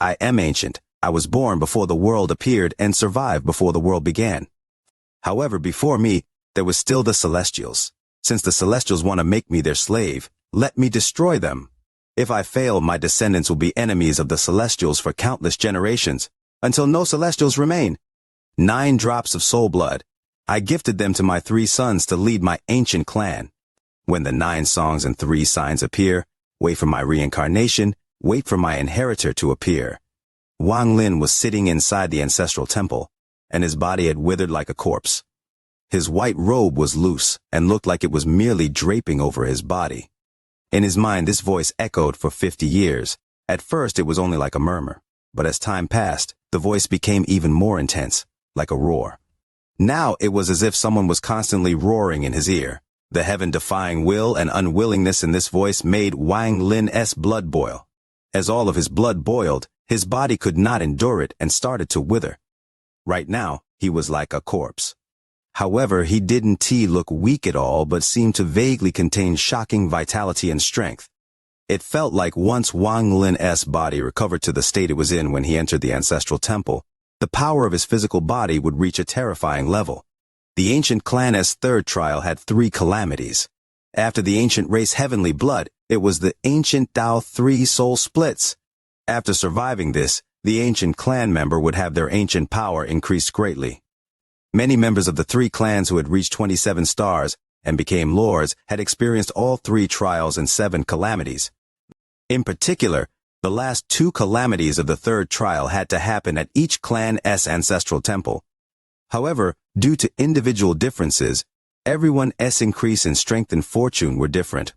I am ancient. I was born before the world appeared and survived before the world began. However, before me, there was still the Celestials. Since the Celestials want to make me their slave, let me destroy them. If I fail, my descendants will be enemies of the Celestials for countless generations, until no Celestials remain. 9 drops of soul blood. I gifted them to my 3 sons to lead my ancient clan. When the 9 songs and 3 signs appear, wait for my reincarnation, wait for my inheritor to appear. Wang Lin was sitting inside the ancestral temple, and his body had withered like a corpse. His white robe was loose and looked like it was merely draping over his body. In his mind, this voice echoed for 50 years. At first, it was only like a murmur, but as time passed, the voice became even more intense, like a roar. Now it was as if someone was constantly roaring in his ear. The heaven-defying will and unwillingness in this voice made Wang Lin's blood boil. As all of his blood boiled, his body could not endure it and started to wither. Right now, he was like a corpse. However, he didn't look weak at all, but seemed to vaguely contain shocking vitality and strength. It felt like once Wang Lin's body recovered to the state it was in when he entered the ancestral temple, the power of his physical body would reach a terrifying level. The ancient clan's 3rd trial had 3 calamities. After the ancient race heavenly blood, it was the ancient Tao 3 soul splits. After surviving this, the ancient clan member would have their ancient power increased greatly. Many members of the 3 clans who had reached 27 stars and became lords had experienced all 3 trials and 7 calamities. In particular, the last 2 calamities of the 3rd trial had to happen at each clan's ancestral temple. However, due to individual differences, everyone's increase in strength and fortune were different.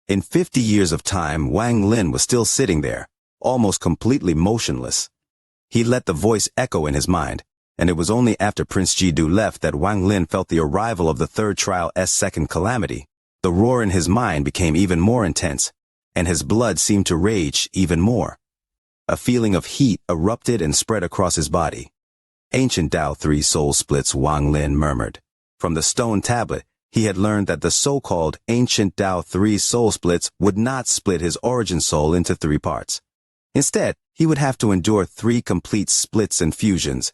In 50 years of time, Wang Lin was still sitting there, almost completely motionless. He let the voice echo in his mind, and it was only after Prince Jidu left that Wang Lin felt the arrival of the 3rd trial's 2nd calamity. The roar in his mind became even more intense, and his blood seemed to rage even more. A feeling of heat erupted and spread across his body. Ancient Tao 3 soul splits, Wang Lin murmured. From the stone tablet, he had learned that the so-called ancient Tao 3 soul splits would not split his origin soul into 3 parts. Instead, he would have to endure 3 complete splits and fusions.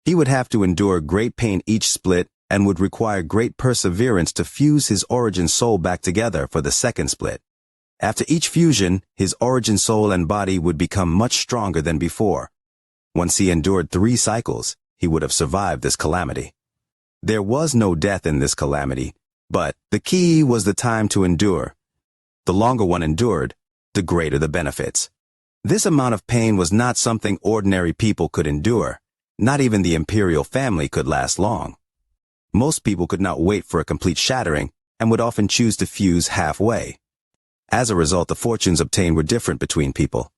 He would have to endure great pain each split and would require great perseverance to fuse his origin soul back together for the 2nd split. After each fusion, his origin soul and body would become much stronger than before. Once he endured 3 cycles, he would have survived this calamity. There was no death in this calamity, but the key was the time to endure. The longer one endured, the greater the benefits. This amount of pain was not something ordinary people could endure. Not even the imperial family could last long. Most people could not wait for a complete shattering and would often choose to fuse halfway. As a result, the fortunes obtained were different between people.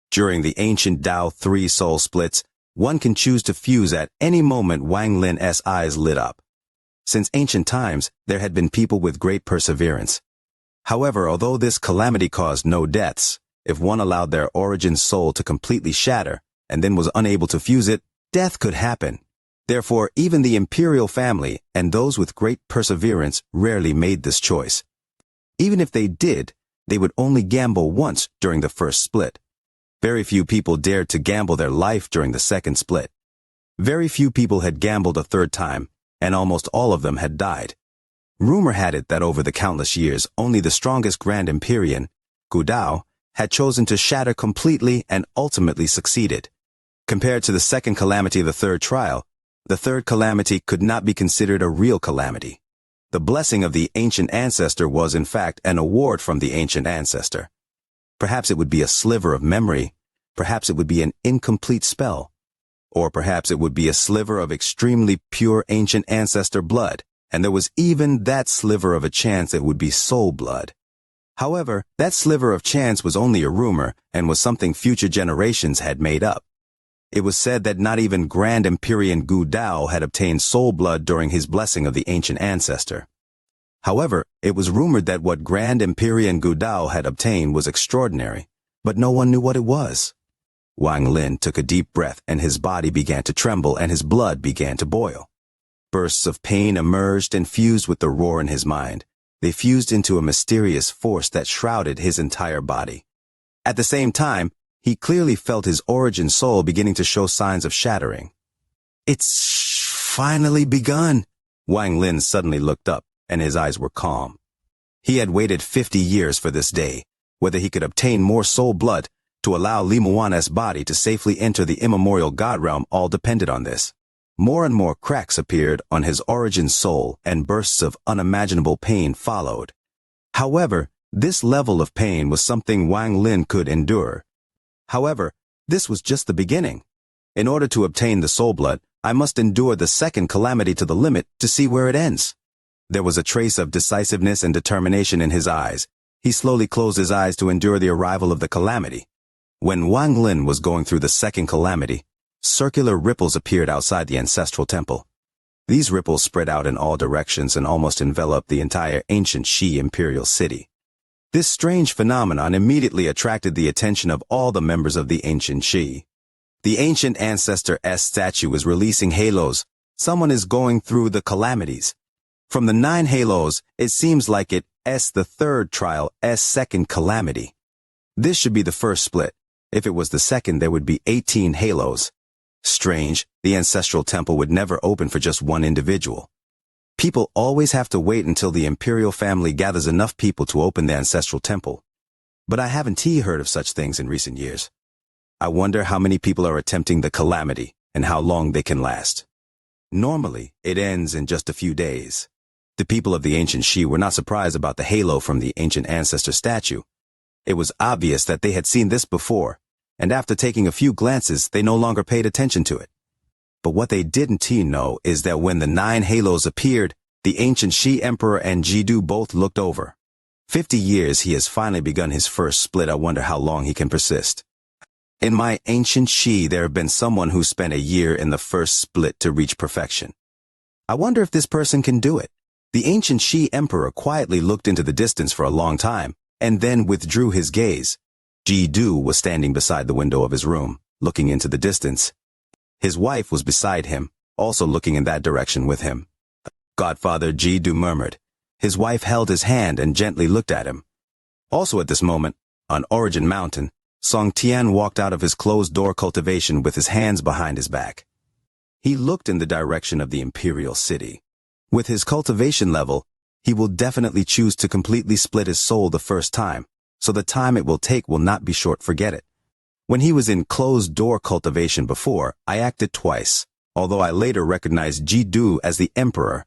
During the ancient Tao 3 soul splits, one can choose to fuse at any moment. Wang Lin's eyes lit up. Since ancient times, there had been people with great perseverance. However, although this calamity caused no deaths, if one allowed their origin soul to completely shatter and then was unable to fuse it, death could happen. Therefore, even the imperial family and those with great perseverance rarely made this choice. Even if they did, they would only gamble once during the 1st split. Very few people dared to gamble their life during the 2nd split. Very few people had gambled a 3rd time, and almost all of them had died. Rumor had it that over the countless years, only the strongest Grand Empyrean, Gudao, had chosen to shatter completely and ultimately succeeded. Compared to the 2nd calamity of the 3rd trial, the 3rd calamity could not be considered a real calamity. The blessing of the ancient ancestor was, in fact, an award from the ancient ancestor. Perhaps it would be a sliver of memory, perhaps it would be an incomplete spell, or perhaps it would be a sliver of extremely pure ancient ancestor blood, and there was even that sliver of a chance it would be soul blood. However, that sliver of chance was only a rumor and was something future generations had made up. It was said that not even Grand Empyrean Gu Dao had obtained soul blood during his blessing of the ancient ancestor. However, it was rumored that what Grand Empyrean Gu Dao had obtained was extraordinary, but no one knew what it was. Wang Lin took a deep breath and his body began to tremble and his blood began to boil. Bursts of pain emerged and fused with the roar in his mind. They fused into a mysterious force that shrouded his entire body. At the same time, He clearly felt his origin soul beginning to show signs of shattering. It's finally begun. Wang Lin suddenly looked up, and his eyes were calm. He had waited 50 years for this day, whether he could obtain more soul blood to allow Li Muan's body to safely enter the immemorial god realm all depended on this. More and more cracks appeared on his origin soul, and bursts of unimaginable pain followed. However, this level of pain was something Wang Lin could endure. However, this was just the beginning. In order to obtain the soul blood, I must endure the second calamity to the limit to see where it ends. There was a trace of decisiveness and determination in his eyes. He slowly closed his eyes to endure the arrival of the calamity. When Wang Lin was going through the second calamity, circular ripples appeared outside the ancestral temple. These ripples spread out in all directions and almost enveloped the entire ancient Xi imperial city. This strange phenomenon immediately attracted the attention of all the members of the ancient Xi. The ancient ancestor S statue is releasing halos. Someone is going through the calamities. From the 9 halos, it seems like it S the third trial, S second calamity. This should be the first split. If it was the second, there would be 18 halos. Strange, the ancestral temple would never open for just one individual. People always have to wait until the imperial family gathers enough people to open the ancestral temple. But I haven't heard of such things in recent years. I wonder how many people are attempting the calamity and how long they can last. Normally, it ends in just a few days. The people of the ancient Xi were not surprised about the halo from the ancient ancestor statue. It was obvious that they had seen this before, and after taking a few glances, they no longer paid attention to it. But what they didn't know is that when the 9 halos appeared, the ancient Xi emperor and Jidu both looked over. 50 years he has finally begun his first split. I wonder how long he can persist. In my ancient Xi, there have been someone who spent a year in the first split to reach perfection. I wonder if this person can do it. The ancient Xi emperor quietly looked into the distance for a long time, and then withdrew his gaze. Jidu was standing beside the window of his room, looking into the distance. His wife was beside him, also looking in that direction with him. Godfather Jidu murmured. His wife held his hand and gently looked at him. Also at this moment, on Origin Mountain, Song Tian walked out of his closed-door cultivation with his hands behind his back. He looked in the direction of the imperial city. With his cultivation level, he will definitely choose to completely split his soul the first time, so the time it will take will not be short. Forget it. When he was in closed-door cultivation before, I acted twice, although I later recognized Jidu as the emperor.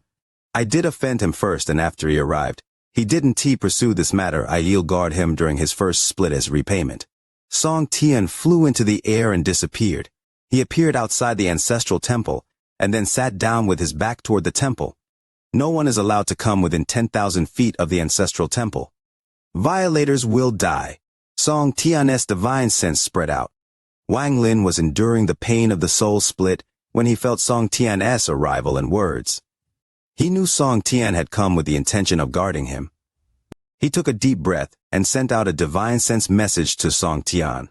I did offend him first, and after he arrived, he didn't pursue this matter. I yield guard him during his first split as repayment. Song Tian flew into the air and disappeared. He appeared outside the ancestral temple, and then sat down with his back toward the temple. No one is allowed to come within 10,000 feet of the ancestral temple. Violators will die. Song Tian's divine sense spread out. Wang Lin was enduring the pain of the soul split when he felt Song Tian's arrival and words. He knew Song Tian had come with the intention of guarding him. He took a deep breath and sent out a divine sense message to Song Tian.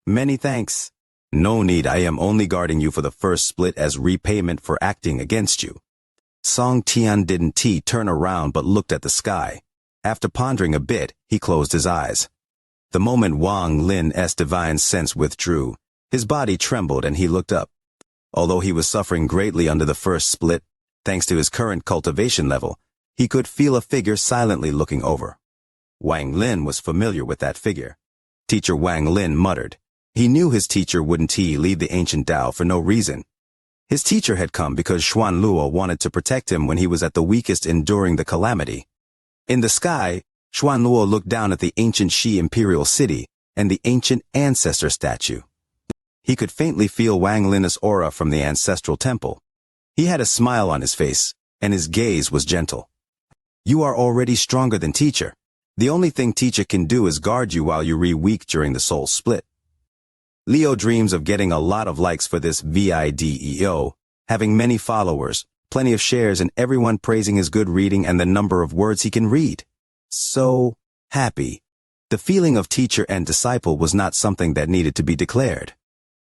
Many thanks. No need, I am only guarding you for the first split as repayment for acting against you. Song Tian didn't turn around but looked at the sky. After pondering a bit, he closed his eyes. The moment Wang Lin's divine sense withdrew, his body trembled and he looked up. Although he was suffering greatly under the first split, thanks to his current cultivation level, he could feel a figure silently looking over. Wang Lin was familiar with that figure. Teacher Wang Lin muttered. He knew his teacher wouldn't leave the ancient Tao for no reason. His teacher had come because Xuan Luo wanted to protect him when he was at the weakest enduring the calamity. In the sky, Xuan Luo looked down at the ancient Xi imperial city and the ancient ancestor statue. He could faintly feel Wang Lin's aura from the ancestral temple. He had a smile on his face, and his gaze was gentle. You are already stronger than teacher. The only thing teacher can do is guard you while you re-weak during the soul split. Leo dreams of getting a lot of likes for this video, having many followers, plenty of shares, and everyone praising his good reading and the number of words he can read. So happy. The feeling of teacher and disciple was not something that needed to be declared.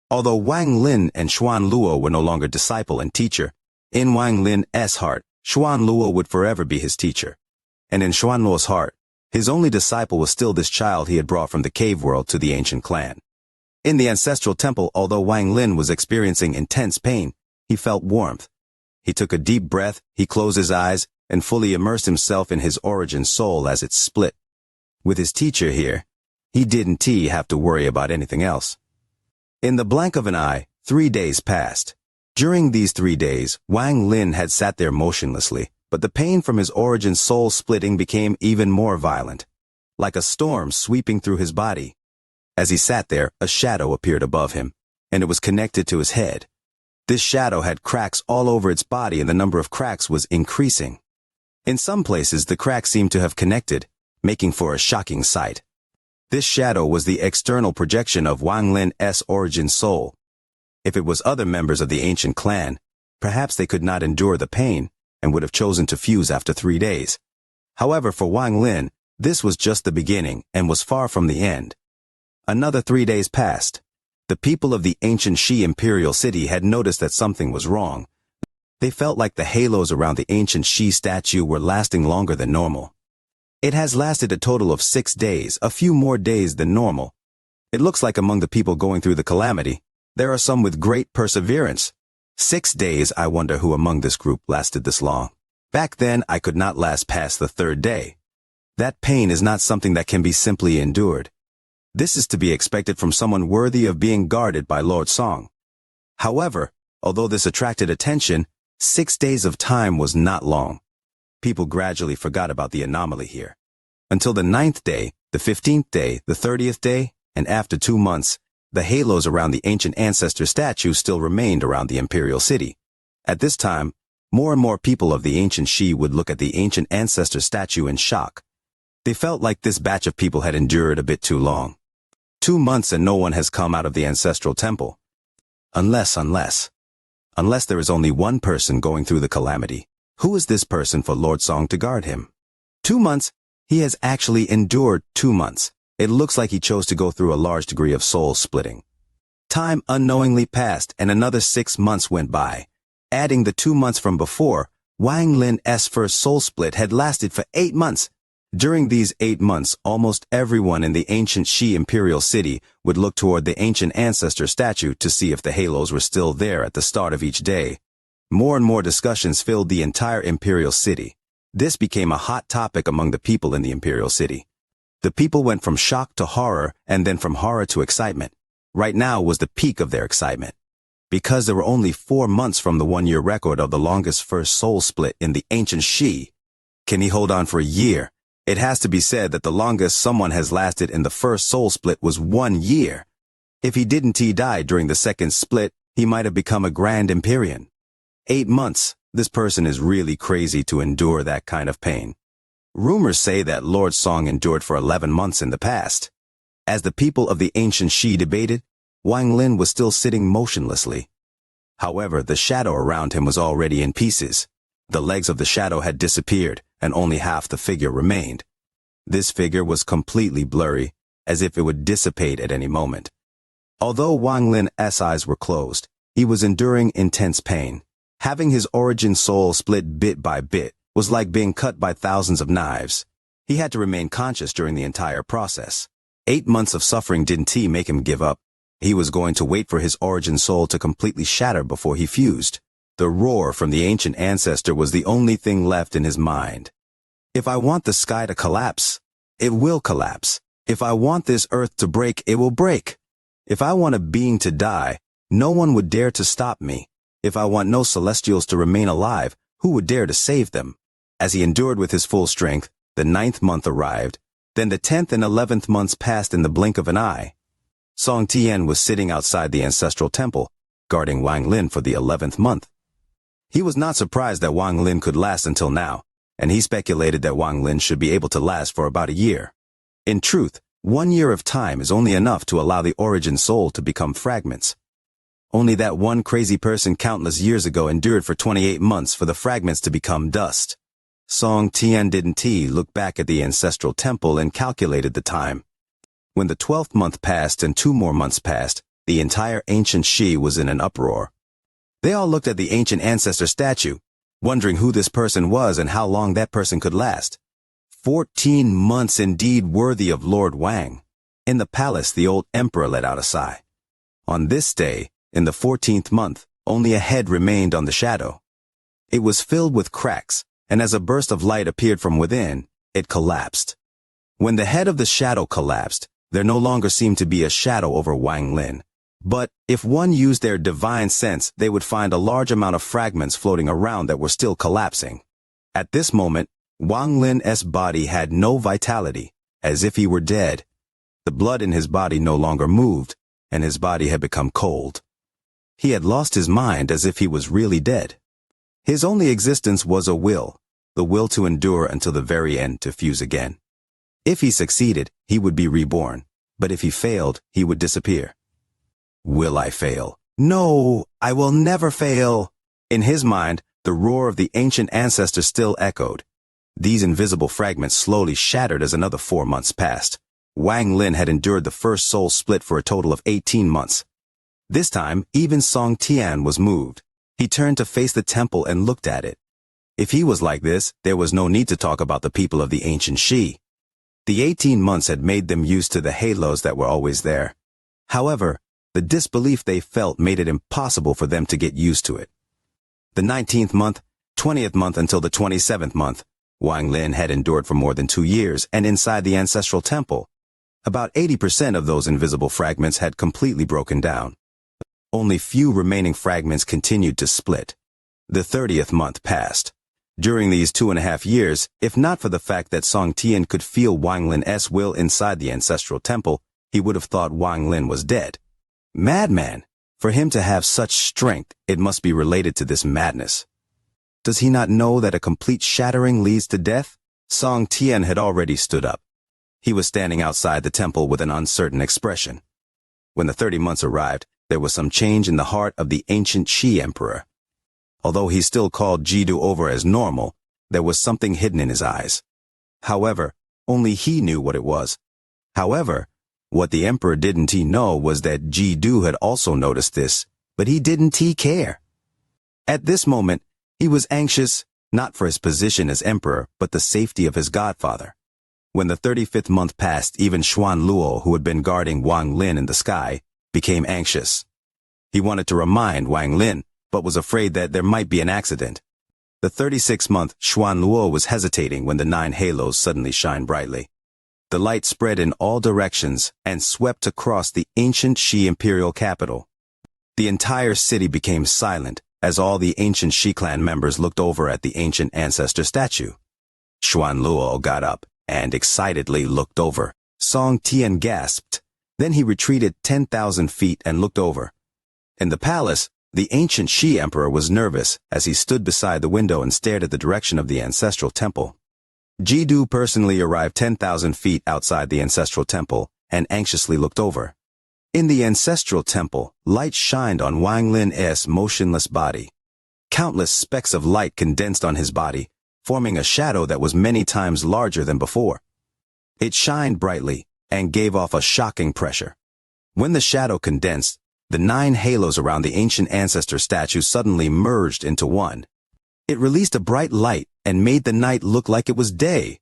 Although Wang Lin and Xuan Luo were no longer disciple and teacher, in Wang Lin's heart, Xuan Luo would forever be his teacher. And in Xuan Luo's heart, his only disciple was still this child he had brought from the cave world to the ancient clan. In the ancestral temple, although Wang Lin was experiencing intense pain, he felt warmth. He took a deep breath, he closed his eyes, and fully immersed himself in his origin soul as it split. With his teacher here, he didn't have to worry about anything else. In the blink of an eye, 3 days passed. During these 3 days, Wang Lin had sat there motionlessly, but the pain from his origin soul splitting became even more violent, like a storm sweeping through his body. As he sat there, a shadow appeared above him, and it was connected to his head. This shadow had cracks all over its body, and the number of cracks was increasing. In some places, the cracks seemed to have connected, making for a shocking sight. This shadow was the external projection of Wang Lin's origin soul. If it was other members of the ancient clan, perhaps they could not endure the pain and would have chosen to fuse after 3 days. However, for Wang Lin, this was just the beginning and was far from the end. Another 3 days passed. The people of the ancient Shi imperial city had noticed that something was wrong. They felt like the halos around the ancient Shi statue were lasting longer than normal. It has lasted a total of 6 days, a few more days than normal. It looks like among the people going through the calamity, there are some with great perseverance. 6 days, I wonder who among this group lasted this long. Back then, I could not last past the 3rd day. That pain is not something that can be simply endured. This is to be expected from someone worthy of being guarded by Lord Song. However, although this attracted attention, 6 days of time was not long. People gradually forgot about the anomaly here. Until the 9th day, the 15th day, the 30th day, and after 2 months, the halos around the ancient ancestor statue still remained around the imperial city. At this time, more and more people of the ancient Shi would look at the ancient ancestor statue in shock. They felt like this batch of people had endured a bit too long. 2 months and no one has come out of the ancestral temple. Unless there is only one person going through the calamity. Who is this person for Lord Song to guard him? 2 months? He has actually endured 2 months. It looks like he chose to go through a large degree of soul splitting. Time unknowingly passed and another 6 months went by. Adding the 2 months from before, Wang Lin's first soul split had lasted for 8 months. During these 8 months, almost everyone in the ancient Shi imperial city would look toward the ancient ancestor statue to see if the halos were still there at the start of each day. More and more discussions filled the entire imperial city. This became a hot topic among the people in the imperial city. The people went from shock to horror and then from horror to excitement. Right now was the peak of their excitement. Because there were only 4 months from the 1-year record of the longest first soul split in the ancient Shi. Can he hold on for a year? It has to be said that the longest someone has lasted in the first soul split was 1 year. If he didn't die during the second split, he might have become a Grand Empyrean. 8 months, this person is really crazy to endure that kind of pain. Rumors say that Lord Song endured for 11 months in the past. As the people of the ancient Shi debated, Wang Lin was still sitting motionlessly. However, the shadow around him was already in pieces. The legs of the shadow had disappeared, and only half the figure remained. This figure was completely blurry, as if it would dissipate at any moment. Although Wang Lin's eyes were closed, he was enduring intense pain. Having his origin soul split bit by bit was like being cut by thousands of knives. He had to remain conscious during the entire process. 8 months of suffering didn't make him give up. He was going to wait for his origin soul to completely shatter before he fused. The roar from the ancient ancestor was the only thing left in his mind. If I want the sky to collapse, it will collapse. If I want this earth to break, it will break. If I want a being to die, no one would dare to stop me. If I want no celestials to remain alive, who would dare to save them? As he endured with his full strength, the 9th month arrived. Then the 10th and 11th months passed in the blink of an eye. Song Tian was sitting outside the ancestral temple, guarding Wang Lin for the 11th month. He was not surprised that Wang Lin could last until now, and he speculated that Wang Lin should be able to last for about a year. In truth, 1 year of time is only enough to allow the origin soul to become fragments. Only that one crazy person countless years ago endured for 28 months for the fragments to become dust. Song Tian didn't look back at the ancestral temple and calculated the time. When the 12th month passed and 2 more months passed, the entire ancient Shi was in an uproar. They all looked at the ancient ancestor statue, wondering who this person was and how long that person could last. 14 months indeed, worthy of Lord Wang. In the palace, the old emperor let out a sigh. On this day, in the 14th month, only a head remained on the shadow. It was filled with cracks, and as a burst of light appeared from within, it collapsed. When the head of the shadow collapsed, there no longer seemed to be a shadow over Wang Lin. But if one used their divine sense, they would find a large amount of fragments floating around that were still collapsing. At this moment, Wang Lin's body had no vitality, as if he were dead. The blood in his body no longer moved, and his body had become cold. He had lost his mind as if he was really dead. His only existence was a will, the will to endure until the very end to fuse again. If he succeeded, he would be reborn, but if he failed, he would disappear. Will I fail? No, I will never fail. In his mind, the roar of the ancient ancestor still echoed. These invisible fragments slowly shattered as another 4 months passed. Wang Lin had endured the first soul split for a total of 18 months. This time, even Song Tian was moved. He turned to face the temple and looked at it. If he was like this, there was no need to talk about the people of the ancient Shi. The 18 months had made them used to the halos that were always there. However, the disbelief they felt made it impossible for them to get used to it. The 19th month, 20th month until the 27th month, Wang Lin had endured for more than 2 years, and inside the ancestral temple, about 80% of those invisible fragments had completely broken down. Only few remaining fragments continued to split. The 30th month passed. During these 2.5 years, if not for the fact that Song Tian could feel Wang Lin's will inside the ancestral temple, he would have thought Wang Lin was dead. Madman! For him to have such strength, it must be related to this madness. Does he not know that a complete shattering leads to death? Song Tian had already stood up. He was standing outside the temple with an uncertain expression. When the 30 months arrived, there was some change in the heart of the ancient Shi emperor. Although he still called Jidu over as normal, there was something hidden in his eyes. However, only he knew what it was. However, what the emperor didn't know was that Jidu had also noticed this, but he didn't care. At this moment, he was anxious, not for his position as emperor, but the safety of his godfather. When the 35th month passed, even Xuan Luo, who had been guarding Wang Lin in the sky, became anxious. He wanted to remind Wang Lin, but was afraid that there might be an accident. The 36th month, Xuan Luo was hesitating when the 9 halos suddenly shined brightly. The light spread in all directions and swept across the ancient Shi imperial capital. The entire city became silent as all the ancient Shi clan members looked over at the ancient ancestor statue. Xuan Luo got up and excitedly looked over. Song Tian gasped. Then he retreated 10,000 feet and looked over. In the palace, the ancient Shi emperor was nervous as he stood beside the window and stared at the direction of the ancestral temple. Jidu personally arrived 10,000 feet outside the ancestral temple and anxiously looked over. In the ancestral temple, light shined on Wang Lin's motionless body. Countless specks of light condensed on his body, forming a shadow that was many times larger than before. It shined brightly and gave off a shocking pressure. When the shadow condensed, the 9 halos around the ancient ancestor statue suddenly merged into one. It released a bright light and made the night look like it was day.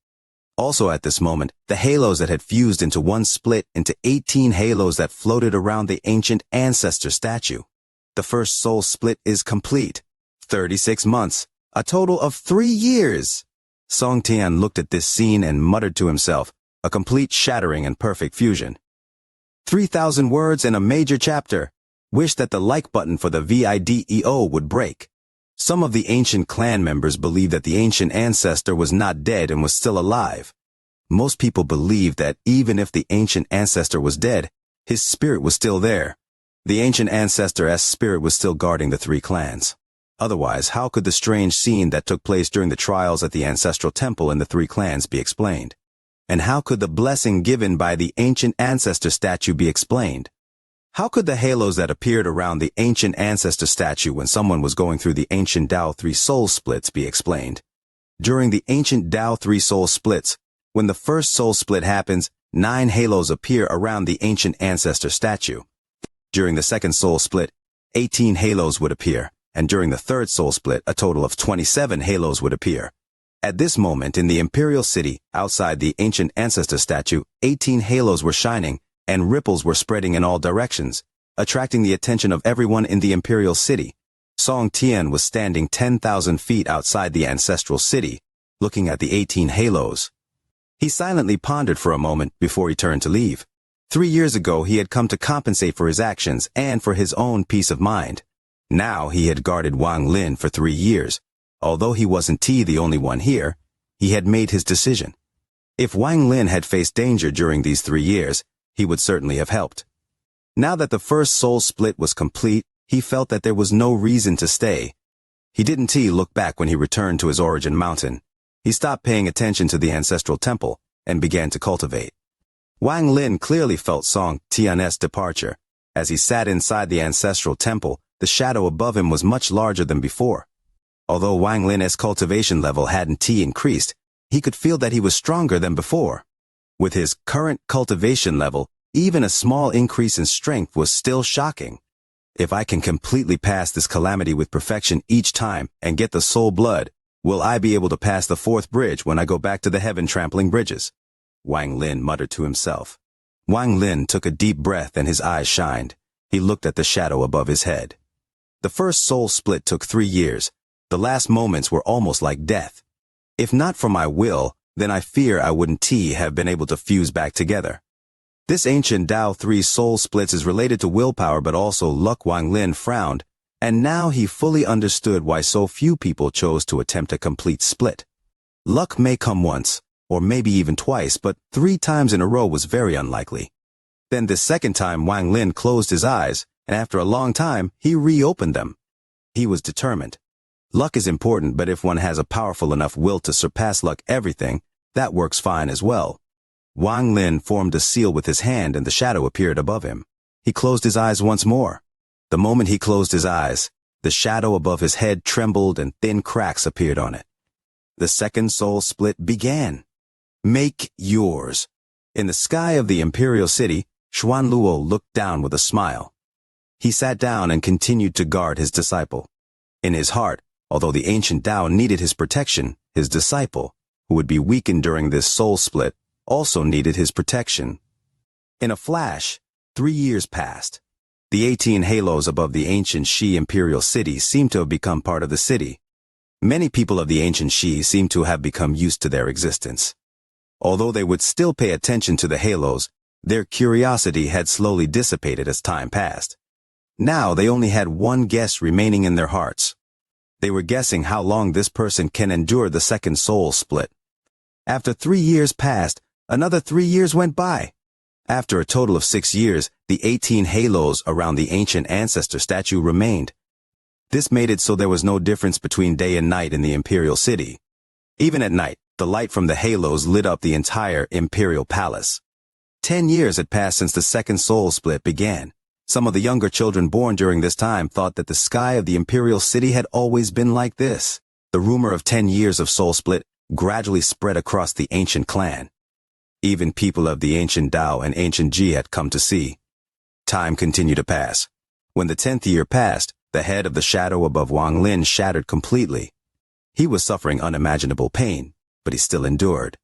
Also at this moment, the halos that had fused into one split into 18 halos that floated around the ancient ancestor statue. The first soul split is complete. 36 months. A total of 3 years. Song Tian looked at this scene and muttered to himself, a complete shattering and perfect fusion. 3,000 words in a major chapter. Wish that the like button for the video would break. Some of the ancient clan members believed that the ancient ancestor was not dead and was still alive. Most people believed that even if the ancient ancestor was dead, his spirit was still there. The ancient ancestor's spirit was still guarding the 3 clans. Otherwise, how could the strange scene that took place during the trials at the ancestral temple and the 3 clans be explained? And how could the blessing given by the ancient ancestor statue be explained? How could the halos that appeared around the ancient ancestor statue when someone was going through the ancient Tao 3 soul splits be explained? During the ancient Tao 3 soul splits, when the first soul split happens, 9 halos appear around the ancient ancestor statue. During the second soul split, 18 halos would appear, and during the third soul split, a total of 27 halos would appear. At this moment in the imperial city, outside the ancient ancestor statue, 18 halos were shining, and ripples were spreading in all directions. attracting the attention of everyone in the imperial city. Song Tian was standing 10,000 feet outside the ancestral city, looking at the 18 halos. He silently pondered for a moment before he turned to leave. 3 years ago, he had come to compensate for his actions and for his own peace of mind. Now he had guarded Wang Lin for 3 years. Although he wasn't the only one here, he had made his decision. If Wang Lin had faced danger during these 3 years, he would certainly have helped. Now that the first soul split was complete, he felt that there was no reason to stay. He didn't look back when he returned to his origin mountain. He stopped paying attention to the ancestral temple and began to cultivate. Wang Lin clearly felt Song Tian's departure. As he sat inside the ancestral temple, the shadow above him was much larger than before. Although Wang Lin's cultivation level hadn't increased, he could feel that he was stronger than before. With his current cultivation level, even a small increase in strength was still shocking. If I can completely pass this calamity with perfection each time and get the soul blood, will I be able to pass the 4th bridge when I go back to the heaven-trampling bridges? Wang Lin muttered to himself. Wang Lin took a deep breath and his eyes shined. He looked at the shadow above his head. The first soul split took 3 years. The last moments were almost like death. If not for my will, then I fear I wouldn't have been able to fuse back together. This ancient Tao 3 soul splits is related to willpower but also luck. Wang Lin frowned, and now he fully understood why so few people chose to attempt a complete split. Luck may come once, or maybe even twice, but 3 times in a row was very unlikely. Then the second time Wang Lin closed his eyes, and after a long time, he reopened them. He was determined. Luck is important, but if one has a powerful enough will to surpass luck everything, that works fine as well. Wang Lin formed a seal with his hand and the shadow appeared above him. He closed his eyes once more. The moment he closed his eyes, the shadow above his head trembled and thin cracks appeared on it. The second soul split began. Make yours. In the sky of the imperial city, Xuanluo looked down with a smile. He sat down and continued to guard his disciple. In his heart, although the ancient Tao needed his protection, his disciple, who would be weakened during this soul split, also needed his protection. In a flash, 3 years passed. The 18 halos above the ancient Xi imperial city seemed to have become part of the city. Many people of the ancient Xi seemed to have become used to their existence. Although they would still pay attention to the halos, their curiosity had slowly dissipated as time passed. Now they only had one guess remaining in their hearts. They were guessing how long this person can endure the second soul split. After 3 years passed, another 3 years went by. After a total of 6 years, the 18 halos around the ancient ancestor statue remained. This made it so there was no difference between day and night in the imperial city. Even at night, the light from the halos lit up the entire imperial palace. 10 years had passed since the second soul split began. Some of the younger children born during this time thought that the sky of the imperial city had always been like this. The rumor of 10 years of soul split gradually spread across the ancient clan. Even people of the ancient Tao and ancient Ji had come to see. Time continued to pass. When the 10th year passed, the head of the shadow above Wang Lin shattered completely. He was suffering unimaginable pain, but he still endured.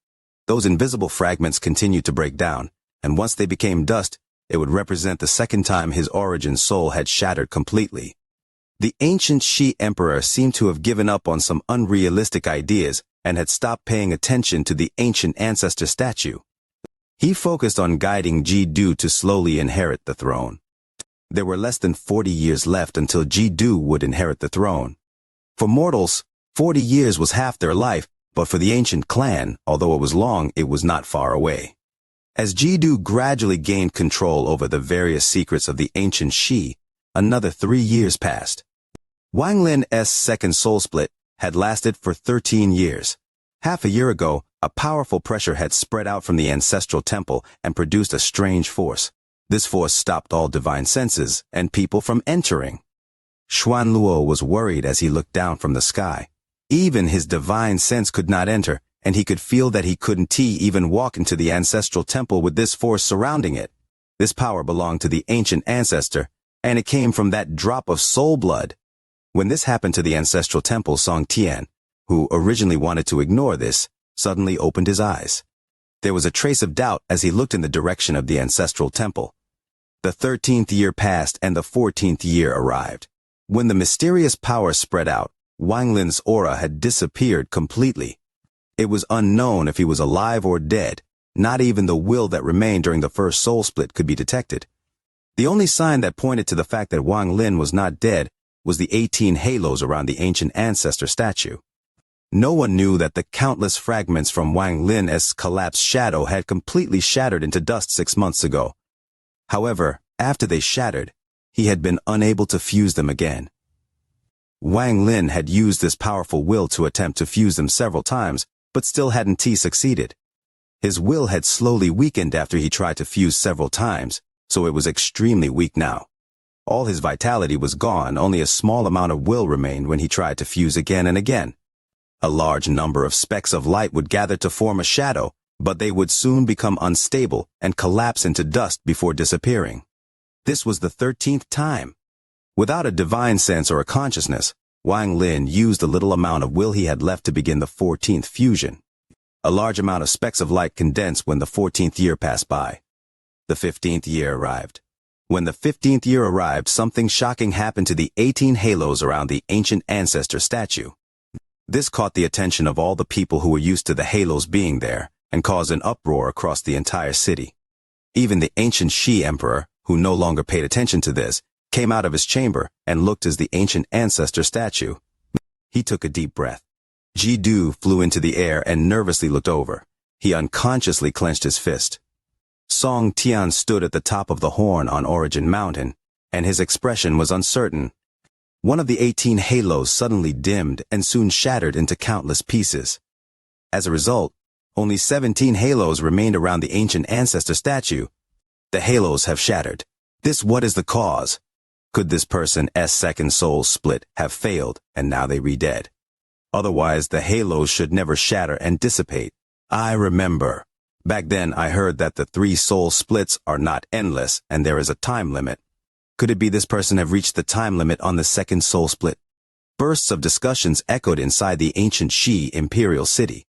Those invisible fragments continued to break down, and once they became dust, it would represent the second time his origin soul had shattered completely. The ancient Xi emperor seemed to have given up on some unrealistic ideas and had stopped paying attention to the ancient ancestor statue. He focused on guiding Ji Du to slowly inherit the throne. There were less than 40 years left until Ji Du would inherit the throne. For mortals, 40 years was half their life, but for the ancient clan, although it was long, it was not far away. As Ji Du gradually gained control over the various secrets of the ancient Xi, another 3 years passed. Wang Lin's second soul split had lasted for 13 years. Half a year ago, a powerful pressure had spread out from the ancestral temple and produced a strange force. This force stopped all divine senses and people from entering. Xuanluo was worried as he looked down from the sky. Even his divine sense could not enter, and he could feel that he couldn't even walk into the ancestral temple with this force surrounding it. This power belonged to the ancient ancestor, and it came from that drop of soul blood. When this happened to the ancestral temple, Song Tian, who originally wanted to ignore this, suddenly opened his eyes. There was a trace of doubt as he looked in the direction of the ancestral temple. The 13th year passed and the 14th year arrived. When the mysterious power spread out, Wang Lin's aura had disappeared completely. It was unknown if he was alive or dead. Not even the will that remained during the first soul split could be detected. The only sign that pointed to the fact that Wang Lin was not dead was the 18 halos around the ancient ancestor statue. No one knew that the countless fragments from Wang Lin's collapsed shadow had completely shattered into dust 6 months ago. However, after they shattered, he had been unable to fuse them again. Wang Lin had used this powerful will to attempt to fuse them several times, but still hadn't succeeded. His will had slowly weakened after he tried to fuse several times, so it was extremely weak now. All his vitality was gone, only a small amount of will remained when he tried to fuse again and again. A large number of specks of light would gather to form a shadow, but they would soon become unstable and collapse into dust before disappearing. This was the 13th time. Without a divine sense or a consciousness, Wang Lin used the little amount of will he had left to begin the 14th fusion. A large amount of specks of light condensed when the 14th year passed by. The 15th year arrived. When the 15th year arrived, something shocking happened to the 18 halos around the ancient ancestor statue. This caught the attention of all the people who were used to the halos being there, and caused an uproar across the entire city. Even the ancient Shi emperor, who no longer paid attention to this, came out of his chamber and looked at the ancient ancestor statue. He took a deep breath. Ji Du flew into the air and nervously looked over. He unconsciously clenched his fist. Song Tian stood at the top of the horn on Origin Mountain, and his expression was uncertain. One of the 18 halos suddenly dimmed and soon shattered into countless pieces. As a result, only 17 halos remained around the ancient ancestor statue. The halos have shattered. What is the cause? Could this person's second soul split have failed and now they re-dead? Otherwise, the halos should never shatter and dissipate. I remember. Back then, I heard that the 3 soul splits are not endless and there is a time limit. Could it be this person have reached the time limit on the second soul split? Bursts of discussions echoed inside the ancient Shi imperial city.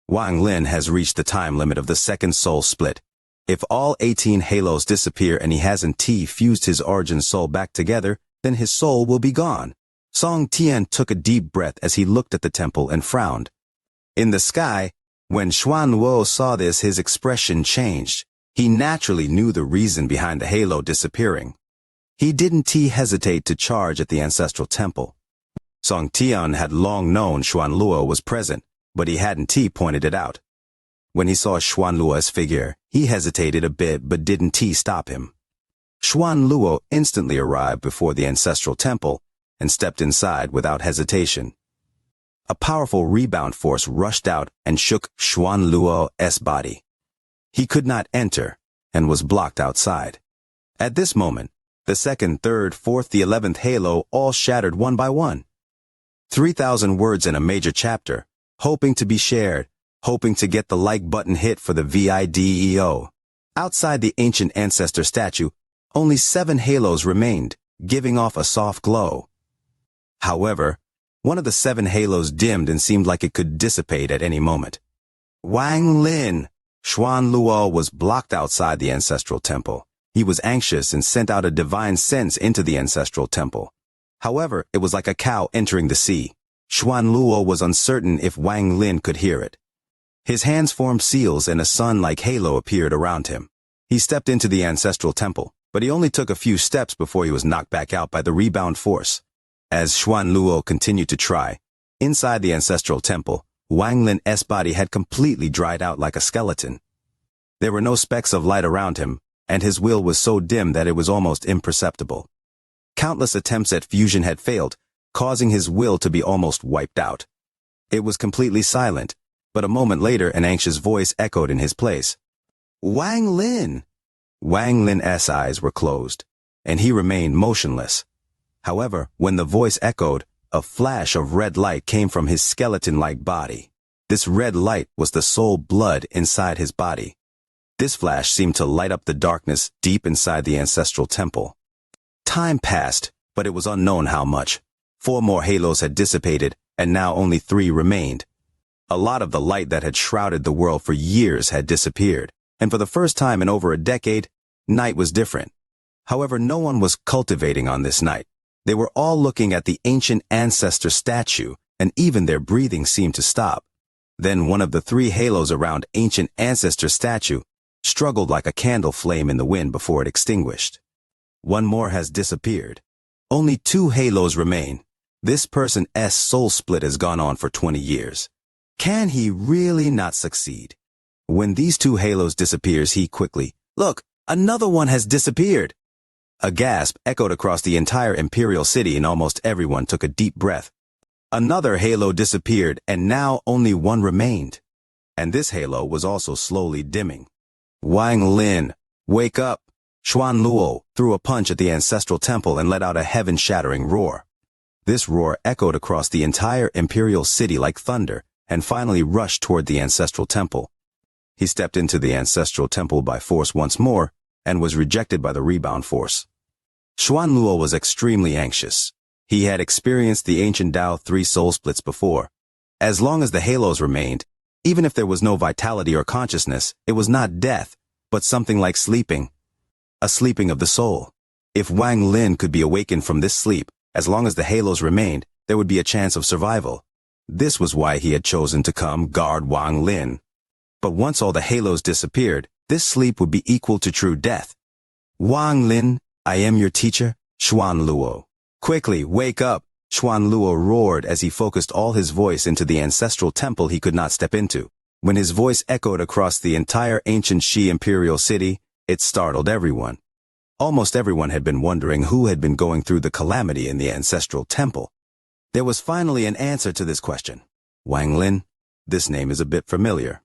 Wang Lin has reached the time limit of the second soul split. If all 18 halos disappear and he hasn't fused his origin soul back together, then his soul will be gone. Song Tian took a deep breath as he looked at the temple and frowned. In the sky, when Xuan Luo saw this, his expression changed. He naturally knew the reason behind the halo disappearing. He didn't hesitate to charge at the ancestral temple. Song Tian had long known Xuan Luo was present, but he hadn't pointed it out. When he saw Xuan Luo's figure, he hesitated a bit but didn't stop him. Xuan Luo instantly arrived before the ancestral temple and stepped inside without hesitation. A powerful rebound force rushed out and shook Xuan Luo's body. He could not enter and was blocked outside. At this moment, the 2nd, 3rd, 4th, the 11th halo all shattered one by one. 3,000 words in a major chapter, hoping to be shared, hoping to get the like button hit for the video. Outside the ancient ancestor statue, only 7 halos remained, giving off a soft glow. However, one of the 7 halos dimmed and seemed like it could dissipate at any moment. Wang Lin! Xuan Luo was blocked outside the ancestral temple. He was anxious and sent out a divine sense into the ancestral temple. However, it was like a cow entering the sea. Xuan Luo was uncertain if Wang Lin could hear it. His hands formed seals and a sun-like halo appeared around him. He stepped into the ancestral temple, but he only took a few steps before he was knocked back out by the rebound force. As Xuan Luo continued to try, inside the ancestral temple, Wang Lin's body had completely dried out like a skeleton. There were no specks of light around him, and his will was so dim that it was almost imperceptible. Countless attempts at fusion had failed, causing his will to be almost wiped out. It was completely silent, but a moment later an anxious voice echoed in his place. Wang Lin! Wang Lin's eyes were closed, and he remained motionless. However, when the voice echoed, a flash of red light came from his skeleton-like body. This red light was the soul blood inside his body. This flash seemed to light up the darkness deep inside the ancestral temple. Time passed, but it was unknown how much. 4 more halos had dissipated, and now only 3 remained. A lot of the light that had shrouded the world for years had disappeared, and for the first time in over a decade, night was different. However, no one was cultivating on this night. They were all looking at the ancient ancestor statue, and even their breathing seemed to stop. Then one of the three halos around ancient ancestor statue struggled like a candle flame in the wind before it extinguished. One more has disappeared. Only 2 halos remain. This person's soul split has gone on for 20 years. Can he really not succeed? When these 2 halos disappears, he quickly, "Look, another one has disappeared." A gasp echoed across the entire imperial city and almost everyone took a deep breath. Another halo disappeared and now only one remained. And this halo was also slowly dimming. "Wang Lin, wake up!" Xuan Luo threw a punch at the ancestral temple and let out a heaven-shattering roar. This roar echoed across the entire imperial city like thunder and finally rushed toward the ancestral temple. He stepped into the ancestral temple by force once more and was rejected by the rebound force. Xuan Luo was extremely anxious. He had experienced the ancient Tao 3 soul splits before. As long as the halos remained, even if there was no vitality or consciousness, it was not death, but something like sleeping. A sleeping of the soul. If Wang Lin could be awakened from this sleep, as long as the halos remained, there would be a chance of survival. This was why he had chosen to come guard Wang Lin. But once all the halos disappeared, this sleep would be equal to true death. "Wang Lin, I am your teacher, Xuan Luo. Quickly, wake up!" Xuan Luo roared as he focused all his voice into the ancestral temple he could not step into. When his voice echoed across the entire ancient Shi imperial city, it startled everyone. Almost everyone had been wondering who had been going through the calamity in the ancestral temple. There was finally an answer to this question. Wang Lin. This name is a bit familiar.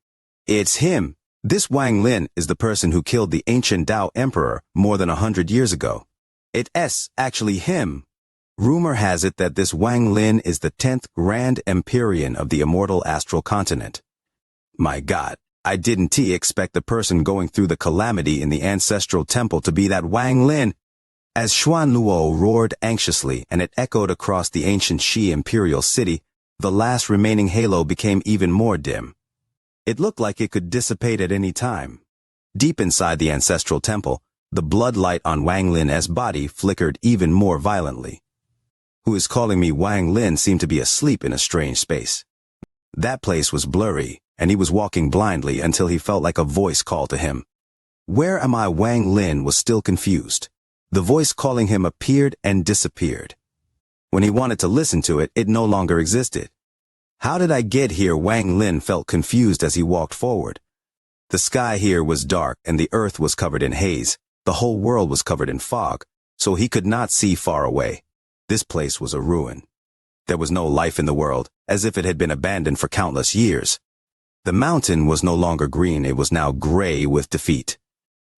It's him. This Wang Lin is the person who killed the ancient Tao emperor more than 100 years ago. It's actually him. Rumor has it that this Wang Lin is the 10th Grand Empyrean of the immortal astral continent. My God, I didn't expect the person going through the calamity in the ancestral temple to be that Wang Lin. As Xuan Luo roared anxiously and it echoed across the ancient Shi imperial city, the last remaining halo became even more dim. It looked like it could dissipate at any time. Deep inside the ancestral temple, the blood light on Wang Lin's body flickered even more violently. Who is calling me Wang Lin seemed to be asleep in a strange space. That place was blurry, and he was walking blindly until he felt like a voice called to him. Where am I? Wang Lin was still confused. The voice calling him appeared and disappeared. When he wanted to listen to it, it no longer existed. How did I get here? Wang Lin felt confused as he walked forward. The sky here was dark and the earth was covered in haze. The whole world was covered in fog, so he could not see far away. This place was a ruin. There was no life in the world, as if it had been abandoned for countless years. The mountain was no longer green, it was now gray with defeat.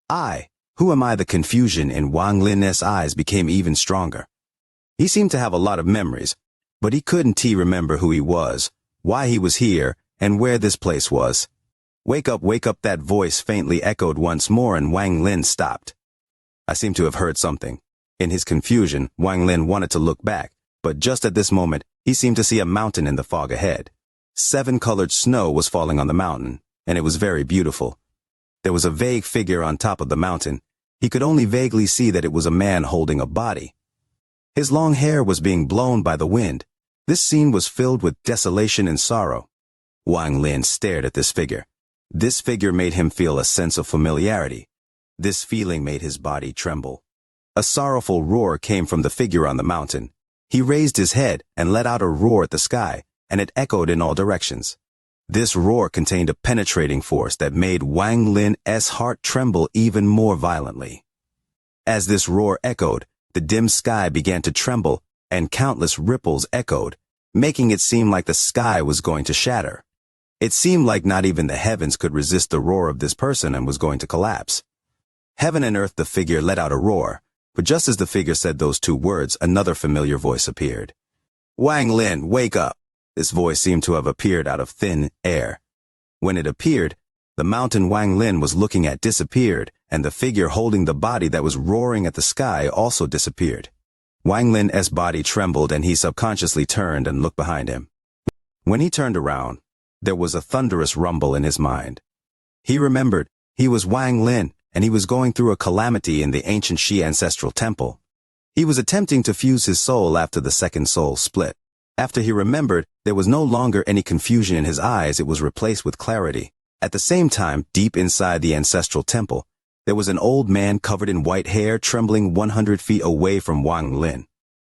Who am I? The confusion in Wang Lin's eyes became even stronger. He seemed to have a lot of memories, but he couldn't remember who he was, why he was here, and where this place was. Wake up, that voice faintly echoed once more and Wang Lin stopped. I seem to have heard something. In his confusion, Wang Lin wanted to look back, but just at this moment, he seemed to see a mountain in the fog ahead. 7-colored snow was falling on the mountain, and it was very beautiful. There was a vague figure on top of the mountain. He could only vaguely see that it was a man holding a body. His long hair was being blown by the wind. This scene was filled with desolation and sorrow. Wang Lin stared at this figure. This figure made him feel a sense of familiarity. This feeling made his body tremble. A sorrowful roar came from the figure on the mountain. He raised his head and let out a roar at the sky, and it echoed in all directions. This roar contained a penetrating force that made Wang Lin's heart tremble even more violently. As this roar echoed, the dim sky began to tremble, and countless ripples echoed, making it seem like the sky was going to shatter. It seemed like not even the heavens could resist the roar of this person and was going to collapse. Heaven and earth, the figure let out a roar, but just as the figure said those 2 words, another familiar voice appeared. Wang Lin, wake up! This voice seemed to have appeared out of thin air. When it appeared, the mountain Wang Lin was looking at disappeared, and the figure holding the body that was roaring at the sky also disappeared. Wang Lin's body trembled and he subconsciously turned and looked behind him. When he turned around, there was a thunderous rumble in his mind. He remembered he was Wang Lin, and he was going through a calamity in the ancient Shi ancestral temple. He was attempting to fuse his soul after the second soul split. After he remembered, there was no longer any confusion in his eyes, it was replaced with clarity. At the same time, deep inside the ancestral temple, there was an old man covered in white hair trembling 100 feet away from Wang Lin.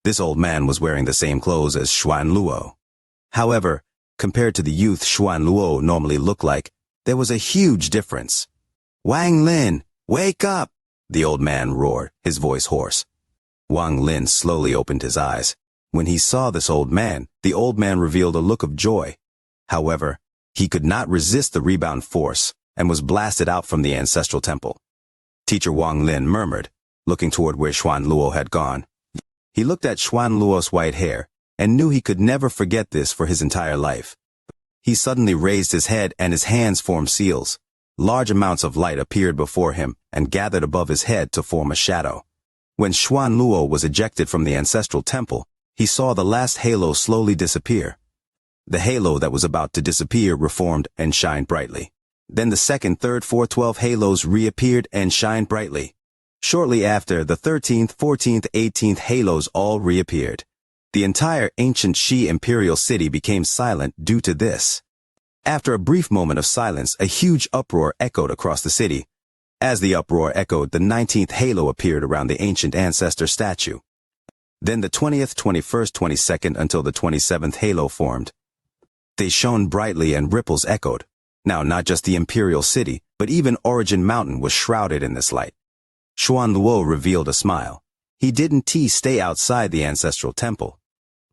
This old man was wearing the same clothes as Xuan Luo. However, compared to the youth Xuan Luo normally looked like, there was a huge difference. "Wang Lin, wake up!" the old man roared, his voice hoarse. Wang Lin slowly opened his eyes. When he saw this old man, the old man revealed a look of joy. However, he could not resist the rebound force and was blasted out from the ancestral temple. Teacher Wang Lin murmured, looking toward where Xuan Luo had gone. He looked at Xuan Luo's white hair and knew he could never forget this for his entire life. He suddenly raised his head and his hands formed seals. Large amounts of light appeared before him and gathered above his head to form a shadow. When Xuan Luo was ejected from the ancestral temple, he saw the last halo slowly disappear. The halo that was about to disappear reformed and shined brightly. Then the second, third, fourth, 12 halos reappeared and shined brightly. Shortly after, the 13th, 14th, 18th halos all reappeared. The entire ancient Shi imperial city became silent due to this. After a brief moment of silence, a huge uproar echoed across the city. As the uproar echoed, the 19th halo appeared around the ancient ancestor statue. Then the 20th, 21st, 22nd until the 27th halo formed. They shone brightly and ripples echoed. Now not just the imperial city, but even Origin Mountain was shrouded in this light. Xuan Luo revealed a smile. He didn't stay outside the ancestral temple.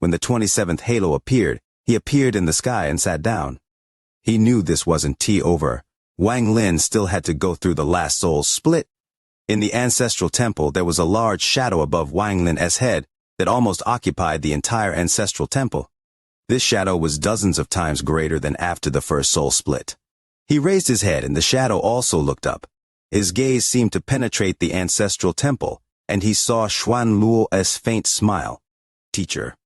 When the 27th halo appeared, he appeared in the sky and sat down. He knew this wasn't over. Wang Lin still had to go through the last soul split. In the ancestral temple, there was a large shadow above Wang Lin's head that almost occupied the entire ancestral temple. This shadow was dozens of times greater than after the first soul split. He raised his head and the shadow also looked up. His gaze seemed to penetrate the ancestral temple, and he saw Xuan Luo's faint smile. "Teacher."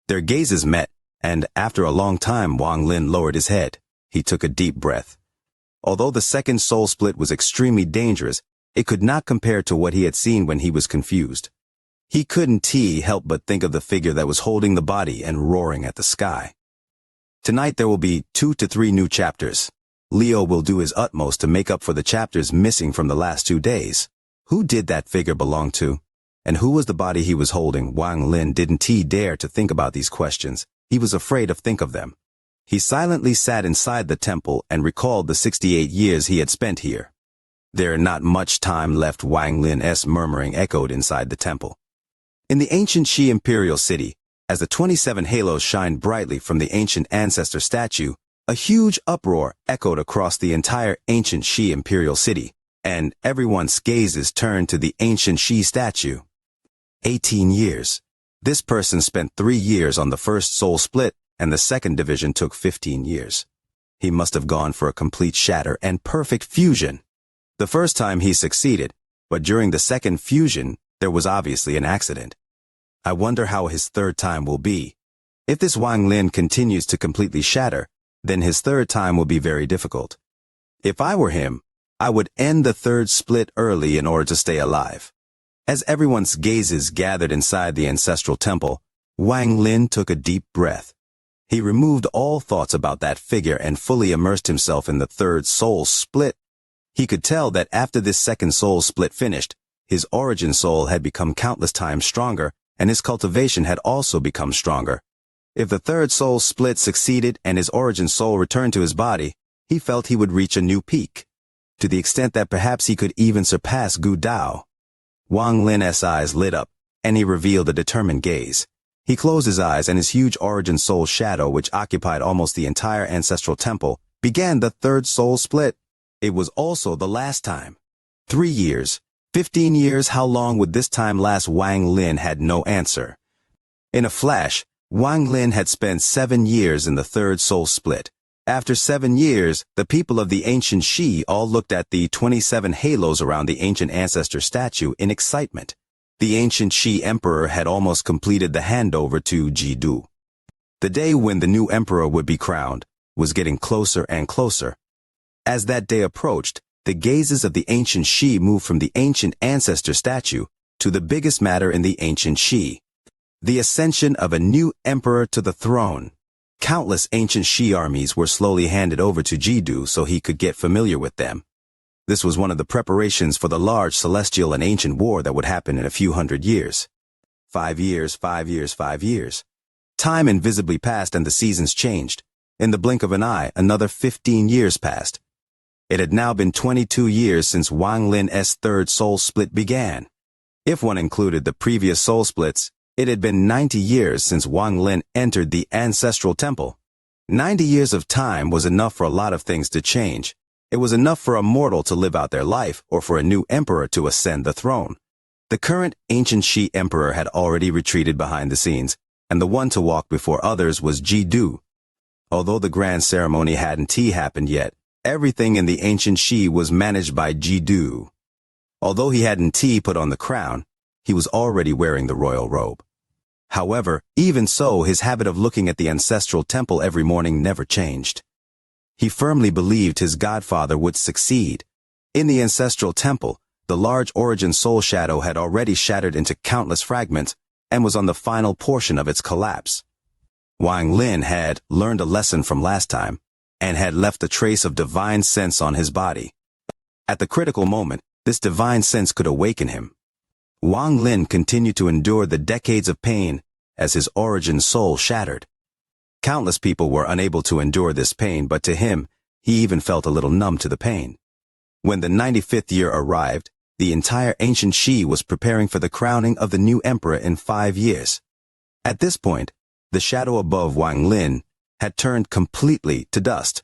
Their gazes met, and after a long time Wang Lin lowered his head. He took a deep breath. Although the second soul split was extremely dangerous, it could not compare to what he had seen when he was confused. He couldn't help but think of the figure that was holding the body and roaring at the sky. Tonight there will be 2 to 3 new chapters. Leo will do his utmost to make up for the chapters missing from the last 2 days. Who did that figure belong to? And who was the body he was holding? Wang Lin didn't dare to think about these questions. He was afraid to think of them. He silently sat inside the temple and recalled the 68 years he had spent here. There not much time left, Wang Lin's murmuring echoed inside the temple. In the ancient Shi imperial city, as the 27 halos shined brightly from the ancient ancestor statue, a huge uproar echoed across the entire ancient Shi imperial city, and everyone's gazes turned to the ancient Shi statue. 18 years. This person spent 3 years on the first soul split, and the second division took 15 years. He must have gone for a complete shatter and perfect fusion. The first time he succeeded, but during the second fusion, there was obviously an accident. I wonder how his third time will be. If this Wang Lin continues to completely shatter, then his third time will be very difficult. If I were him, I would end the third split early in order to stay alive. As everyone's gazes gathered inside the ancestral temple, Wang Lin took a deep breath. He removed all thoughts about that figure and fully immersed himself in the third soul split. He could tell that after this second soul split finished, his origin soul had become countless times stronger, and his cultivation had also become stronger. If the third soul split succeeded and his origin soul returned to his body, he felt he would reach a new peak, to the extent that perhaps he could even surpass Gu Dao. Wang Lin's eyes lit up, and he revealed a determined gaze. He closed his eyes, and his huge origin soul shadow, which occupied almost the entire ancestral temple, began the third soul split. It was also the last time. 3 years. 15 years, how long would this time last? Wang Lin had no answer. In a flash, Wang Lin had spent 7 years in the third soul split. After 7 years, the people of the ancient Shi all looked at the 27 halos around the ancient ancestor statue in excitement. The ancient Shi emperor had almost completed the handover to Jidu. The day when the new emperor would be crowned was getting closer and closer. As that day approached, the gazes of the ancient Shi moved from the ancient ancestor statue to the biggest matter in the ancient Shi. The ascension of a new emperor to the throne. Countless ancient Shi armies were slowly handed over to Jidu so he could get familiar with them. This was one of the preparations for the large celestial and ancient war that would happen in a few hundred years. 5 years, 5 years, 5 years. Time invisibly passed and the seasons changed. In the blink of an eye, another 15 years passed. It had now been 22 years since Wang Lin's third soul split began. If one included the previous soul splits, it had been 90 years since Wang Lin entered the ancestral temple. 90 years of time was enough for a lot of things to change. It was enough for a mortal to live out their life or for a new emperor to ascend the throne. The current ancient Shi emperor had already retreated behind the scenes, and the one to walk before others was Jidu. Although the grand ceremony hadn't happened yet, everything in the ancient Shi was managed by Jidu. Although he hadn't put on the crown, he was already wearing the royal robe. However, even so, his habit of looking at the ancestral temple every morning never changed. He firmly believed his godfather would succeed. In the ancestral temple, the large origin soul shadow had already shattered into countless fragments and was on the final portion of its collapse. Wang Lin had learned a lesson from last time and had left a trace of divine sense on his body. At the critical moment, this divine sense could awaken him. Wang Lin continued to endure the decades of pain as his origin soul shattered. Countless people were unable to endure this pain, but to him, he even felt a little numb to the pain. When the 95th year arrived, the entire ancient Shi was preparing for the crowning of the new emperor in 5 years. At this point, the shadow above Wang Lin had turned completely to dust.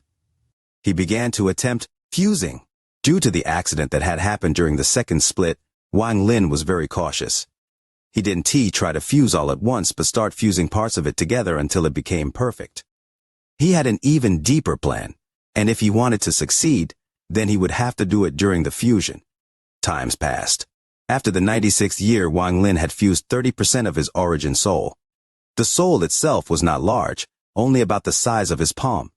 He began to attempt fusing. Due to the accident that had happened during the second split, Wang Lin was very cautious. He didn't try to fuse all at once but start fusing parts of it together until it became perfect. He had an even deeper plan, and if he wanted to succeed, then he would have to do it during the fusion. Times passed. After the 96th year, Wang Lin had fused 30% of his origin soul. The soul itself was not large, only about the size of his palm.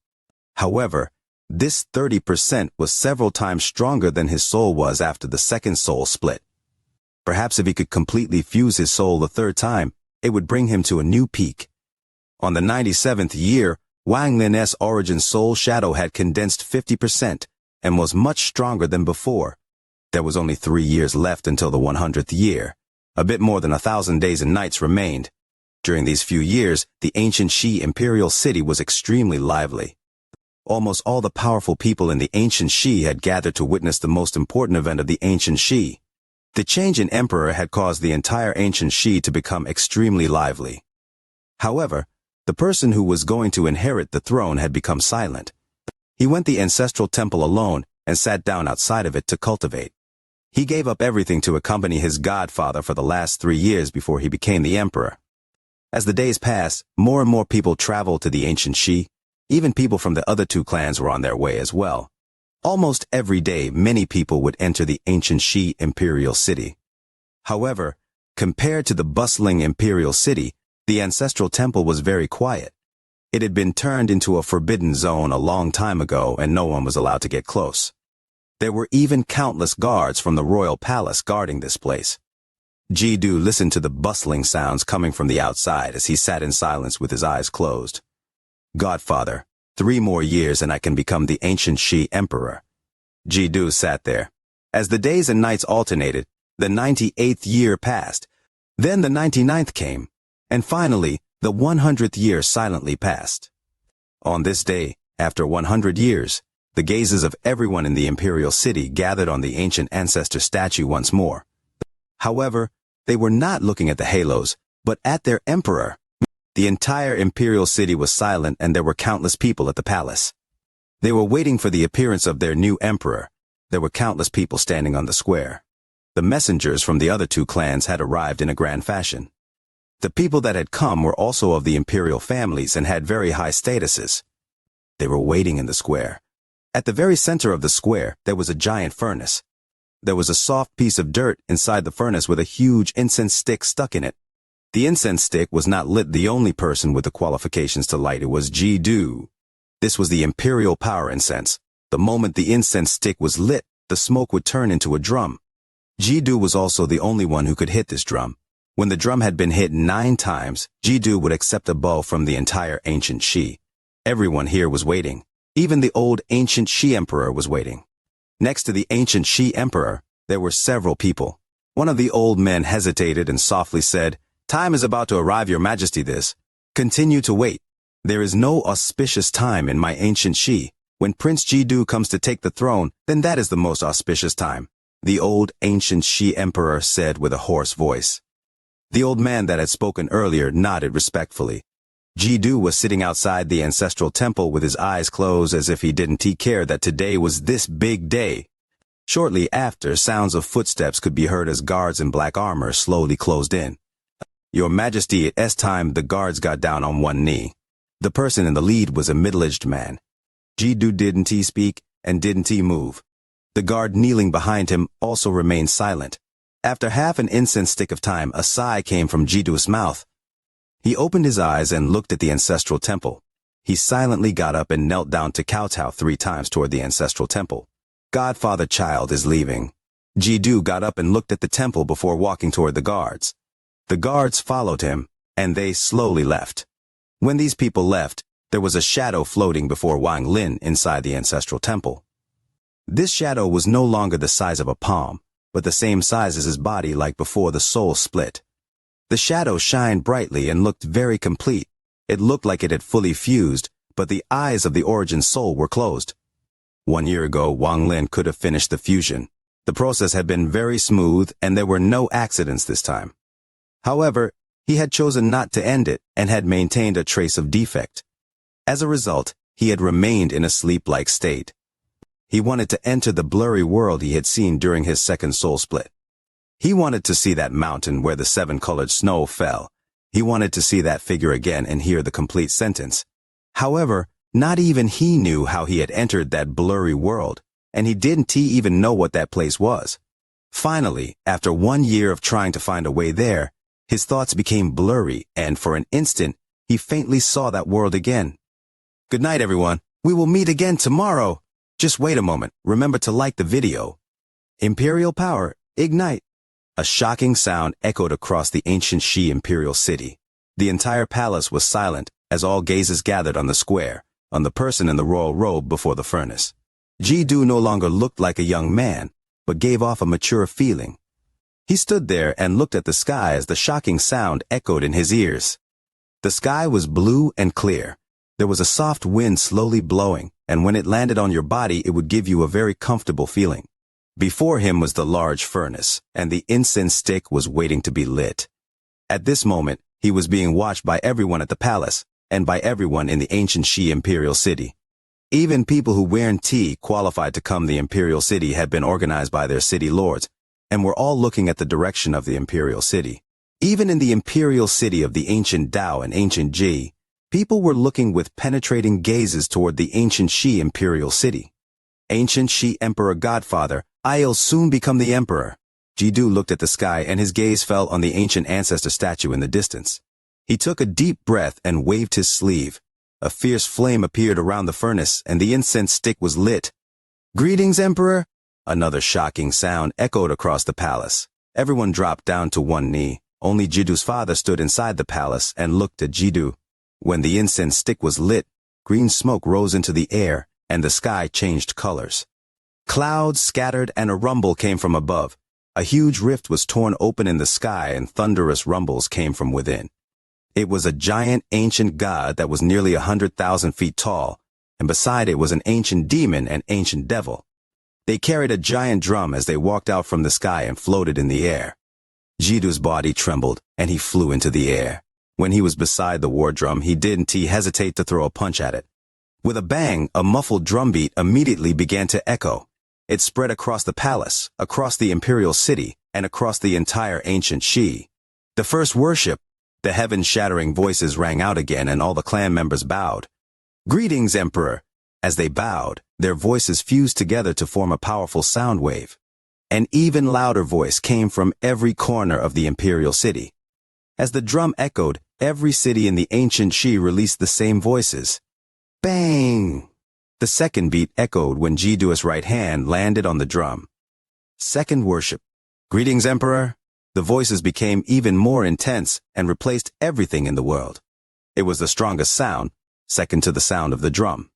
However, this 30% was several times stronger than his soul was after the second soul split. Perhaps if he could completely fuse his soul the third time, it would bring him to a new peak. On the 97th year, Wang Lin's origin soul shadow had condensed 50% and was much stronger than before. There was only 3 years left until the 100th year. A bit more than 1,000 days and nights remained. During these few years, the ancient Shi imperial city was extremely lively. Almost all the powerful people in the ancient Shi had gathered to witness the most important event of the ancient Shi. The change in emperor had caused the entire ancient Shi to become extremely lively. However, the person who was going to inherit the throne had become silent. He went to the ancestral temple alone and sat down outside of it to cultivate. He gave up everything to accompany his godfather for the last 3 years before he became the emperor. As the days passed, more and more people traveled to the ancient Shi. Even people from the other 2 clans were on their way as well. Almost every day, many people would enter the ancient Shi imperial city. However, compared to the bustling imperial city, the ancestral temple was very quiet. It had been turned into a forbidden zone a long time ago, and no one was allowed to get close. There were even countless guards from the royal palace guarding this place. Jidu listened to the bustling sounds coming from the outside as he sat in silence with his eyes closed. Godfather, 3 more years and I can become the ancient Shi emperor. Jidu sat there. As the days and nights alternated, the 98th year passed. Then the 99th came, and finally, the 100th year silently passed. On this day, after 100 years, the gazes of everyone in the imperial city gathered on the ancient ancestor statue once more. However, they were not looking at the halos, but at their emperor. The entire imperial city was silent and there were countless people at the palace. They were waiting for the appearance of their new emperor. There were countless people standing on the square. The messengers from the other 2 clans had arrived in a grand fashion. The people that had come were also of the imperial families and had very high statuses. They were waiting in the square. At the very center of the square, there was a giant furnace. There was a soft piece of dirt inside the furnace with a huge incense stick stuck in it. The incense stick was not lit. The only person with the qualifications to light it was Jidu. This was the imperial power incense. The moment the incense stick was lit, the smoke would turn into a drum. Jidu was also the only one who could hit this drum. When the drum had been hit 9 times, Jidu would accept a bow from the entire ancient Shi. Everyone here was waiting. Even the old ancient Shi emperor was waiting. Next to the ancient Shi emperor, there were several people. One of the old men hesitated and softly said, "Time is about to arrive, your majesty. Continue to wait. There is no auspicious time in my ancient Shi. When Prince Jidu comes to take the throne, then that is the most auspicious time," the old ancient Shi emperor said with a hoarse voice. The old man that had spoken earlier nodded respectfully. Jidu was sitting outside the ancestral temple with his eyes closed as if he didn't care that today was this big day. Shortly after, sounds of footsteps could be heard as guards in black armor slowly closed in. "Your Majesty, it's time." The guards got down on one knee. The person in the lead was a middle-aged man. Jidu didn't speak and didn't move. The guard kneeling behind him also remained silent. After half an incense stick of time, a sigh came from Jidu's mouth. He opened his eyes and looked at the ancestral temple. He silently got up and knelt down to kowtow 3 times toward the ancestral temple. Godfather child is leaving. Jidu got up and looked at the temple before walking toward the guards. The guards followed him, and they slowly left. When these people left, there was a shadow floating before Wang Lin inside the ancestral temple. This shadow was no longer the size of a palm, but the same size as his body like before the soul split. The shadow shined brightly and looked very complete. It looked like it had fully fused, but the eyes of the origin soul were closed. 1 year ago, Wang Lin could have finished the fusion. The process had been very smooth and there were no accidents this time. However, he had chosen not to end it and had maintained a trace of defect. As a result, he had remained in a sleep-like state. He wanted to enter the blurry world he had seen during his second soul split. He wanted to see that mountain where the 7-colored snow fell. He wanted to see that figure again and hear the complete sentence. However, not even he knew how he had entered that blurry world, and he didn't even know what that place was. Finally, after 1 year of trying to find a way there, his thoughts became blurry, and for an instant, he faintly saw that world again. "Good night, everyone. We will meet again tomorrow. Just wait a moment. Remember to like the video." Imperial power, ignite. A shocking sound echoed across the ancient Shi imperial city. The entire palace was silent as all gazes gathered on the square, on the person in the royal robe before the furnace. Jidu no longer looked like a young man, but gave off a mature feeling. He stood there and looked at the sky as the shocking sound echoed in his ears. The sky was blue and clear. There was a soft wind slowly blowing, and when it landed on your body, it would give you a very comfortable feeling. Before him was the large furnace, and the incense stick was waiting to be lit. At this moment, he was being watched by everyone at the palace, and by everyone in the ancient Shi imperial city. Even people who weren't qualified to come the imperial city had been organized by their city lords, and were all looking at the direction of the imperial city. Even in the imperial city of the ancient Tao and ancient Ji, people were looking with penetrating gazes toward the ancient Shi imperial city. Ancient Shi Emperor Godfather, I'll soon become the emperor. Jidu looked at the sky and his gaze fell on the ancient ancestor statue in the distance. He took a deep breath and waved his sleeve. A fierce flame appeared around the furnace and the incense stick was lit. "Greetings, Emperor!" Another shocking sound echoed across the palace. Everyone dropped down to one knee. Only Jidu's father stood inside the palace and looked at Jidu. When the incense stick was lit, green smoke rose into the air and the sky changed colors. Clouds scattered and a rumble came from above. A huge rift was torn open in the sky and thunderous rumbles came from within. It was a giant ancient god that was nearly 100,000 feet tall, and beside it was an ancient demon and ancient devil. They carried a giant drum as they walked out from the sky and floated in the air. Jidu's body trembled, and he flew into the air. When he was beside the war drum, he didn't hesitate to throw a punch at it. With a bang, a muffled drumbeat immediately began to echo. It spread across the palace, across the imperial city, and across the entire ancient Shi. The first worship, the heaven-shattering voices rang out again and all the clan members bowed. "Greetings, Emperor!" As they bowed, their voices fused together to form a powerful sound wave. An even louder voice came from every corner of the imperial city. As the drum echoed, every city in the ancient Shi released the same voices. Bang! The second beat echoed when Jidu's right hand landed on the drum. Second worship. Greetings, Emperor. The voices became even more intense and replaced everything in the world. It was the strongest sound, second to the sound of the drum.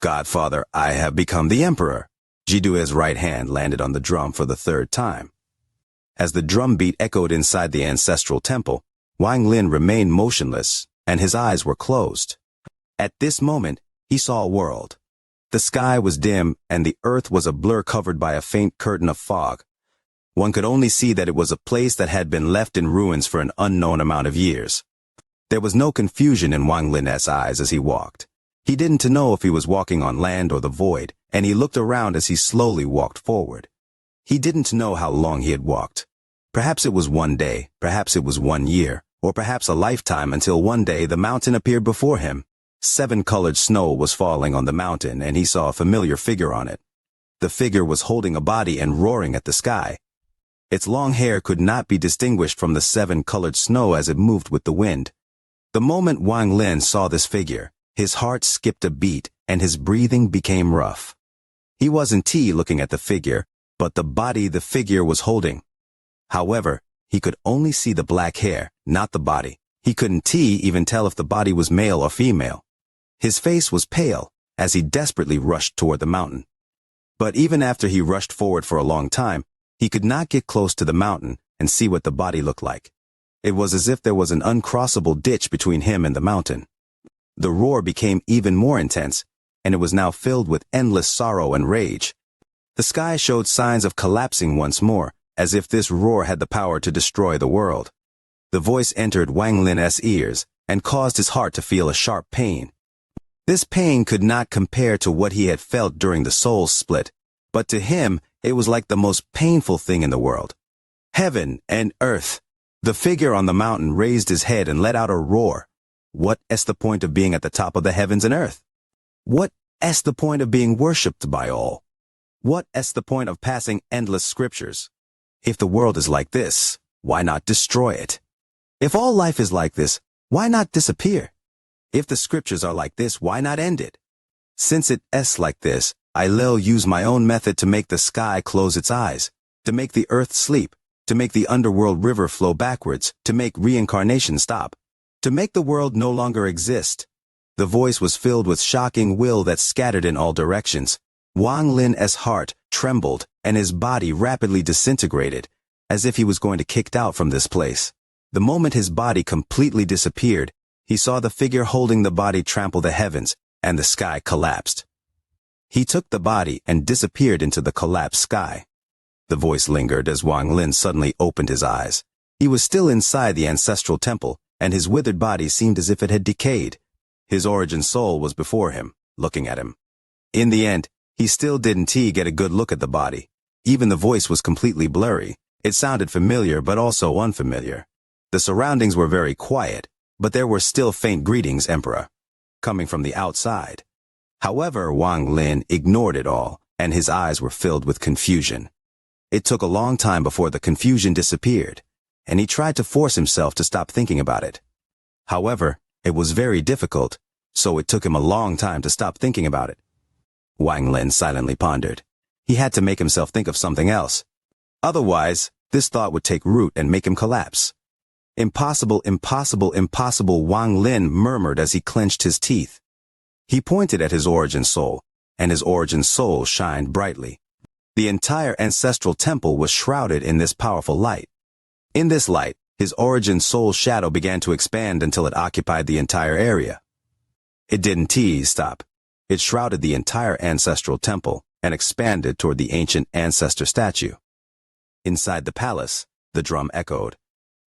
Godfather, I have become the Emperor. Jidu's right hand landed on the drum for the third time. As the drum beat echoed inside the ancestral temple, Wang Lin remained motionless, and his eyes were closed. At this moment, he saw a world. The sky was dim, and the earth was a blur covered by a faint curtain of fog. One could only see that it was a place that had been left in ruins for an unknown amount of years. There was no confusion in Wang Lin's eyes as he walked. He didn't know if he was walking on land or the void, and he looked around as he slowly walked forward. He didn't know how long he had walked. Perhaps it was one day, perhaps it was 1 year, or perhaps a lifetime, until one day the mountain appeared before him. 7-colored snow was falling on the mountain, and he saw a familiar figure on it. The figure was holding a body and roaring at the sky. Its long hair could not be distinguished from the 7-colored snow as it moved with the wind. The moment Wang Lin saw this figure, his heart skipped a beat and his breathing became rough. He wasn't looking at the figure, but the body the figure was holding. However, he could only see the black hair, not the body. He couldn't even tell if the body was male or female. His face was pale as he desperately rushed toward the mountain. But even after he rushed forward for a long time, he could not get close to the mountain and see what the body looked like. It was as if there was an uncrossable ditch between him and the mountain. The roar became even more intense, and it was now filled with endless sorrow and rage. The sky showed signs of collapsing once more, as if this roar had the power to destroy the world. The voice entered Wang Lin's ears and caused his heart to feel a sharp pain. This pain could not compare to what he had felt during the soul split, but to him it was like the most painful thing in the world. Heaven and earth. The figure on the mountain raised his head and let out a roar. What is the point of being at the top of the heavens and earth? What is the point of being worshipped by all? What is the point of passing endless scriptures? If the world is like this, why not destroy it? If all life is like this, why not disappear? If the scriptures are like this, why not end it? Since it is like this, I'll use my own method to make the sky close its eyes, to make the earth sleep, to make the underworld river flow backwards, to make reincarnation stop, to make the world no longer exist. The voice was filled with shocking will that scattered in all directions. Wang Lin's heart trembled and his body rapidly disintegrated, as if he was going to kicked out from this place. The moment his body completely disappeared, he saw the figure holding the body trample the heavens, and the sky collapsed. He took the body and disappeared into the collapsed sky. The voice lingered as Wang Lin suddenly opened his eyes. He was still inside the ancestral temple, and his withered body seemed as if it had decayed. His origin soul was before him, looking at him. In the end, he still didn't get a good look at the body. Even the voice was completely blurry. It sounded familiar but also unfamiliar. The surroundings were very quiet, but there were still faint greetings, Emperor, coming from the outside. However, Wang Lin ignored it all, and his eyes were filled with confusion. It took a long time before the confusion disappeared, and he tried to force himself to stop thinking about it. However, it was very difficult, so it took him a long time to stop thinking about it. Wang Lin silently pondered. He had to make himself think of something else. Otherwise, this thought would take root and make him collapse. Impossible, impossible, impossible, Wang Lin murmured as he clenched his teeth. He pointed at his origin soul, and his origin soul shined brightly. The entire ancestral temple was shrouded in this powerful light. In this light, his origin soul shadow began to expand until it occupied the entire area. It didn't stop. It shrouded the entire ancestral temple and expanded toward the ancient ancestor statue. Inside the palace, the drum echoed.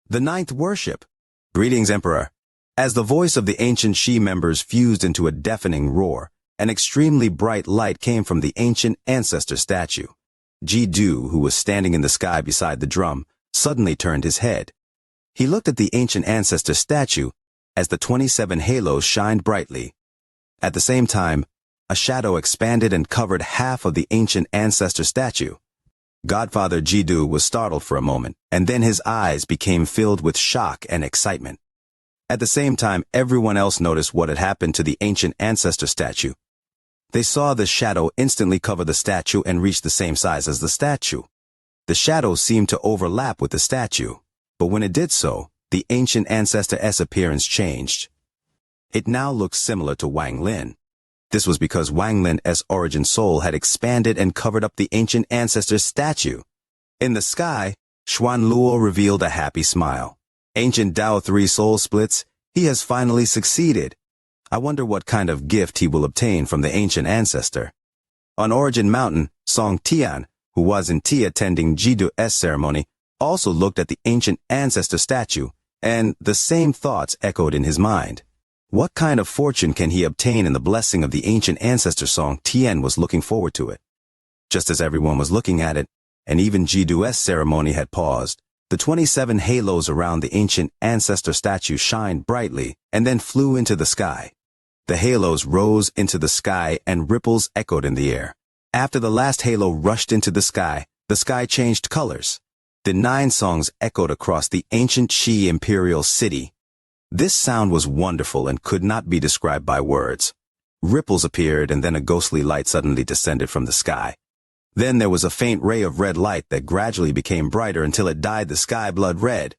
The ninth worship. Greetings, Emperor. As the voice of the ancient Shi members fused into a deafening roar, an extremely bright light came from the ancient ancestor statue. Jidu, who was standing in the sky beside the drum, suddenly turned his head. He looked at the ancient ancestor statue as the 27 halos shined brightly. At the same time, a shadow expanded and covered half of the ancient ancestor statue. Godfather Jidu was startled for a moment, and then his eyes became filled with shock and excitement. At the same time, everyone else noticed what had happened to the ancient ancestor statue. They saw the shadow instantly cover the statue and reach the same size as the statue. The shadow seemed to overlap with the statue, but when it did so, the ancient ancestor's appearance changed. It now looked similar to Wang Lin. This was because Wang Lin's origin soul had expanded and covered up the ancient ancestor's statue. In the sky, Xuan Luo revealed a happy smile. Ancient Dao 3 soul splits, he has finally succeeded. I wonder what kind of gift he will obtain from the ancient ancestor. On Origin Mountain, Song Tian, who was in tea attending Jidu's ceremony, also looked at the ancient ancestor statue, and the same thoughts echoed in his mind. What kind of fortune can he obtain in the blessing of the ancient ancestor? Song Tian was looking forward to it. Just as everyone was looking at it, and even Jidu's ceremony had paused, the 27 halos around the ancient ancestor statue shined brightly and then flew into the sky. The halos rose into the sky and ripples echoed in the air. After the last halo rushed into the sky changed colors. The 9 songs echoed across the ancient Qi imperial city. This sound was wonderful and could not be described by words. Ripples appeared and then a ghostly light suddenly descended from the sky. Then there was a faint ray of red light that gradually became brighter until it dyed the sky blood red.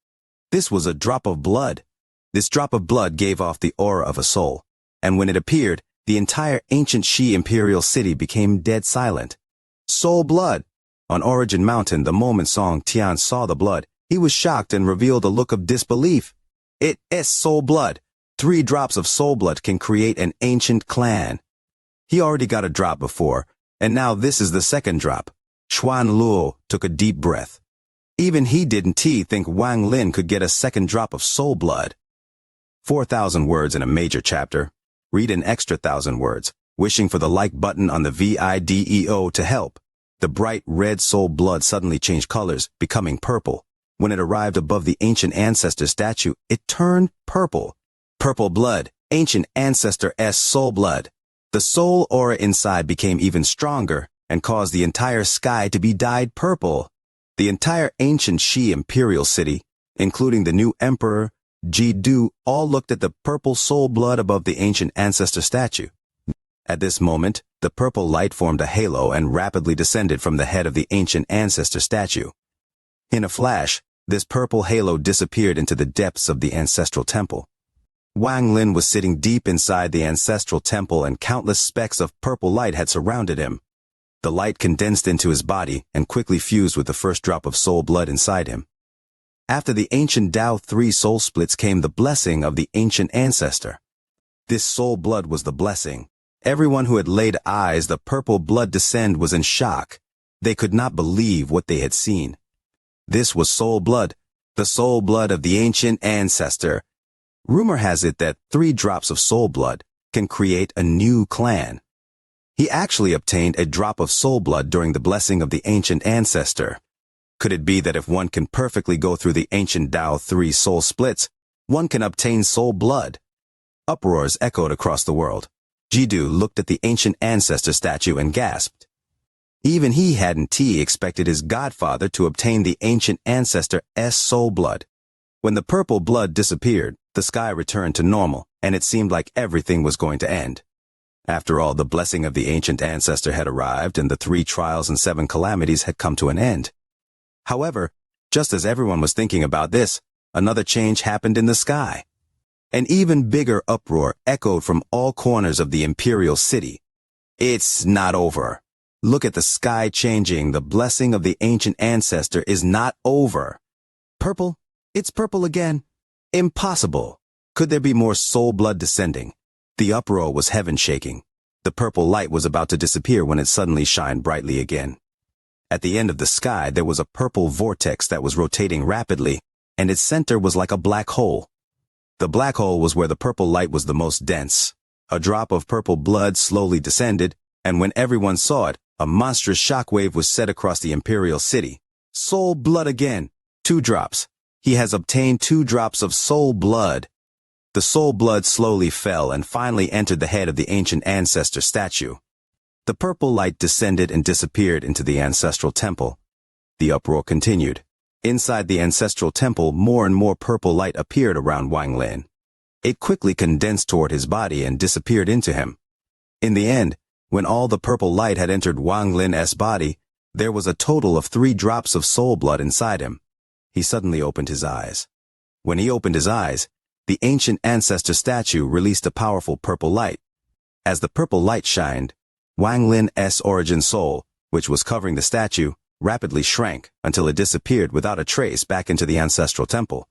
This was a drop of blood. This drop of blood gave off the aura of a soul, and when it appeared, the entire ancient Qi imperial city became dead silent. Soul blood! On Origin Mountain, the moment Song Tian saw the blood, he was shocked and revealed a look of disbelief. It is soul blood. 3 drops of soul blood can create an ancient clan. He already got a drop before, and now this is the second drop. Xuan Luo took a deep breath. Even he didn't think Wang Lin could get a second drop of soul blood. 4,000 words in a major chapter. Read an extra 1,000 words, wishing for the like button on the video to help. The bright red soul blood suddenly changed colors, becoming purple. When it arrived above the ancient ancestor statue, it turned purple. Purple blood, ancient ancestor's soul blood. The soul aura inside became even stronger and caused the entire sky to be dyed purple. The entire ancient Qi imperial city, including the new emperor, Jidu, all looked at the purple soul blood above the ancient ancestor statue. At this moment, the purple light formed a halo and rapidly descended from the head of the ancient ancestor statue. In a flash, this purple halo disappeared into the depths of the ancestral temple. Wang Lin was sitting deep inside the ancestral temple and countless specks of purple light had surrounded him. The light condensed into his body and quickly fused with the first drop of soul blood inside him. After the ancient Dao 3 soul splits came the blessing of the ancient ancestor. This soul blood was the blessing. Everyone who had laid eyes the purple blood descend was in shock. They could not believe what they had seen. This was soul blood, the soul blood of the ancient ancestor. Rumor has it that 3 drops of soul blood can create a new clan. He actually obtained a drop of soul blood during the blessing of the ancient ancestor. Could it be that if one can perfectly go through the ancient Dao 3 soul splits, one can obtain soul blood? Uproars echoed across the world. Jidu looked at the ancient ancestor statue and gasped. Even he hadn't expected his godfather to obtain the ancient ancestor's soul blood. When the purple blood disappeared, the sky returned to normal, and it seemed like everything was going to end. After all, the blessing of the ancient ancestor had arrived, and the 3 trials and 7 calamities had come to an end. However, just as everyone was thinking about this, another change happened in the sky. An even bigger uproar echoed from all corners of the imperial city. It's not over. Look at the sky changing. The blessing of the ancient ancestor is not over. Purple? It's purple again. Impossible. Could there be more soul blood descending? The uproar was heaven shaking. The purple light was about to disappear when it suddenly shined brightly again. At the end of the sky, there was a purple vortex that was rotating rapidly, and its center was like a black hole. The black hole was where the purple light was the most dense. A drop of purple blood slowly descended, and when everyone saw it, a monstrous shockwave was set across the imperial city. Soul blood again. 2 drops. He has obtained 2 drops of soul blood. The soul blood slowly fell and finally entered the head of the ancient ancestor statue. The purple light descended and disappeared into the ancestral temple. The uproar continued. Inside the ancestral temple, more and more purple light appeared around Wang Lin. It quickly condensed toward his body and disappeared into him. In the end, When all the purple light had entered Wang Lin's body, there was a total of 3 drops of soul blood inside him. He suddenly opened his eyes. When he opened his eyes, the ancient ancestor statue released a powerful purple light. As the purple light shined, Wang Lin's origin soul, which was covering the statue, rapidly shrank until it disappeared without a trace back into the ancestral temple.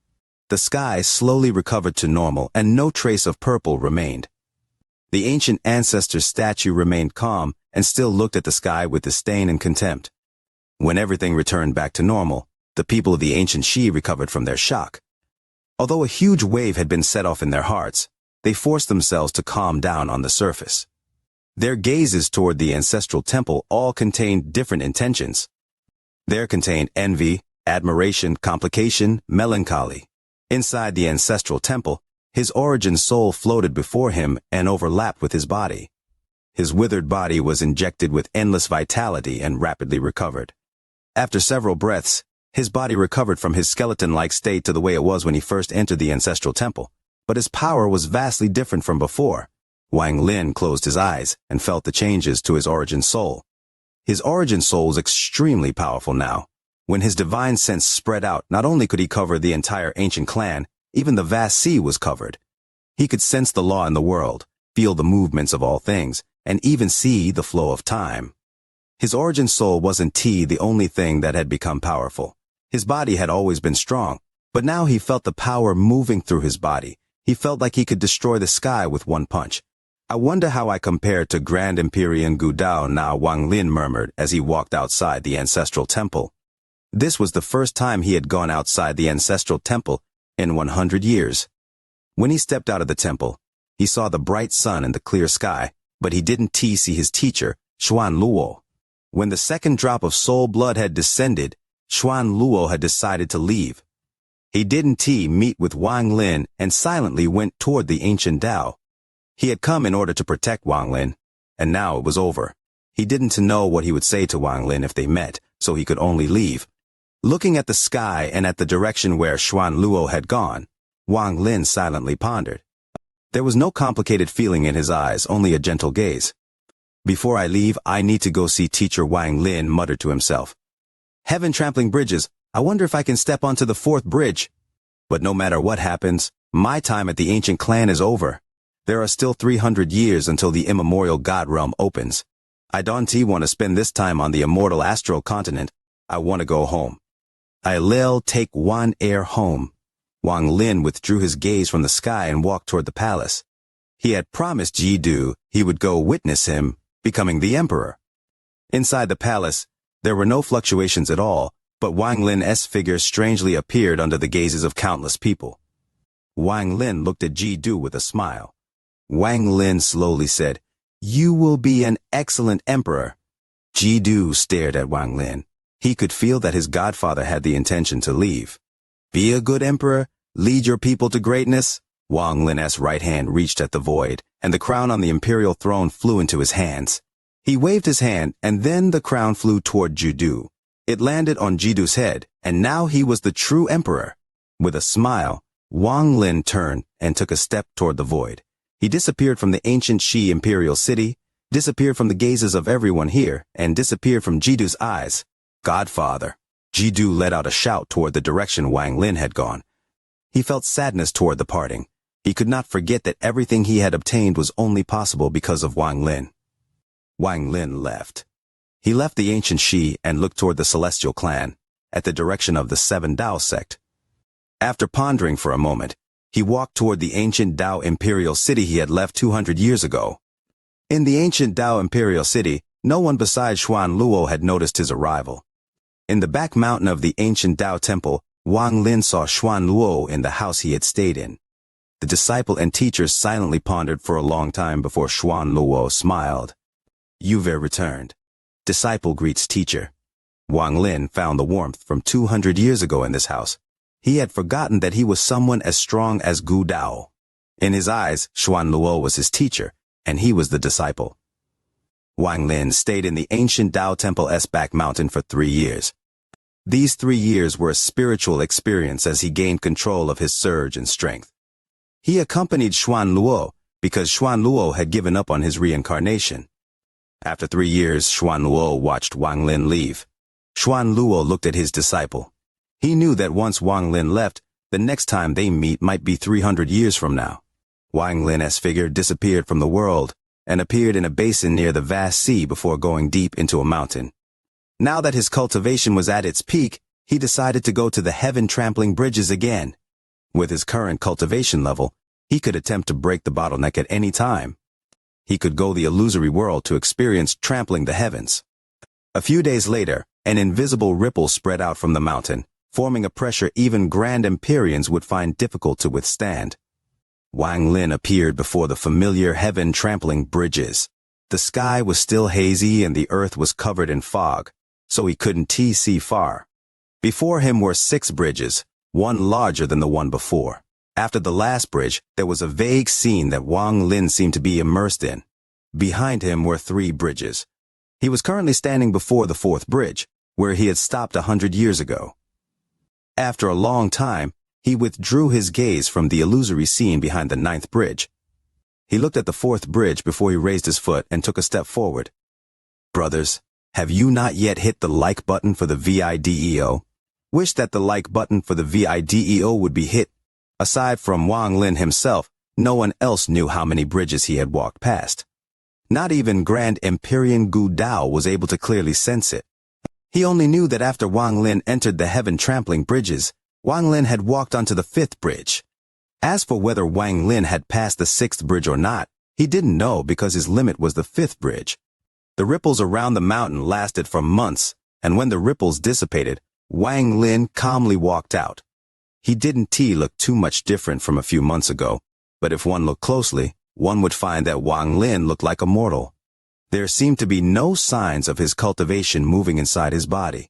The sky slowly recovered to normal and no trace of purple remained. The ancient ancestor statue remained calm and still looked at the sky with disdain and contempt. When everything returned back to normal, the people of the ancient Shi recovered from their shock. Although a huge wave had been set off in their hearts, they forced themselves to calm down on the surface. Their gazes toward the ancestral temple all contained different intentions. There contained envy, admiration, complication, melancholy. Inside the ancestral temple, his origin soul floated before him and overlapped with his body. His withered body was injected with endless vitality and rapidly recovered. After several breaths, his body recovered from his skeleton-like state to the way it was when he first entered the ancestral temple, but his power was vastly different from before. Wang Lin closed his eyes and felt the changes to his origin soul. His origin soul was extremely powerful now. When his divine sense spread out, not only could he cover the entire ancient clan, even the vast sea was covered. He could sense the law in the world, feel the movements of all things, and even see the flow of time. His origin soul wasn't the only thing that had become powerful. His body had always been strong, but now he felt the power moving through his body. He felt like he could destroy the sky with one punch. I wonder how I compare to Grand Empyrean Gu Dao now, Wang Lin murmured as he walked outside the ancestral temple. This was the first time he had gone outside the ancestral temple in 100 years. When he stepped out of the temple, he saw the bright sun and the clear sky, but he didn't see his teacher, Xuan Luo. When the second drop of soul blood had descended, Xuan Luo had decided to leave. He didn't meet with Wang Lin and silently went toward the ancient Tao. He had come in order to protect Wang Lin, and now it was over. He didn't know what he would say to Wang Lin if they met, so he could only leave. Looking at the sky and at the direction where Xuan Luo had gone, Wang Lin silently pondered. There was no complicated feeling in his eyes, only a gentle gaze. Before I leave, I need to go see teacher Wang Lin muttered to himself. Heaven trampling bridges, I wonder if I can step onto the 4th bridge. But no matter what happens, my time at the ancient clan is over. There are still 300 years until the immemorial God realm opens. I don't want to spend this time on the immortal astral continent. I want to go home. I'll take one air home. Wang Lin withdrew his gaze from the sky and walked toward the palace. He had promised Jidu he would go witness him becoming the emperor. Inside the palace, there were no fluctuations at all, but Wang Lin's figure strangely appeared under the gazes of countless people. Wang Lin looked at Jidu with a smile. Wang Lin slowly said, "You will be an excellent emperor." Jidu stared at Wang Lin. He could feel that his godfather had the intention to leave. Be a good emperor, lead your people to greatness. Wang Lin's right hand reached at the void, and the crown on the imperial throne flew into his hands. He waved his hand, and then the crown flew toward Jidu. It landed on Jidu's head, and now he was the true emperor. With a smile, Wang Lin turned and took a step toward the void. He disappeared from the ancient Shi imperial city, disappeared from the gazes of everyone here, and disappeared from Jidu's eyes. Godfather. Jidu let out a shout toward the direction Wang Lin had gone. He felt sadness toward the parting. He could not forget that everything he had obtained was only possible because of Wang Lin. Wang Lin left. He left the ancient Shi and looked toward the celestial clan, at the direction of the 7 Dao sect. After pondering for a moment, he walked toward the ancient Dao imperial city he had left 200 years ago. In the ancient Dao imperial city, no one besides Xuan Luo had noticed his arrival. In the back mountain of the ancient Dao temple, Wang Lin saw Xuan Luo in the house he had stayed in. The disciple and teacher silently pondered for a long time before Xuan Luo smiled. You've returned. Disciple greets teacher. Wang Lin found the warmth from 200 years ago in this house. He had forgotten that he was someone as strong as Gu Dao. In his eyes, Xuan Luo was his teacher, and he was the disciple. Wang Lin stayed in the ancient Dao temple's back mountain for 3 years. These 3 years were a spiritual experience as he gained control of his surge and strength. He accompanied Xuan Luo because Xuan Luo had given up on his reincarnation. After 3 years, Xuan Luo watched Wang Lin leave. Xuan Luo looked at his disciple. He knew that once Wang Lin left, the next time they meet might be 300 years from now. Wang Lin's figure disappeared from the world and appeared in a basin near the vast sea before going deep into a mountain. Now that his cultivation was at its peak, he decided to go to the heaven-trampling bridges again. With his current cultivation level, he could attempt to break the bottleneck at any time. He could go the illusory world to experience trampling the heavens. A few days later, an invisible ripple spread out from the mountain, forming a pressure even Grand Empyreans would find difficult to withstand. Wang Lin appeared before the familiar heaven-trampling bridges. The sky was still hazy and the earth was covered in fog, so he couldn't see far. Before him were 6 bridges, one larger than the one before. After the last bridge, there was a vague scene that Wang Lin seemed to be immersed in. Behind him were 3 bridges. He was currently standing before the 4th bridge, where he had stopped 100 years ago. After a long time, he withdrew his gaze from the illusory scene behind the 9th bridge. He looked at the 4th bridge before he raised his foot and took a step forward. Brothers, have you not yet hit the like button for the VIDEO? Wish that the like button for the VIDEO would be hit. Aside from Wang Lin himself, no one else knew how many bridges he had walked past. Not even Grand Empyrean Gu Dao was able to clearly sense it. He only knew that after Wang Lin entered the heaven-trampling bridges, Wang Lin had walked onto the 5th bridge. As for whether Wang Lin had passed the 6th bridge or not, he didn't know because his limit was the 5th bridge. The ripples around the mountain lasted for months, and when the ripples dissipated, Wang Lin calmly walked out. He didn't look too much different from a few months ago, but if one looked closely, one would find that Wang Lin looked like a mortal. There seemed to be no signs of his cultivation moving inside his body.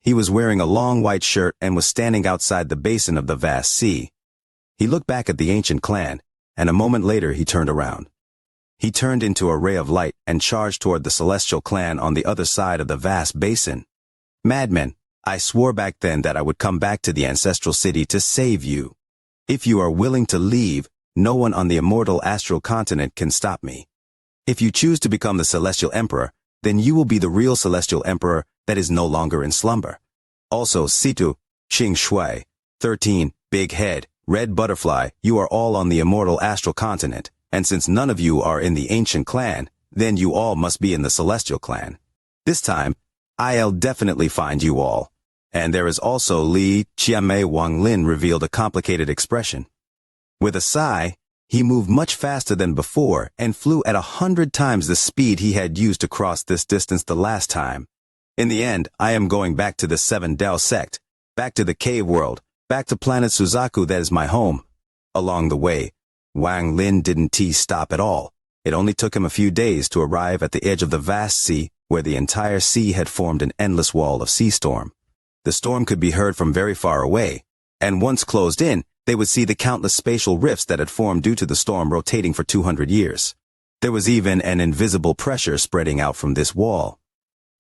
He was wearing a long white shirt and was standing outside the basin of the vast sea. He looked back at the ancient clan, and a moment later he turned around. He turned into a ray of light and charged toward the celestial clan on the other side of the vast basin. Madmen, I swore back then that I would come back to the ancestral city to save you. If you are willing to leave, no one on the immortal astral continent can stop me. If you choose to become the celestial emperor, then you will be the real celestial emperor that is no longer in slumber. Also, Situ, Xing Shui, 13, Big Head, Red Butterfly, you are all on the immortal astral continent, and since none of you are in the ancient clan, then you all must be in the celestial clan. This time, I'll definitely find you all. And there is also Li Qianmei. Wang Lin revealed a complicated expression. With a sigh, he moved much faster than before and flew at 100 times the speed he had used to cross this distance the last time. In the end, I am going back to the 7 Dao sect, back to the cave world, back to planet Suzaku that is my home. Along the way, Wang Lin didn't stop at all. It only took him a few days to arrive at the edge of the vast sea, where the entire sea had formed an endless wall of sea storm. The storm could be heard from very far away, and once closed in, they would see the countless spatial rifts that had formed due to the storm rotating for 200 years. There was even an invisible pressure spreading out from this wall.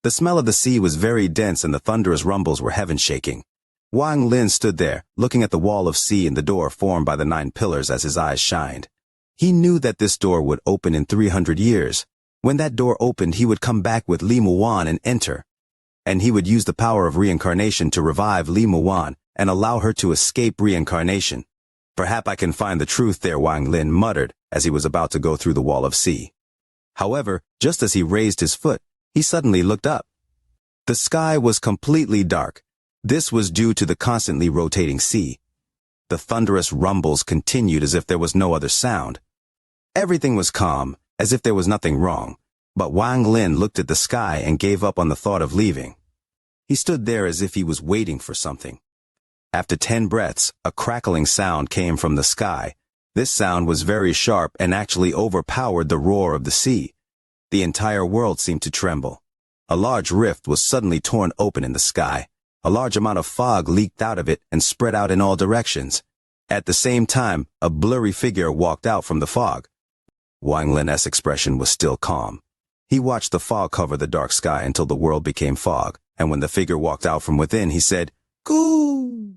The smell of the sea was very dense and the thunderous rumbles were heaven-shaking. Wang Lin stood there, looking at the wall of sea and the door formed by the 9 pillars as his eyes shined. He knew that this door would open in 300 years. When that door opened, he would come back with Li Muwan and enter. And he would use the power of reincarnation to revive Li Muwan and allow her to escape reincarnation. Perhaps I can find the truth there, Wang Lin muttered as he was about to go through the wall of sea. However, just as he raised his foot, he suddenly looked up. The sky was completely dark. This was due to the constantly rotating sea. The thunderous rumbles continued as if there was no other sound. Everything was calm, as if there was nothing wrong, but Wang Lin looked at the sky and gave up on the thought of leaving. He stood there as if he was waiting for something. After 10 breaths, a crackling sound came from the sky. This sound was very sharp and actually overpowered the roar of the sea. The entire world seemed to tremble. A large rift was suddenly torn open in the sky. A large amount of fog leaked out of it and spread out in all directions. At the same time, a blurry figure walked out from the fog. Wang Lin's expression was still calm. He watched the fog cover the dark sky until the world became fog, and when the figure walked out from within, he said, "Goo!"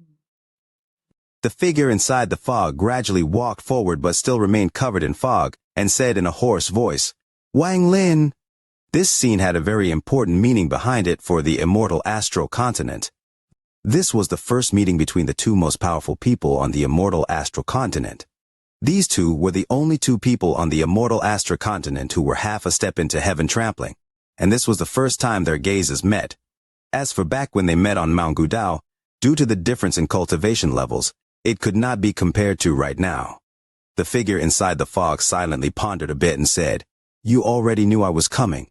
The figure inside the fog gradually walked forward but still remained covered in fog, and said in a hoarse voice, "Wang Lin." This scene had a very important meaning behind it for the immortal astral continent. This was the first meeting between the two most powerful people on the immortal astral continent. These two were the only two people on the immortal astral continent who were half a step into heaven trampling, and this was the first time their gazes met. As for back when they met on Mount Gudao, due to the difference in cultivation levels, it could not be compared to right now. The figure inside the fog silently pondered a bit and said, "You already knew I was coming."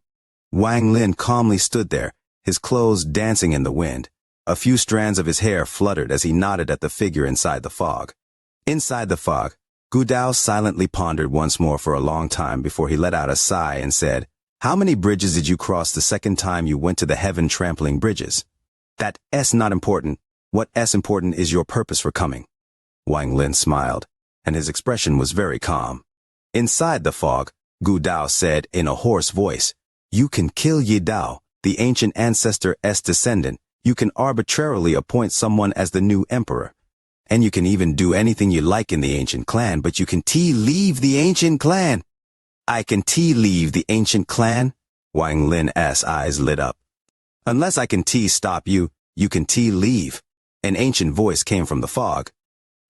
Wang Lin calmly stood there, his clothes dancing in the wind. A few strands of his hair fluttered as he nodded at the figure inside the fog. Inside the fog, Gudao silently pondered once more for a long time before he let out a sigh and said, "How many bridges did you cross the second time you went to the heaven trampling bridges?" "That S not important. What S important is your purpose for coming." Wang Lin smiled, and his expression was very calm. Inside the fog, Gudao said in a hoarse voice, "You can kill Yi Dao, the ancient ancestor S descendant. You can arbitrarily appoint someone as the new emperor. And you can even do anything you like in the ancient clan, but you can leave the ancient clan." "I can leave the ancient clan?" Wang Lin's eyes lit up. "Unless I can stop you, you can leave." An ancient voice came from the fog.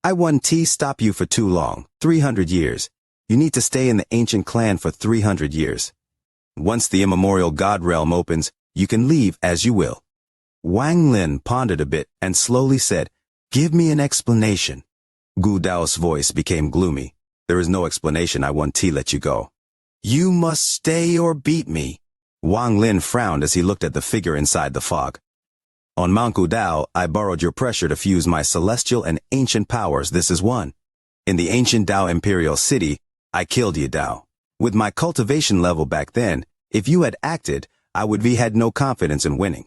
"I won't stop you for too long, 300 years. You need to stay in the ancient clan for 300 years. Once the immemorial God realm opens, you can leave as you will." Wang Lin pondered a bit and slowly said, "Give me an explanation." Gu Dao's voice became gloomy. "There is no explanation. I won't let you go." "You must stay or beat me." Wang Lin frowned as he looked at the figure inside the fog. "On Mount Gudao, I borrowed your pressure to fuse my celestial and ancient powers. This is one. In the ancient Dao Imperial City, I killed Yi Dao. With my cultivation level back then, if you had acted, I would have had no confidence in winning.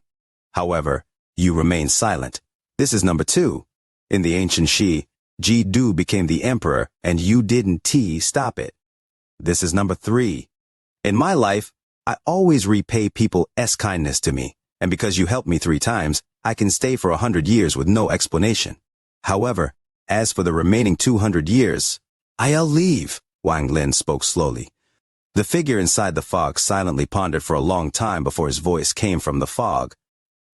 However, you remained silent. This is number 2. In the ancient Shi, Ji Du became the emperor, and you didn't stop it. This is number 3. In my life, I always repay people's kindness to me, and because you helped me 3 times, I can stay for 100 years with no explanation. However, as for the remaining 200 years, I'll leave." Wang Lin spoke slowly. The figure inside the fog silently pondered for a long time before his voice came from the fog.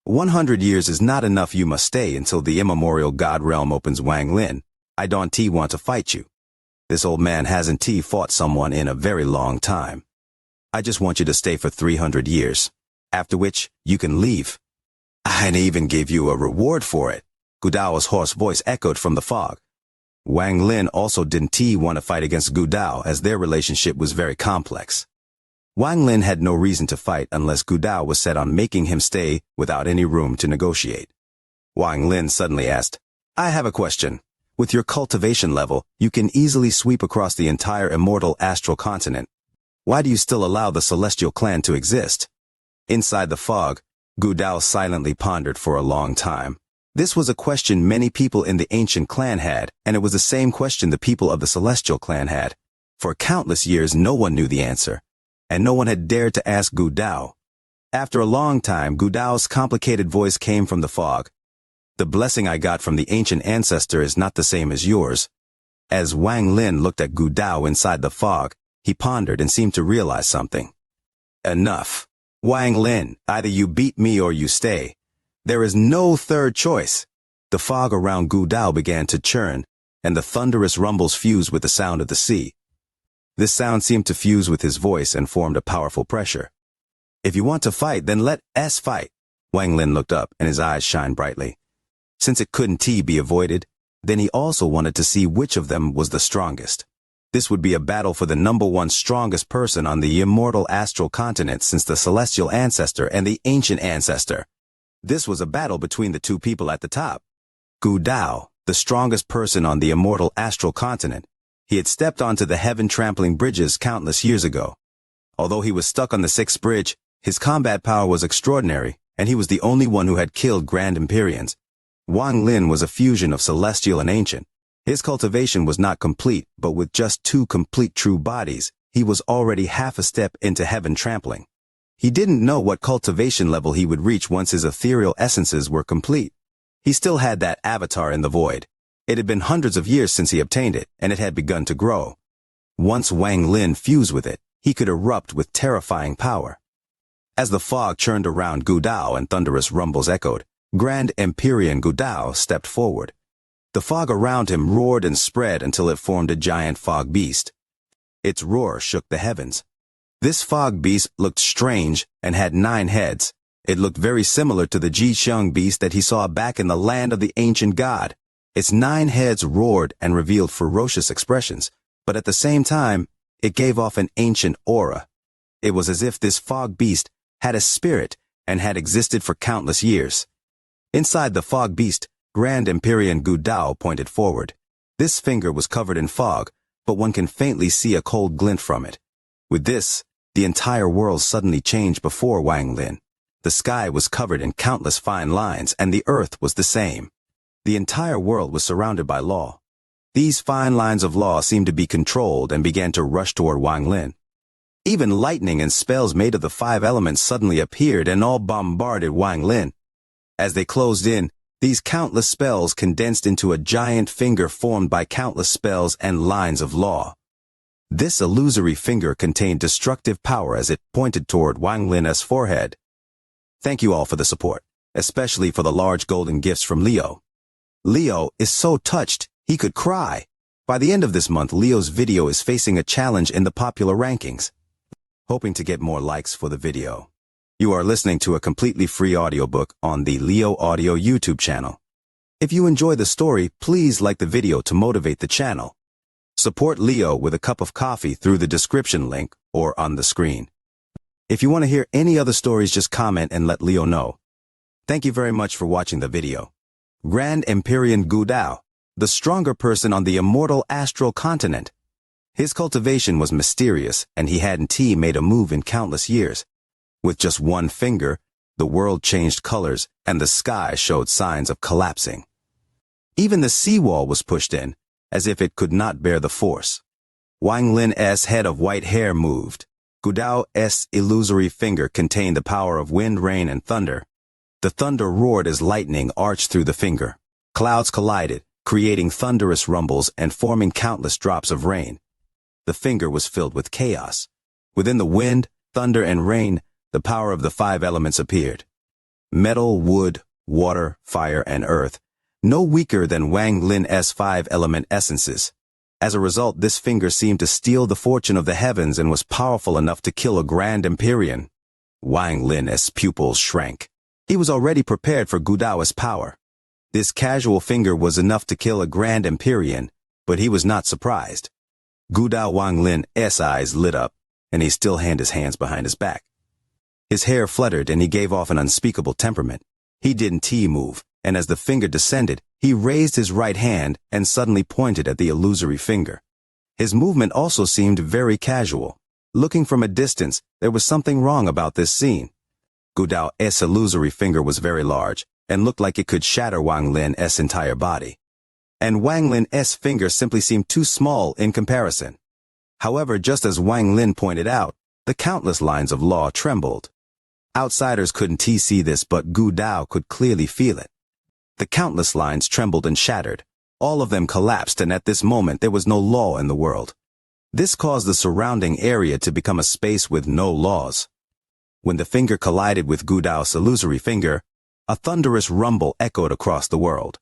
100 years is not enough. You must stay until the immemorial God realm opens. Wang Lin, I don't want to fight you. This old man hasn't fought someone in a very long time. I just want you to stay for 300 years, after which you can leave. I'd even give you a reward for it." Gudao's hoarse voice echoed from the fog. Wang Lin also didn't want to fight against Gudao, as their relationship was very complex. Wang Lin had no reason to fight unless Gudao was set on making him stay without any room to negotiate. Wang Lin suddenly asked, "I have a question. With your cultivation level, you can easily sweep across the entire immortal astral continent. Why do you still allow the celestial clan to exist?" Inside the fog, Gudao silently pondered for a long time. This was a question many people in the ancient clan had, and it was the same question the people of the celestial clan had. For countless years, no one knew the answer, and no one had dared to ask Gudao. After a long time, Gudao's complicated voice came from the fog. "The blessing I got from the ancient ancestor is not the same as yours." As Wang Lin looked at Gudao inside the fog, he pondered and seemed to realize something. "Enough. Wang Lin, either you beat me or you stay. There is no third choice." The fog around Gudao began to churn, and the thunderous rumbles fused with the sound of the sea. This sound seemed to fuse with his voice and formed a powerful pressure. "If you want to fight, then let us fight." Wang Lin looked up, and his eyes shined brightly. Since it couldn't be avoided, then he also wanted to see which of them was the strongest. This would be a battle for the number 1 strongest person on the immortal astral continent since the celestial ancestor and the ancient ancestor. This was a battle between the 2 people at the top. Gudao, the strongest person on the immortal astral continent. He had stepped onto the heaven-trampling bridges countless years ago. Although he was stuck on the 6th bridge, his combat power was extraordinary, and he was the only one who had killed Grand Empyreans. Wang Lin was a fusion of celestial and ancient. His cultivation was not complete, but with just 2 complete true bodies, he was already half a step into heaven trampling. He didn't know what cultivation level he would reach once his ethereal essences were complete. He still had that avatar in the void. It had been hundreds of years since he obtained it, and it had begun to grow. Once Wang Lin fused with it, he could erupt with terrifying power. As the fog churned around Gu Dao and thunderous rumbles echoed, Grand Empyrean Gu Dao stepped forward. The fog around him roared and spread until it formed a giant fog beast. Its roar shook the heavens. This fog beast looked strange and had 9 heads. It looked very similar to the Jixiang beast that he saw back in the land of the ancient god. Its 9 heads roared and revealed ferocious expressions, but at the same time, it gave off an ancient aura. It was as if this fog beast had a spirit and had existed for countless years. Inside the fog beast, Grand Empyrean Gu Dao pointed forward. This finger was covered in fog, but one can faintly see a cold glint from it. With this, the entire world suddenly changed before Wang Lin. The sky was covered in countless fine lines, and the earth was the same. The entire world was surrounded by law. These fine lines of law seemed to be controlled and began to rush toward Wang Lin. Even lightning and spells made of the 5 elements suddenly appeared and all bombarded Wang Lin. As they closed in, these countless spells condensed into a giant finger formed by countless spells and lines of law. This illusory finger contained destructive power as it pointed toward Wang Lin's forehead. Thank you all for the support, especially for the large golden gifts from Leo. Leo is so touched, he could cry. By the end of this month, Leo's video is facing a challenge in the popular rankings. Hoping to get more likes for the video. You are listening to a completely free audiobook on the Leo Audio YouTube channel. If you enjoy the story, please like the video to motivate the channel. Support Leo with a cup of coffee through the description link or on the screen. If you want to hear any other stories, just comment and let Leo know. Thank you very much for watching the video. Grand Empyrean Gu Dao, the stronger person on the immortal astral continent. His cultivation was mysterious, and he hadn't made a move in countless years. With just 1 finger, the world changed colors, and the sky showed signs of collapsing. Even the seawall was pushed in, as if it could not bear the force. Wang Lin's head of white hair moved. Gu Dao's illusory finger contained the power of wind, rain, and thunder. The thunder roared as lightning arched through the finger. Clouds collided, creating thunderous rumbles and forming countless drops of rain. The finger was filled with chaos. Within the wind, thunder, and rain, the power of the 5 elements appeared. Metal, wood, water, fire, and earth, no weaker than Wang Lin's 5 element essences. As a result, this finger seemed to steal the fortune of the heavens and was powerful enough to kill a Grand Empyrean. Wang Lin's pupils shrank. He was already prepared for Gu Dao's power. This casual finger was enough to kill a Grand Empyrean, but he was not surprised. Gu Dao Wang Lin's eyes lit up, and he still had his hands behind his back. His hair fluttered and he gave off an unspeakable temperament. He didn't move, and as the finger descended, he raised his right hand and suddenly pointed at the illusory finger. His movement also seemed very casual. Looking from a distance, there was something wrong about this scene. Gu Dao's illusory finger was very large and looked like it could shatter Wang Lin's entire body. And Wang Lin's finger simply seemed too small in comparison. However, just as Wang Lin pointed out, the countless lines of law trembled. Outsiders couldn't see this, but Gu Dao could clearly feel it. The countless lines trembled and shattered. All of them collapsed, and at this moment there was no law in the world. This caused the surrounding area to become a space with no laws. When the finger collided with Gu Dao's illusory finger, a thunderous rumble echoed across the world.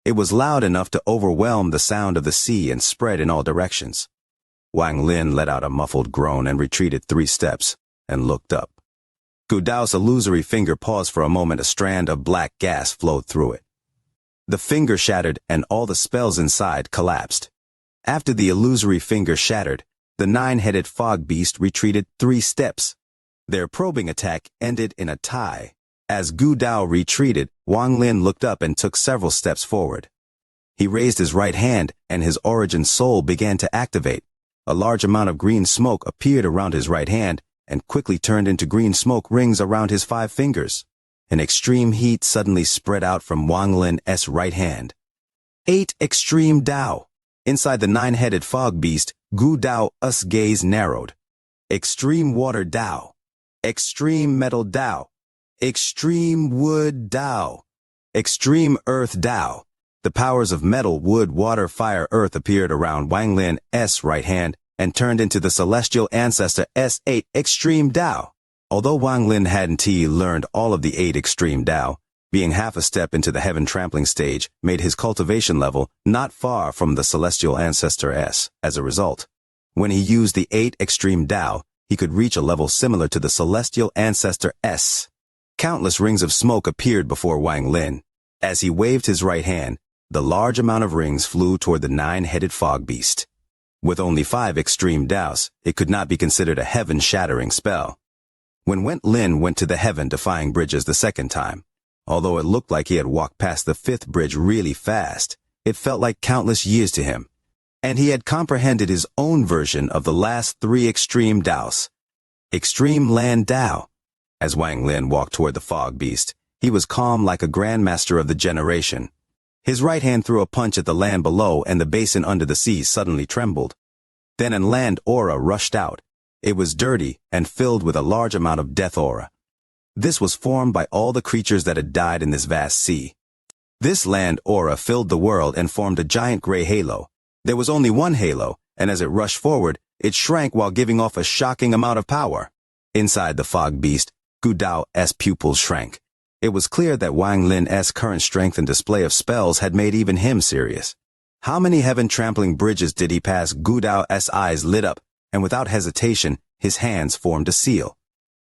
It was loud enough to overwhelm the sound of the sea and spread in all directions. Wang Lin let out a muffled groan and retreated 3 steps, and looked up. Gu Dao's illusory finger paused for a moment. A strand of black gas flowed through it. The finger shattered and all the spells inside collapsed. After the illusory finger shattered, the 9-headed fog beast retreated 3 steps. Their probing attack ended in a tie. As Gu Dao retreated, Wang Lin looked up and took several steps forward. He raised his right hand and his origin soul began to activate. A large amount of green smoke appeared around his right hand and quickly turned into green smoke rings around his 5 fingers. An extreme heat suddenly spread out from Wang Lin's right hand. 8 extreme Dao. Inside the 9-headed fog beast, Gu Dao's gaze narrowed. Extreme water Dao. Extreme metal Dao. Extreme wood Dao. Extreme earth Dao. The powers of metal, wood, water, fire, earth appeared around Wang Lin's right hand and turned into the celestial ancestor S8 extreme Dao. Although Wang Lin hadn't learned all of the 8 extreme Tao, being half a step into the heaven trampling stage made his cultivation level not far from the celestial ancestor S. As a result, when he used the 8 extreme Tao, he could reach a level similar to the celestial ancestor S. Countless rings of smoke appeared before Wang Lin. As he waved his right hand, the large amount of rings flew toward the 9-headed fog beast. With only 5 extreme Taos, it could not be considered a heaven-shattering spell. When Wang Lin went to the heaven-defying bridges the second time, although it looked like he had walked past the 5th bridge really fast, it felt like countless years to him. And he had comprehended his own version of the last 3 extreme Taos. Extreme Land Tao. As Wang Lin walked toward the fog beast, he was calm like a grandmaster of the generation. His right hand threw a punch at the land below and the basin under the sea suddenly trembled. Then an land aura rushed out. It was dirty and filled with a large amount of death aura. This was formed by all the creatures that had died in this vast sea. This land aura filled the world and formed a giant gray halo. There was only one halo, and as it rushed forward, it shrank while giving off a shocking amount of power. Inside the fog beast, Gu Dao's pupils shrank. It was clear that Wang Lin's current strength and display of spells had made even him serious. How many heaven-trampling bridges did he pass? Gu Dao's eyes lit up, and without hesitation, his hands formed a seal.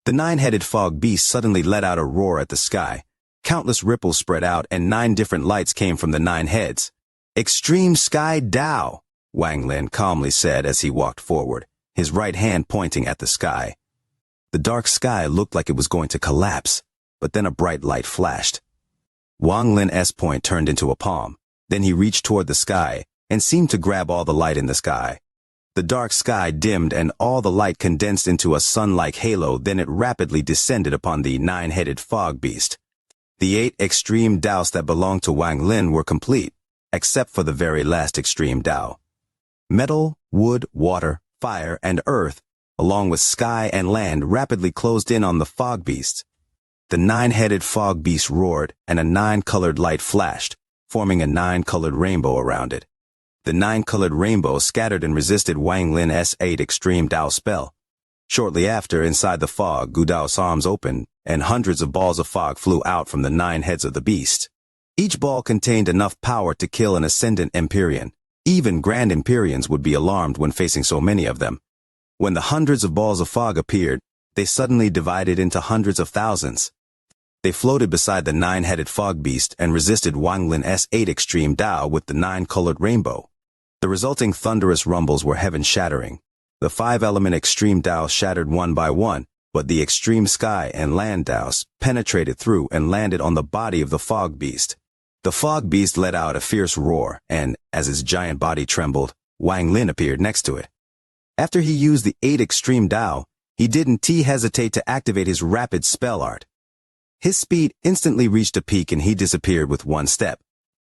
The 9-headed fog beast suddenly let out a roar at the sky. Countless ripples spread out and 9 different lights came from the 9 heads. "Extreme Sky Tao," Wang Lin calmly said as he walked forward, his right hand pointing at the sky. The dark sky looked like it was going to collapse, but then a bright light flashed. Wang Lin's point turned into a palm. Then he reached toward the sky and seemed to grab all the light in the sky. The dark sky dimmed and all the light condensed into a sun-like halo, then it rapidly descended upon the 9-headed fog beast. The 8 extreme Taos that belonged to Wang Lin were complete, except for the very last extreme Tao. Metal, wood, water, fire, and earth, along with sky and land, rapidly closed in on the fog beast. The 9-headed fog beast roared, and a 9-colored light flashed, forming a 9-colored rainbow around it. The 9-colored rainbow scattered and resisted Wang Lin's 8 extreme Tao spell. Shortly after, inside the fog, Gu Dao's arms opened, and hundreds of balls of fog flew out from the 9 heads of the beast. Each ball contained enough power to kill an ascendant Empyrean. Even Grand Empyreans would be alarmed when facing so many of them. When the hundreds of balls of fog appeared, they suddenly divided into hundreds of thousands. They floated beside the 9-headed fog beast and resisted Wang Lin's 8 extreme Tao with the 9-colored rainbow. The resulting thunderous rumbles were heaven-shattering. The 5-element extreme Taos shattered one by one, but the extreme sky and land Taos penetrated through and landed on the body of the fog beast. The fog beast let out a fierce roar, and, as his giant body trembled, Wang Lin appeared next to it. After he used the 8 extreme Tao, he didn't hesitate to activate his rapid spell art. His speed instantly reached a peak and he disappeared with one step.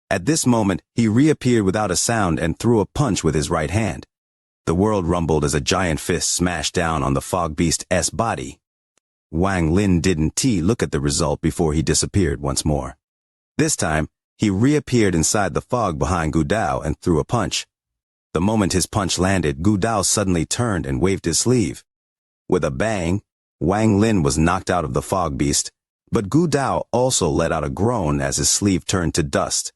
At this moment, he reappeared without a sound and threw a punch with his right hand. The world rumbled as a giant fist smashed down on the fog beast's body. Wang Lin didn't look at the result before he disappeared once more. This time, he reappeared inside the fog behind Gu Dao and threw a punch. The moment his punch landed, Gu Dao suddenly turned and waved his sleeve. With a bang, Wang Lin was knocked out of the fog beast, but Gu Dao also let out a groan as his sleeve turned to dust.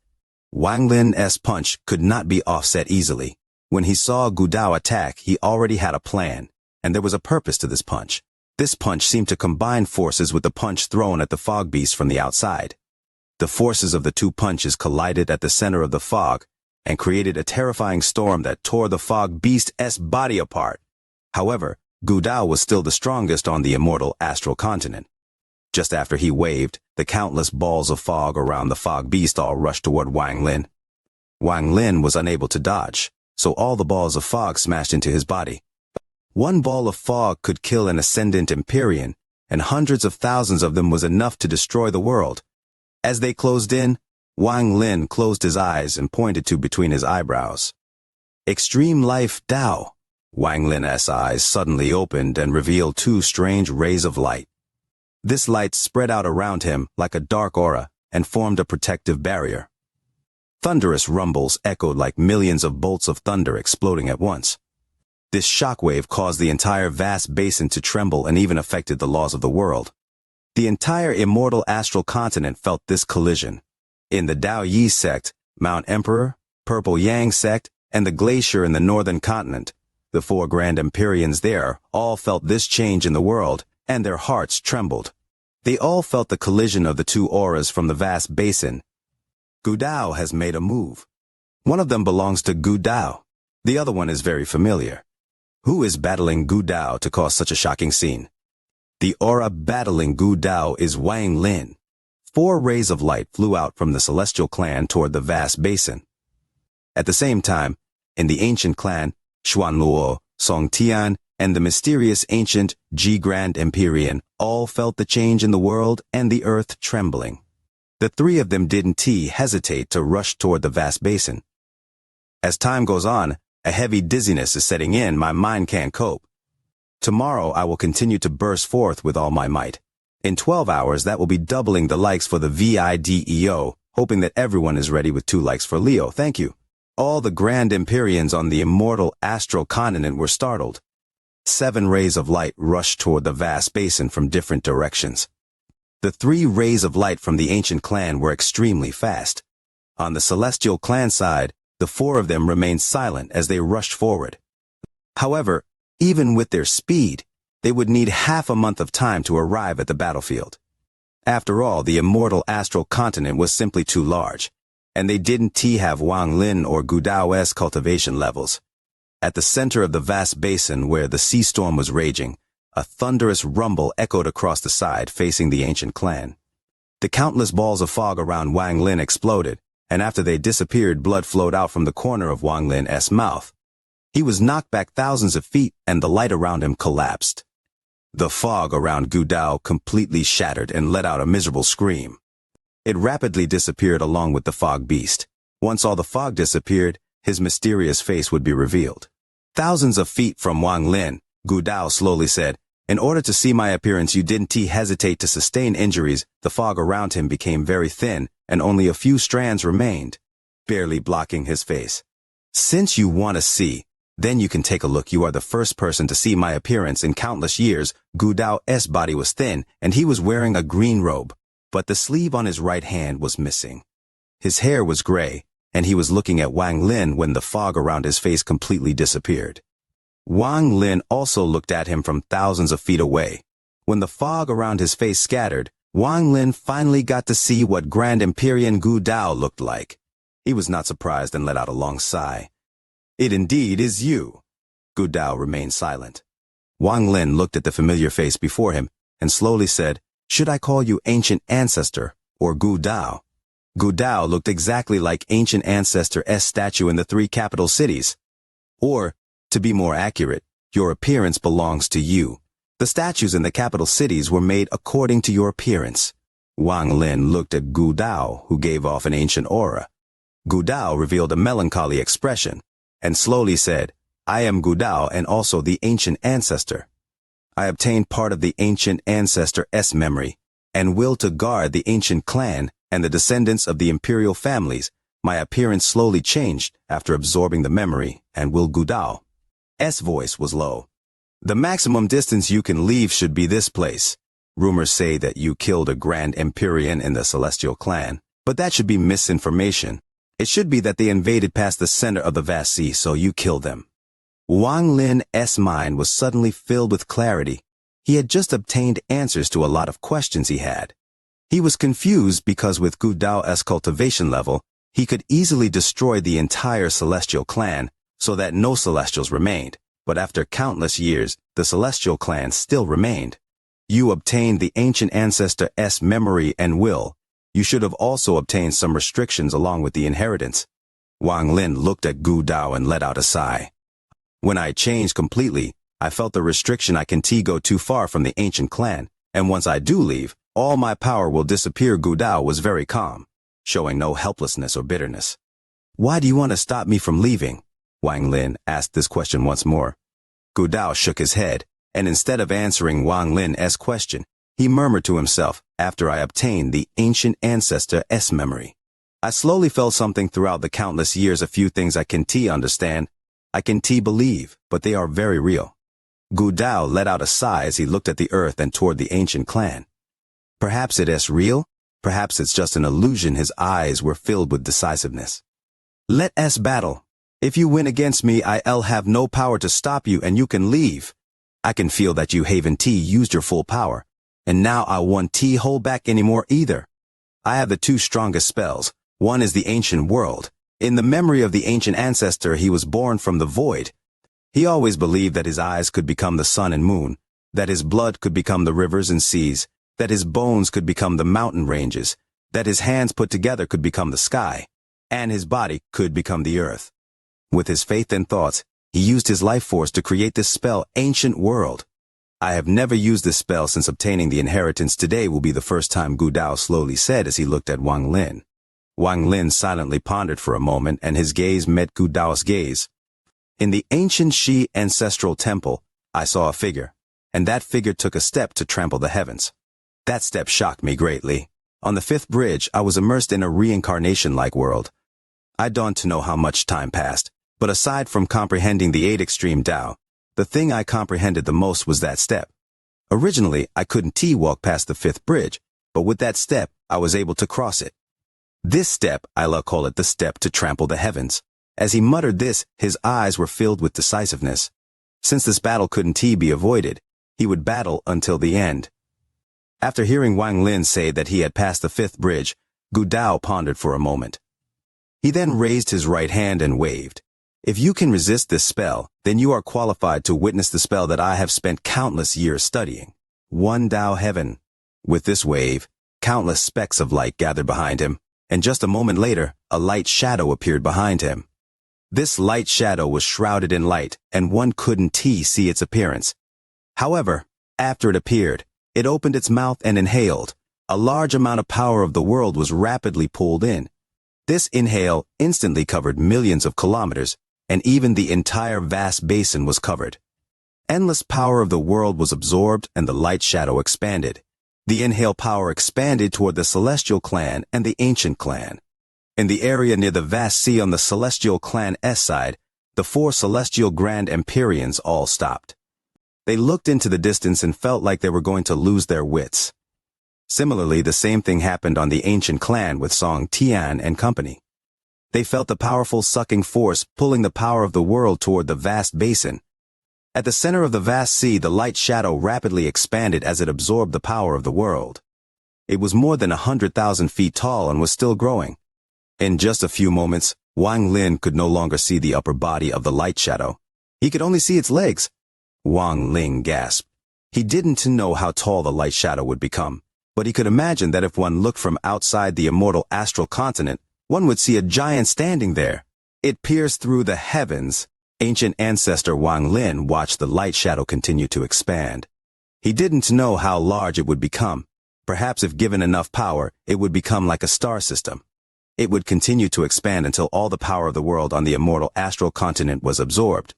Wang Lin's punch could not be offset easily. When he saw Gu Dao attack, he already had a plan, and there was a purpose to this punch. This punch seemed to combine forces with the punch thrown at the fog beast from the outside. The forces of the 2 punches collided at the center of the fog and created a terrifying storm that tore the fog beast's body apart. However, Gu Dao was still the strongest on the immortal astral continent. Just after he waved, the countless balls of fog around the fog beast all rushed toward Wang Lin. Wang Lin was unable to dodge, so all the balls of fog smashed into his body. One ball of fog could kill an ascendant Empyrean, and hundreds of thousands of them was enough to destroy the world. As they closed in, Wang Lin closed his eyes and pointed to between his eyebrows. Extreme Life Tao. Wang Lin's eyes suddenly opened and revealed 2 strange rays of light. This light spread out around him like a dark aura and formed a protective barrier. Thunderous rumbles echoed like millions of bolts of thunder exploding at once. This shockwave caused the entire vast basin to tremble and even affected the laws of the world. The entire immortal astral continent felt this collision. In the Dao Yi sect, Mount Emperor, Purple Yang sect, and the glacier in the northern continent, the 4 grand Empyreans there all felt this change in the world, and their hearts trembled. They all felt the collision of the 2 auras from the vast basin. Gu Dao has made a move. One of them belongs to Gu Dao. The other one is very familiar. Who is battling Gu Dao to cause such a shocking scene? The aura battling Gu Dao is Wang Lin. 4 rays of light flew out from the celestial clan toward the vast basin. At the same time, in the ancient clan, Xuanluo, Song Tian, and the mysterious ancient G Grand Empyrean all felt the change in the world and the earth trembling. The 3 of them didn't hesitate to rush toward the vast basin. As time goes on, a heavy dizziness is setting in. My mind can't cope. Tomorrow I will continue to burst forth with all my might. In 12 hours that will be doubling the likes for the video, hoping that everyone is ready with 2 likes for Leo. Thank you. All the Grand Empyreans on the immortal astral continent were startled. 7 rays of light rushed toward the vast basin from different directions. The 3 rays of light from the ancient clan were extremely fast. On the celestial clan side, the 4 of them remained silent as they rushed forward. However, even with their speed, they would need half a month of time to arrive at the battlefield. After all, the immortal astral continent was simply too large, and they didn't have Wang Lin or Gu Dao's cultivation levels. At the center of the vast basin where the sea storm was raging, a thunderous rumble echoed across the side facing the ancient clan. The countless balls of fog around Wang Lin exploded, and after they disappeared, blood flowed out from the corner of Wang Lin's mouth. He was knocked back thousands of feet, and the light around him collapsed. The fog around Gu Dao completely shattered and let out a miserable scream. It rapidly disappeared along with the fog beast. Once all the fog disappeared, his mysterious face would be revealed. Thousands of feet from Wang Lin, Gu Dao slowly said, "In order to see my appearance, you didn't hesitate to sustain injuries." The fog around him became very thin, and only a few strands remained, barely blocking his face. "Since you want to see, then you can take a look. You are the first person to see my appearance in countless years." Gu Dao's body was thin, and he was wearing a green robe, but the sleeve on his right hand was missing. His hair was gray, and he was looking at Wang Lin when the fog around his face completely disappeared. Wang Lin also looked at him from thousands of feet away. When the fog around his face scattered, Wang Lin finally got to see what Grand Empyrean Gu Dao looked like. He was not surprised and let out a long sigh. "It indeed is you." Gu Dao remained silent. Wang Lin looked at the familiar face before him and slowly said, "Should I call you Ancient Ancestor or Gu Dao?" Gu Dao looked exactly like Ancient Ancestor's statue in the 3 capital cities. "Or, to be more accurate, your appearance belongs to you. The statues in the capital cities were made according to your appearance." Wang Lin looked at Gu Dao, who gave off an ancient aura. Gu Dao revealed a melancholy expression and slowly said, "I am Gu Dao and also the Ancient Ancestor. I obtained part of the Ancient Ancestor's memory and will to guard the ancient clan and the descendants of the imperial families. My appearance slowly changed after absorbing the memory, and will Gu Dao's voice was low. The maximum distance you can leave should be this place. Rumors say that you killed a Grand Empyrean in the Celestial Clan, but that should be misinformation. It should be that they invaded past the center of the vast sea, so you killed them." Wang Lin's mind was suddenly filled with clarity. He had just obtained answers to a lot of questions he had. He was confused because with Gu Dao's cultivation level, he could easily destroy the entire Celestial Clan so that no Celestials remained. But after countless years, the Celestial Clan still remained. You obtained the Ancient Ancestor's memory and will. You should have also obtained some restrictions along with the inheritance. Wang Lin looked at Gu Dao and let out a sigh. "When I changed completely, I felt the restriction I can go too far from the ancient clan, and once I do leave, all my power will disappear." Gu Dao was very calm, showing no helplessness or bitterness. "Why do you want to stop me from leaving?" Wang Lin asked this question once more. Gu Dao shook his head, and instead of answering Wang Lin's question, he murmured to himself, "After I obtained the Ancient Ancestor's memory, I slowly felt something throughout the countless years, a few things I can understand. I can believe, but they are very real. Gu Dao let out a sigh as he looked at the earth and toward the ancient clan. Perhaps it is real, perhaps it's just an illusion. His eyes were filled with decisiveness. Let us battle. If you win against me, I'll have no power to stop you and you can leave. I can feel that you haven't used your full power, and now I won't hold back anymore either. I have the two strongest spells. One is the ancient world. In the memory of the ancient ancestor, he was born from the void. He always believed that his eyes could become the sun and moon, that his blood could become the rivers and seas, that his bones could become the mountain ranges, that his hands put together could become the sky, and his body could become the earth. With his faith and thoughts, he used his life force to create this spell, Ancient World. I have never used this spell since obtaining the inheritance. Today will be the first time, Gu Dao slowly said as he looked at Wang Lin. Wang Lin silently pondered for a moment, and his gaze met Gu Dao's gaze. In the ancient Shi ancestral temple, I saw a figure, and that figure took a step to trample the heavens. That step shocked me greatly. On the fifth bridge, I was immersed in a reincarnation-like world. I dawned to know how much time passed, but aside from comprehending the 8 extreme Tao, the thing I comprehended the most was that step. Originally, I couldn't walk past the fifth bridge, but with that step, I was able to cross it. This step, I'll call it the step to trample the heavens. As he muttered this, his eyes were filled with decisiveness. Since this battle couldn't be avoided, he would battle until the end. After hearing Wang Lin say that he had passed the fifth bridge, Gu Dao pondered for a moment. He then raised his right hand and waved. If you can resist this spell, then you are qualified to witness the spell that I have spent countless years studying. One Tao Heaven. With this wave, countless specks of light gathered behind him, and just a moment later, a light shadow appeared behind him. This light shadow was shrouded in light, and one couldn't see its appearance. However, after it appeared, it opened its mouth and inhaled. A large amount of power of the world was rapidly pulled in. This inhale instantly covered millions of kilometers, and even the entire vast basin was covered. Endless power of the world was absorbed, and the light shadow expanded. The inhale power expanded toward the celestial clan and the ancient clan. In the area near the vast sea on the celestial clan's side, the 4 celestial grand empyreans all stopped. They looked into the distance and felt like they were going to lose their wits. Similarly, the same thing happened on the ancient clan with Song Tian and company. They felt the powerful sucking force pulling the power of the world toward the vast basin. At the center of the vast sea, the light shadow rapidly expanded as it absorbed the power of the world. It was more than 100,000 feet tall and was still growing. In just a few moments, Wang Lin could no longer see the upper body of the light shadow. He could only see its legs. Wang Lin gasped. He didn't know how tall the light shadow would become, but he could imagine that if one looked from outside the immortal astral continent, one would see a giant standing there. It pierced through the heavens. Ancient ancestor Wang Lin watched the light shadow continue to expand. He didn't know how large it would become. Perhaps if given enough power, it would become like a star system. It would continue to expand until all the power of the world on the immortal astral continent was absorbed.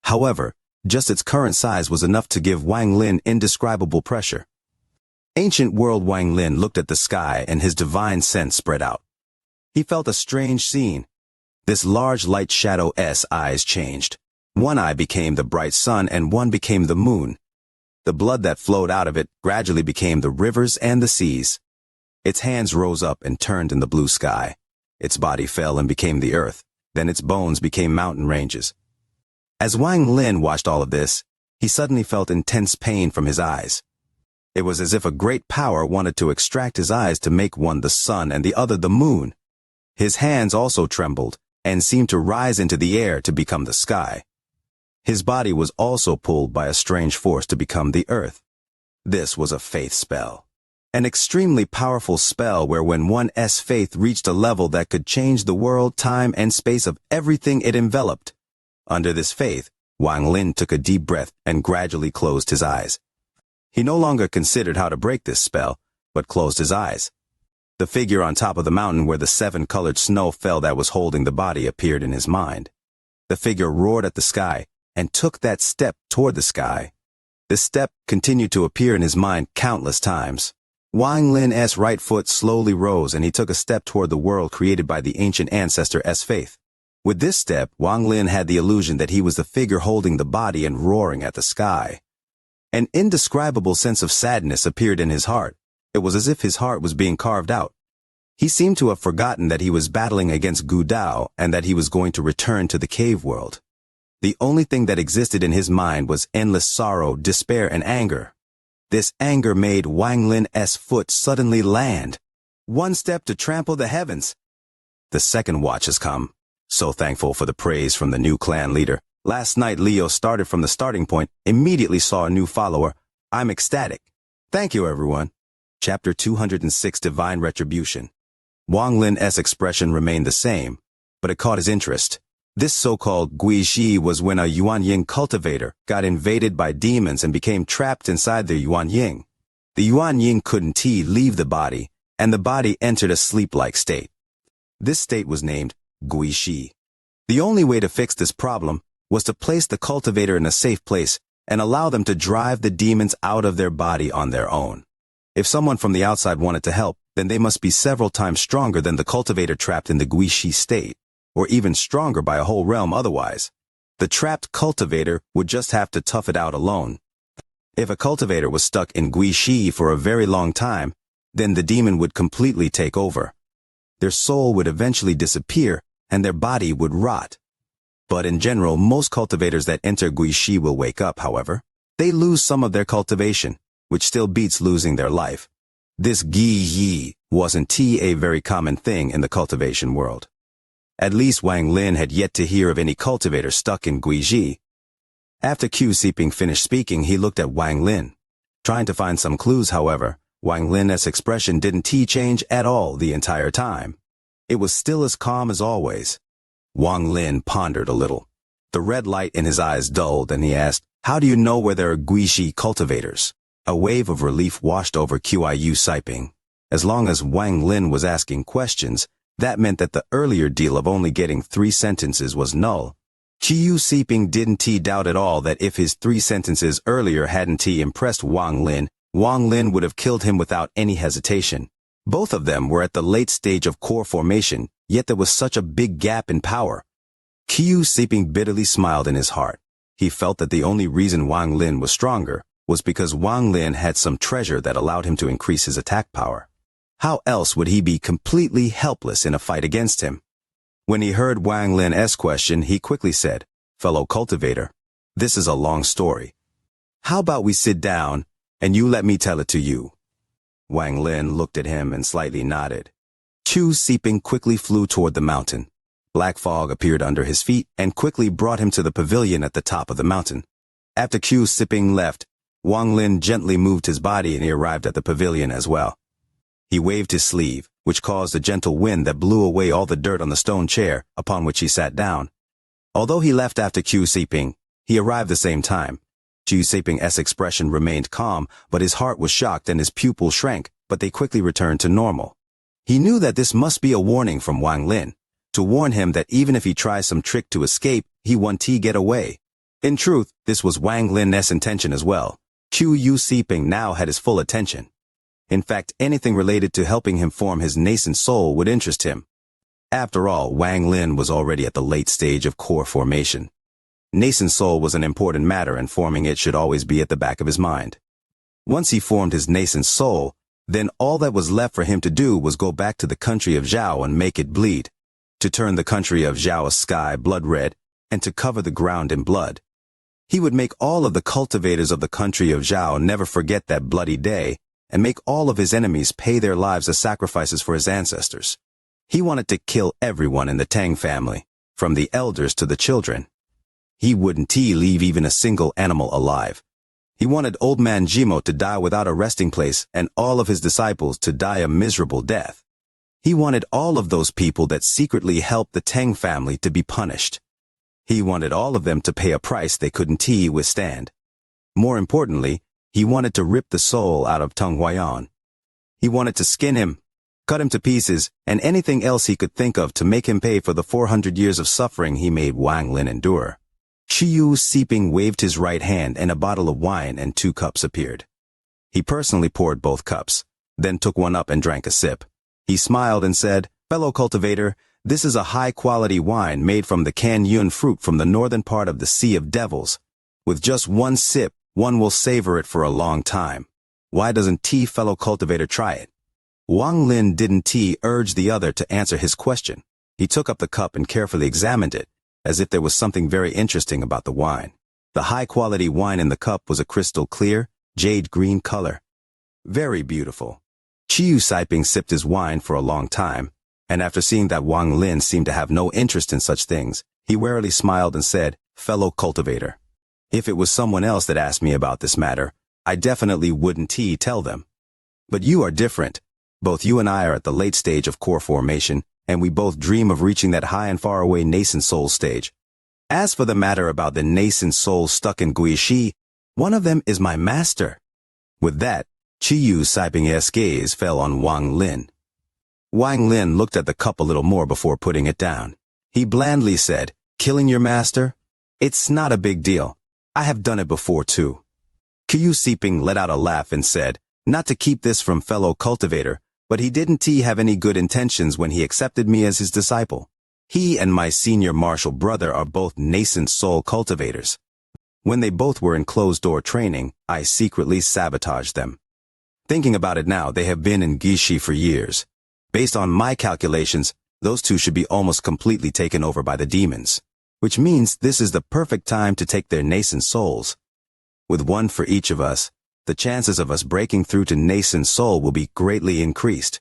However, just its current size was enough to give Wang Lin indescribable pressure. Ancient world Wang Lin looked at the sky and his divine sense spread out. He felt a strange scene. This large light shadow's eyes changed. One eye became the bright sun and one became the moon. The blood that flowed out of it gradually became the rivers and the seas. Its hands rose up and turned in the blue sky. Its body fell and became the earth. Then its bones became mountain ranges. As Wang Lin watched all of this, he suddenly felt intense pain from his eyes. It was as if a great power wanted to extract his eyes to make one the sun and the other the moon. His hands also trembled and seemed to rise into the air to become the sky. His body was also pulled by a strange force to become the earth. This was a faith spell. An extremely powerful spell where when one's faith reached a level that could change the world, time, and space of everything it enveloped. Under this faith, Wang Lin took a deep breath and gradually closed his eyes. He no longer considered how to break this spell, but closed his eyes. The figure on top of the mountain where the 7-colored snow fell that was holding the body appeared in his mind. The figure roared at the sky and took that step toward the sky. This step continued to appear in his mind countless times. Wang Lin's right foot slowly rose and he took a step toward the world created by the ancient ancestor's faith. With this step, Wang Lin had the illusion that he was the figure holding the body and roaring at the sky. An indescribable sense of sadness appeared in his heart. It was as if his heart was being carved out. He seemed to have forgotten that he was battling against Gu Dao and that he was going to return to the cave world. The only thing that existed in his mind was endless sorrow, despair, and anger. This anger made Wang Lin's foot suddenly land. One step to trample the heavens. The second watch has come. So thankful for the praise from the new clan leader. Last night Leo started from the starting point, immediately saw a new follower. I'm ecstatic. Thank you, everyone. Chapter 206, Divine Retribution. Wang Lin's expression remained the same, but it caught his interest. This so-called Guixi was when a Yuanying cultivator got invaded by demons and became trapped inside the Yuanying. The Yuanying couldn't leave the body, and the body entered a sleep-like state. This state was named Guixi. The only way to fix this problem was to place the cultivator in a safe place and allow them to drive the demons out of their body on their own. If someone from the outside wanted to help, then they must be several times stronger than the cultivator trapped in the Guixi state, or even stronger by a whole realm otherwise. The trapped cultivator would just have to tough it out alone. If a cultivator was stuck in Guixi for a very long time, then the demon would completely take over. Their soul would eventually disappear, and their body would rot. But in general, most cultivators that enter Guixi will wake up, however. They lose some of their cultivation, which still beats losing their life. This Guixi wasn't a very common thing in the cultivation world. At least Wang Lin had yet to hear of any cultivator stuck in Guixi. After Q Siping finished speaking, he looked at Wang Lin. Trying to find some clues, however, Wang Lin's expression didn't change at all the entire time. It was still as calm as always. Wang Lin pondered a little. The red light in his eyes dulled, and he asked, "How do you know where there are Guixi cultivators?" A wave of relief washed over Qiu Siping. As long as Wang Lin was asking questions, that meant that the earlier deal of only getting 3 sentences was null. Qiu Siping didn't doubt at all that if his 3 sentences earlier hadn't impressed Wang Lin would have killed him without any hesitation. Both of them were at the late stage of core formation, yet there was such a big gap in power. Qiu Siping bitterly smiled in his heart. He felt that the only reason Wang Lin was stronger was because Wang Lin had some treasure that allowed him to increase his attack power. How else would he be completely helpless in a fight against him? When he heard Wang Lin's question, he quickly said, "Fellow cultivator, this is a long story. How about we sit down, and you let me tell it to you?" Wang Lin looked at him and slightly nodded. Qiu Siping quickly flew toward the mountain. Black fog appeared under his feet and quickly brought him to the pavilion at the top of the mountain. After Qiu Siping left, Wang Lin gently moved his body and he arrived at the pavilion as well. He waved his sleeve, which caused a gentle wind that blew away all the dirt on the stone chair, upon which he sat down. Although he left after Qiu Siping, he arrived the same time. Qiu Siping's expression remained calm, but his heart was shocked and his pupils shrank, but they quickly returned to normal. He knew that this must be a warning from Wang Lin, to warn him that even if he tries some trick to escape, he won't get away. In truth, this was Wang Lin's intention as well. Qiu Siping now had his full attention. In fact, anything related to helping him form his nascent soul would interest him. After all, Wang Lin was already at the late stage of core formation. Nascent soul was an important matter, and forming it should always be at the back of his mind. Once he formed his nascent soul, then all that was left for him to do was go back to the country of Zhao and make it bleed, to turn the country of Zhao's sky blood red, and to cover the ground in blood. He would make all of the cultivators of the country of Zhao never forget that bloody day, and make all of his enemies pay their lives as sacrifices for his ancestors. He wanted to kill everyone in the Tang family, from the elders to the children. He wouldn't leave even a single animal alive. He wanted Old Man Jimo to die without a resting place and all of his disciples to die a miserable death. He wanted all of those people that secretly helped the Tang family to be punished. He wanted all of them to pay a price they couldn't withstand. More importantly, he wanted to rip the soul out of Teng Huayan. He wanted to skin him, cut him to pieces, and anything else he could think of to make him pay for the 400 years of suffering he made Wang Lin endure. Qiu Siping waved his right hand and a bottle of wine and 2 cups appeared. He personally poured both cups, then took one up and drank a sip. He smiled and said, "Fellow cultivator, This is a high-quality wine made from the canyun fruit from the northern part of the Sea of Devils. With just one sip, one will savor it for a long time. Why doesn't T fellow cultivator try it? Wang Lin didn't urge the other to answer his question. He took up the cup and carefully examined it, as if there was something very interesting about the wine. The high-quality wine in the cup was a crystal clear, jade green color. Very beautiful. Qiu Saiping sipped his wine for a long time, and after seeing that Wang Lin seemed to have no interest in such things, he warily smiled and said, "Fellow cultivator, if it was someone else that asked me about this matter, I definitely wouldn't tell them. But you are different. Both you and I are at the late stage of core formation, and we both dream of reaching that high and far away nascent soul stage. As for the matter about the nascent soul stuck in Guishi, one of them is my master." With that, Qiu Saiping's gaze fell on Wang Lin. Wang Lin looked at the cup a little more before putting it down. He blandly said, "Killing your master? It's not a big deal. I have done it before too." Qiu Saiping let out a laugh and said, not to keep this from fellow cultivator, but he didn't have any good intentions when he accepted me as his disciple. He and my senior martial brother are both nascent soul cultivators. When they both were in closed-door training, I secretly sabotaged them. Thinking about it now, they have been in Gishi for years. Based on my calculations, those two should be almost completely taken over by the demons, which means this is the perfect time to take their nascent souls. With one for each of us, the chances of us breaking through to nascent soul will be greatly increased.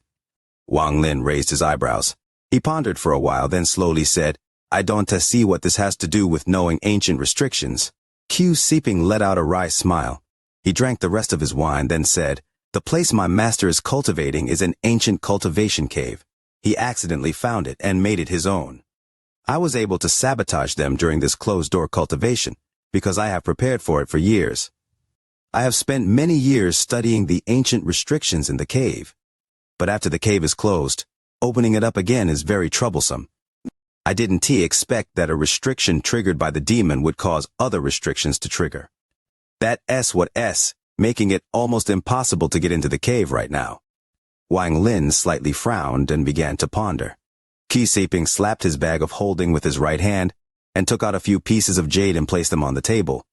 Wang Lin raised his eyebrows. He pondered for a while, then slowly said, "I don't see what this has to do with knowing ancient restrictions." Qiu Saiping let out a wry smile. He drank the rest of his wine, then said, "The place my master is cultivating is an ancient cultivation cave. He accidentally found it and made it his own. I was able to sabotage them during this closed-door cultivation, because I have prepared for it for years. I have spent many years studying the ancient restrictions in the cave. But after the cave is closed, opening it up again is very troublesome. I didn't expect that a restriction triggered by the demon would cause other restrictions to trigger. Making it almost impossible to get into the cave right now." Wang Lin slightly frowned and began to ponder. Qiu Saiping slapped his bag of holding with his right hand and took out a few pieces of jade and placed them on the table.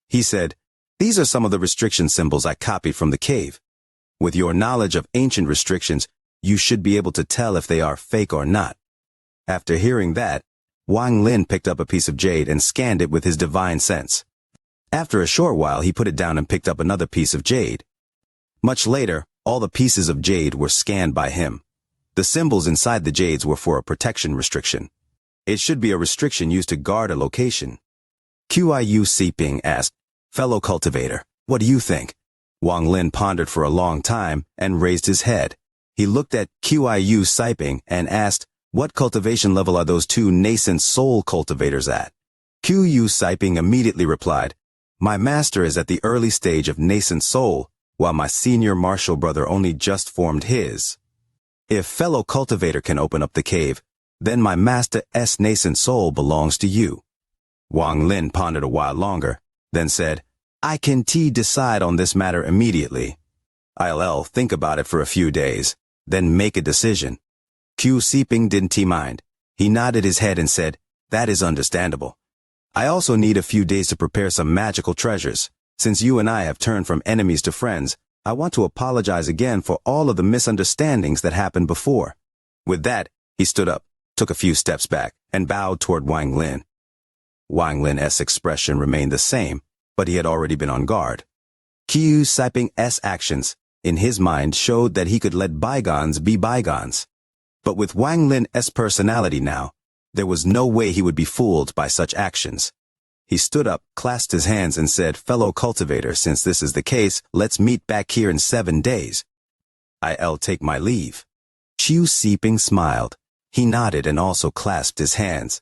He said, "These are some of the restriction symbols I copied from the cave. With your knowledge of ancient restrictions, you should be able to tell if they are fake or not." After hearing that, Wang Lin picked up a piece of jade and scanned it with his divine sense. After a short while, he put it down and picked up another piece of jade. Much later, all the pieces of jade were scanned by him. The symbols inside the jades were for a protection restriction. It should be a restriction used to guard a location. Qiu Saiping asked, "Fellow cultivator, what do you think?" Wang Lin pondered for a long time and raised his head. He looked at Qiu Saiping and asked, "What cultivation level are those two nascent soul cultivators at?" Qiu Saiping immediately replied, "My master is at the early stage of nascent soul, while my senior martial brother only just formed his. If fellow cultivator can open up the cave, then my master's nascent soul belongs to you." Wang Lin pondered a while longer, then said, "I can decide on this matter immediately. I'll think about it for a few days, then make a decision." Qiu Saiping didn't mind. He nodded his head and said, "That is understandable. I also need a few days to prepare some magical treasures. Since you and I have turned from enemies to friends, I want to apologize again for all of the misunderstandings that happened before." With that, he stood up, took a few steps back, and bowed toward Wang Lin. Wang Lin's expression remained the same, but he had already been on guard. Qiu Saiping's actions, in his mind, showed that he could let bygones be bygones. But with Wang Lin's personality now, there was no way he would be fooled by such actions. He stood up, clasped his hands, and said, "Fellow cultivator, since this is the case, let's meet back here in 7 days. I'll take my leave." Qiu Saiping smiled. He nodded and also clasped his hands.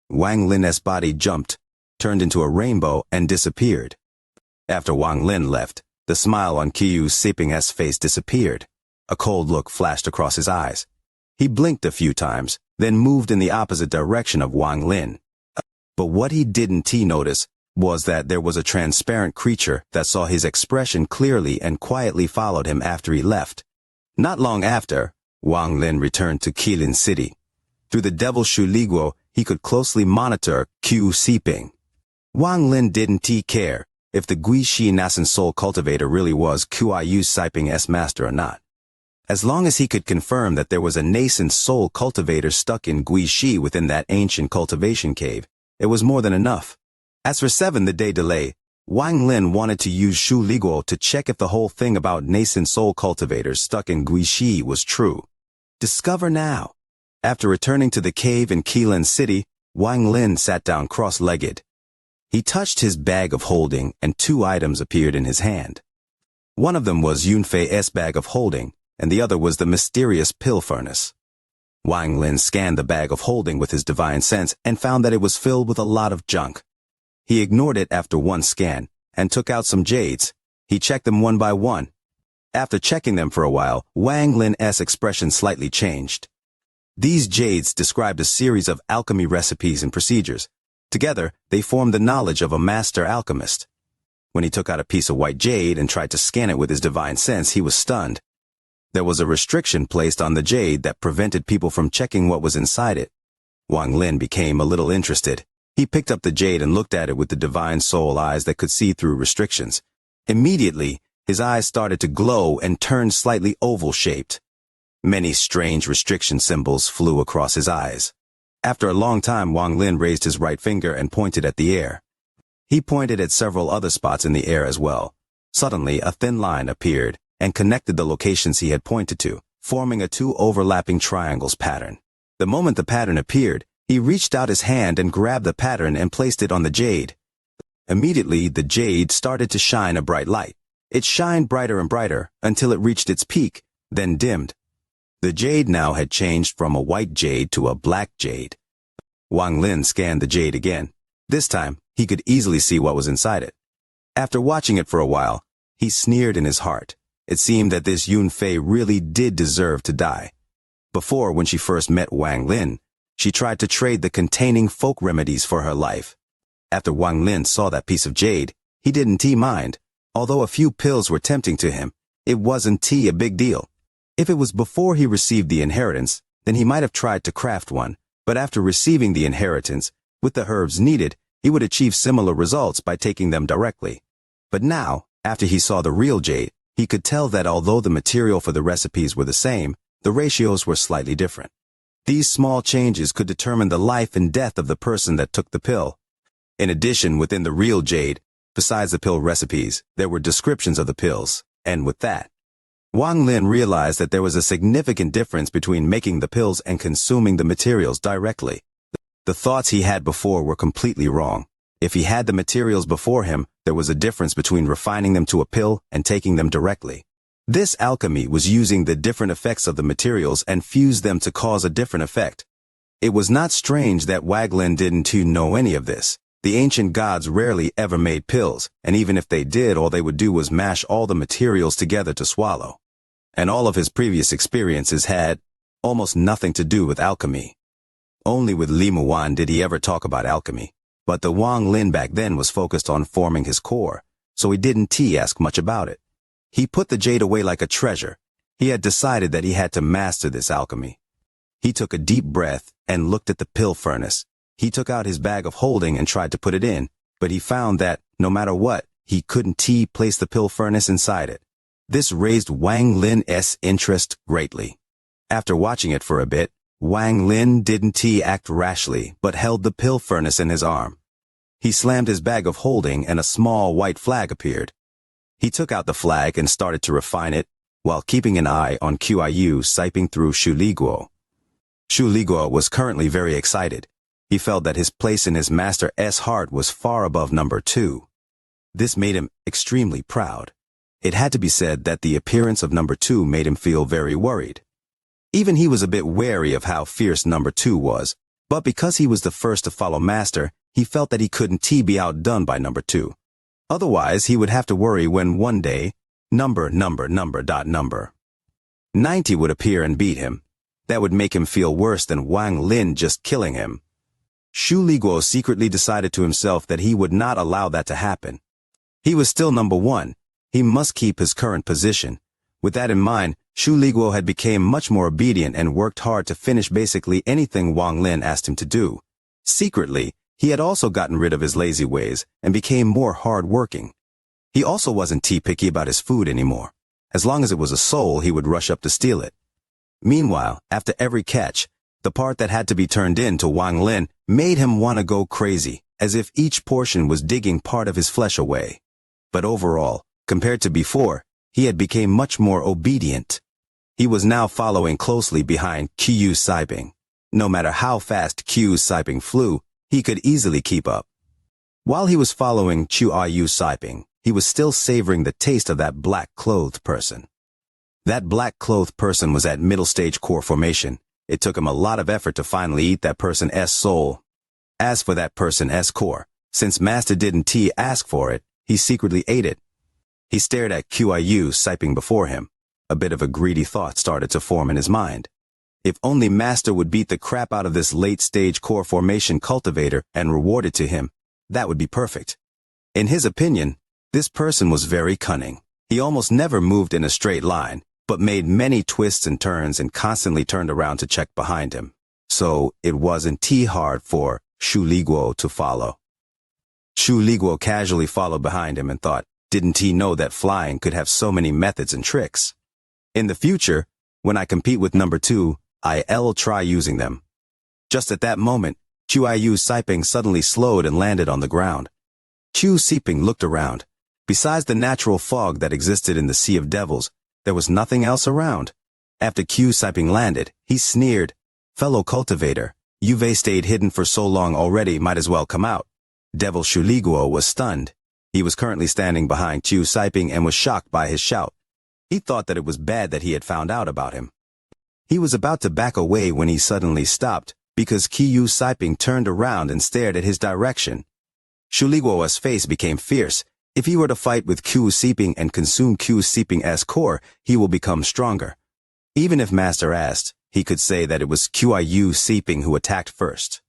Wang Lin's body jumped, turned into a rainbow, and disappeared. After Wang Lin left, the smile on Qiu Saiping's face disappeared. A cold look flashed across his eyes. He blinked a few times, then moved in the opposite direction of Wang Lin. But what he didn't notice was that there was a transparent creature that saw his expression clearly and quietly followed him after he left. Not long after, Wang Lin returned to Qilin City. Through the devil Shu Liguo, he could closely monitor Q Siping. Wang Lin didn't care if the Gui Shi Nascent Soul Cultivator really was Qiu Siping S Master or not. As long as he could confirm that there was a nascent soul cultivator stuck in Gui Shi within that ancient cultivation cave, it was more than enough. As for 7-day delay, Wang Lin wanted to use Shu Liguo to check if the whole thing about nascent soul cultivators stuck in Gui Shi was true. Discover now. After returning to the cave in Qilin City, Wang Lin sat down cross-legged. He touched his bag of holding and 2 items appeared in his hand. One of them was Yunfei's bag of holding, and the other was the mysterious pill furnace. Wang Lin scanned the bag of holding with his divine sense and found that it was filled with a lot of junk. He ignored it after one scan and took out some jades. He checked them one by one. After checking them for a while, Wang Lin's expression slightly changed. These jades described a series of alchemy recipes and procedures. Together, they formed the knowledge of a master alchemist. When he took out a piece of white jade and tried to scan it with his divine sense, he was stunned. There was a restriction placed on the jade that prevented people from checking what was inside it. Wang Lin became a little interested. He picked up the jade and looked at it with the divine soul eyes that could see through restrictions. Immediately, his eyes started to glow and turned slightly oval-shaped. Many strange restriction symbols flew across his eyes. After a long time, Wang Lin raised his right finger and pointed at the air. He pointed at several other spots in the air as well. Suddenly, a thin line appeared and connected the locations he had pointed to, forming a 2 overlapping triangles pattern. The moment the pattern appeared, he reached out his hand and grabbed the pattern and placed it on the jade. Immediately, the jade started to shine a bright light. It shined brighter and brighter until it reached its peak, then dimmed. The jade now had changed from a white jade to a black jade. Wang Lin scanned the jade again. This time, he could easily see what was inside it. After watching it for a while, he sneered in his heart. It seemed that this Yunfei really did deserve to die. Before, when she first met Wang Lin, she tried to trade the containing folk remedies for her life. After Wang Lin saw that piece of jade, he didn't mind. Although a few pills were tempting to him, it wasn't a big deal. If it was before he received the inheritance, then he might have tried to craft one, but after receiving the inheritance, with the herbs needed, he would achieve similar results by taking them directly. But now, after he saw the real jade, he could tell that although the material for the recipes were the same, the ratios were slightly different. These small changes could determine the life and death of the person that took the pill. In addition, within the real jade, besides the pill recipes, there were descriptions of the pills, and with that, Wang Lin realized that there was a significant difference between making the pills and consuming the materials directly. The thoughts he had before were completely wrong. If he had the materials before him, there was a difference between refining them to a pill and taking them directly. This alchemy was using the different effects of the materials and fused them to cause a different effect. It was not strange that Wang Lin didn't know any of this. The ancient gods rarely ever made pills, and even if they did, all they would do was mash all the materials together to swallow. And all of his previous experiences had almost nothing to do with alchemy. Only with Li Muan did he ever talk about alchemy, but the Wang Lin back then was focused on forming his core, so he didn't ask much about it. He put the jade away like a treasure. He had decided that he had to master this alchemy. He took a deep breath and looked at the pill furnace. He took out his bag of holding and tried to put it in, but he found that, no matter what, he couldn't place the pill furnace inside it. This raised Wang Lin's interest greatly. After watching it for a bit, Wang Lin didn't act rashly, but held the pill furnace in his arm. He slammed his bag of holding and a small white flag appeared. He took out the flag and started to refine it, while keeping an eye on Qiu siping through Shu Liguo. Shu Liguo was currently very excited. He felt that his place in his master's heart was far above number 2. This made him extremely proud. It had to be said that the appearance of number 2 made him feel very worried. Even he was a bit wary of how fierce number 2 was, but because he was the first to follow master, he felt that he couldn't be outdone by number 2. Otherwise, he would have to worry when one day, number 90 would appear and beat him. That would make him feel worse than Wang Lin just killing him. Shu Liguo secretly decided to himself that he would not allow that to happen. He was still number 1. He must keep his current position. With that in mind, Shu Liguo had become much more obedient and worked hard to finish basically anything Wang Lin asked him to do. Secretly, he had also gotten rid of his lazy ways and became more hard-working. He also wasn't too picky about his food anymore. As long as it was a soul, he would rush up to steal it. Meanwhile, after every catch, the part that had to be turned in to Wang Lin made him want to go crazy, as if each portion was digging part of his flesh away. But overall, compared to before, he had become much more obedient. He was now following closely behind Qiu Saiping. No matter how fast Qiu Saiping flew, he could easily keep up. While he was following Qiu Saiping, he was still savoring the taste of that black-clothed person. That black-clothed person was at middle-stage core formation. It took him a lot of effort to finally eat that person's soul. As for that person's core, since Master didn't ask for it, he secretly ate it. He stared at Qiu Saiping before him. A bit of a greedy thought started to form in his mind. If only Master would beat the crap out of this late-stage core formation cultivator and reward it to him, that would be perfect. In his opinion, this person was very cunning. He almost never moved in a straight line, but made many twists and turns and constantly turned around to check behind him. So it wasn't too hard for Shu Liguo to follow. Shu Liguo casually followed behind him and thought, didn't he know that flying could have so many methods and tricks? In the future, when I compete with number 2, I'll try using them. Just at that moment, Qiu Saiping suddenly slowed and landed on the ground. Qiu Saiping looked around. Besides the natural fog that existed in the Sea of Devils, there was nothing else around. After Qiu Saiping landed, he sneered, "Fellow cultivator, you've stayed hidden for so long already, might as well come out." Devil Shu Liguo was stunned. He was currently standing behind Qiu Saiping and was shocked by his shout. He thought that it was bad that he had found out about him. He was about to back away when he suddenly stopped, because Qiu Saiping turned around and stared at his direction. Shu Liguo's face became fierce. If he were to fight with Qiu Saiping and consume Qiu Saiping's core, he will become stronger. Even if Master asked, he could say that it was Qiu Saiping who attacked first.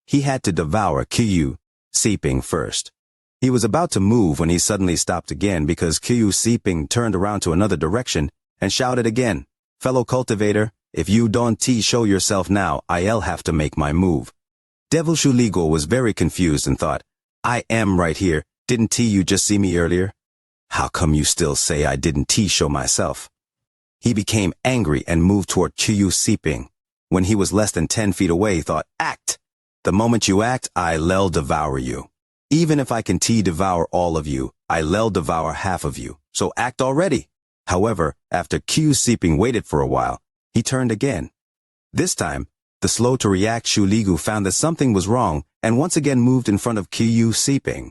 He had to devour Qiu Saiping first. He was about to move when he suddenly stopped again because Qiu Saiping turned around to another direction and shouted again, "Fellow cultivator, if you don't show yourself now, I'll have to make my move." Devil Shu Liguo was very confused and thought, "I am right here. Didn't you just see me earlier? How come you still say I didn't show myself?" He became angry and moved toward Qiu Saiping. When he was less than 10 feet away, he thought, "Act! The moment you act, I'll devour you. Even if I can devour all of you, I'll devour half of you, so act already." However, after Qiu Saiping waited for a while, he turned again. This time, the slow-to-react Shu Liguo found that something was wrong and once again moved in front of Qiu Saiping.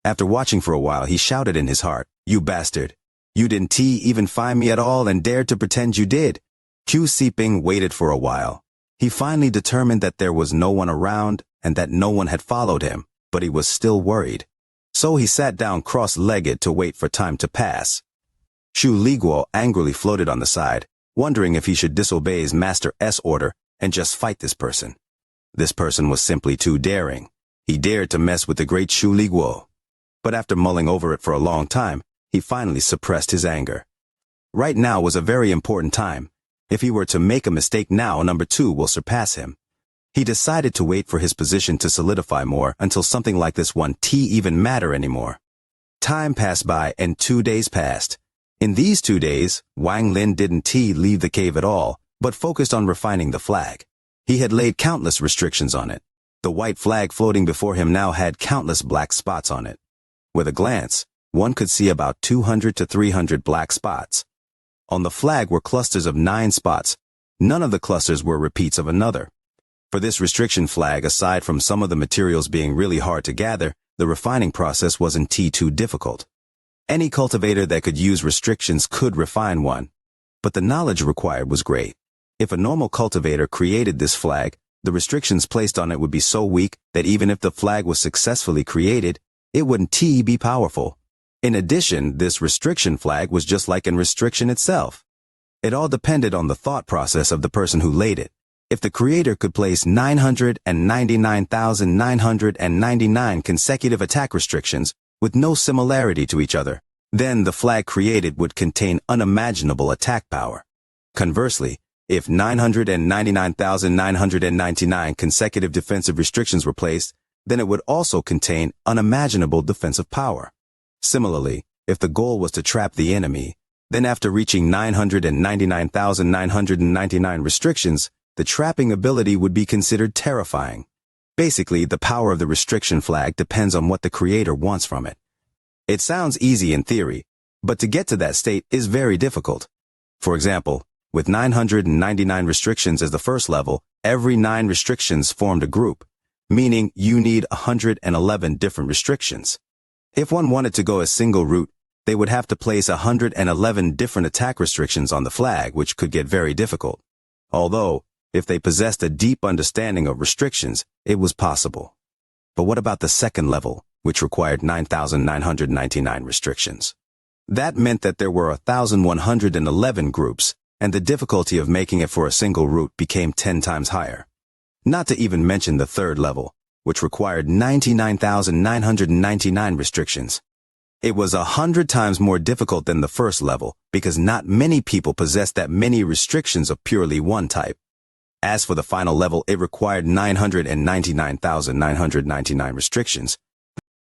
After watching for a while, he shouted in his heart, "You bastard! You didn't even find me at all and dared to pretend you did." Qiu Saiping waited for a while. He finally determined that there was no one around and that no one had followed him, but he was still worried. So he sat down cross-legged to wait for time to pass. Shu Liguo angrily floated on the side, wondering if he should disobey his master's order and just fight this person. This person was simply too daring. He dared to mess with the great Shu Liguo. But after mulling over it for a long time, he finally suppressed his anger. Right now was a very important time. If he were to make a mistake now, number 2 will surpass him. He decided to wait for his position to solidify more until something like this won't even matter anymore. Time passed by and 2 days passed. In these 2 days, Wang Lin didn't leave the cave at all, but focused on refining the flag. He had laid countless restrictions on it. The white flag floating before him now had countless black spots on it. With a glance, one could see about 200 to 300 black spots. On the flag were clusters of 9 spots. None of the clusters were repeats of another. For this restriction flag, aside from some of the materials being really hard to gather, the refining process wasn't too difficult. Any cultivator that could use restrictions could refine one. But the knowledge required was great. If a normal cultivator created this flag, the restrictions placed on it would be so weak that even if the flag was successfully created, it wouldn't be powerful. In addition, this restriction flag was just like an restriction itself. It all depended on the thought process of the person who laid it. If the creator could place 999,999 consecutive attack restrictions with no similarity to each other, Then the flag created would contain unimaginable attack power. Conversely, if 999,999 consecutive defensive restrictions were placed, then it would also contain unimaginable defensive power. Similarly, if the goal was to trap the enemy, then after reaching 999,999 restrictions, the trapping ability would be considered terrifying. Basically, the power of the restriction flag depends on what the creator wants from it. It sounds easy in theory, but to get to that state is very difficult. For example, with 999 restrictions as the first level, every 9 restrictions formed a group, meaning you need 111 different restrictions. If one wanted to go a single route, they would have to place 111 different attack restrictions on the flag, which could get very difficult. Although, if they possessed a deep understanding of restrictions, it was possible. But what about the second level, which required 9,999 restrictions? That meant that there were 1,111 groups, and the difficulty of making it for a single route became 10 times higher. Not to even mention the third level, which required 99,999 restrictions. It was 100 times more difficult than the first level because not many people possessed that many restrictions of purely one type. As for the final level, it required 999,999 restrictions.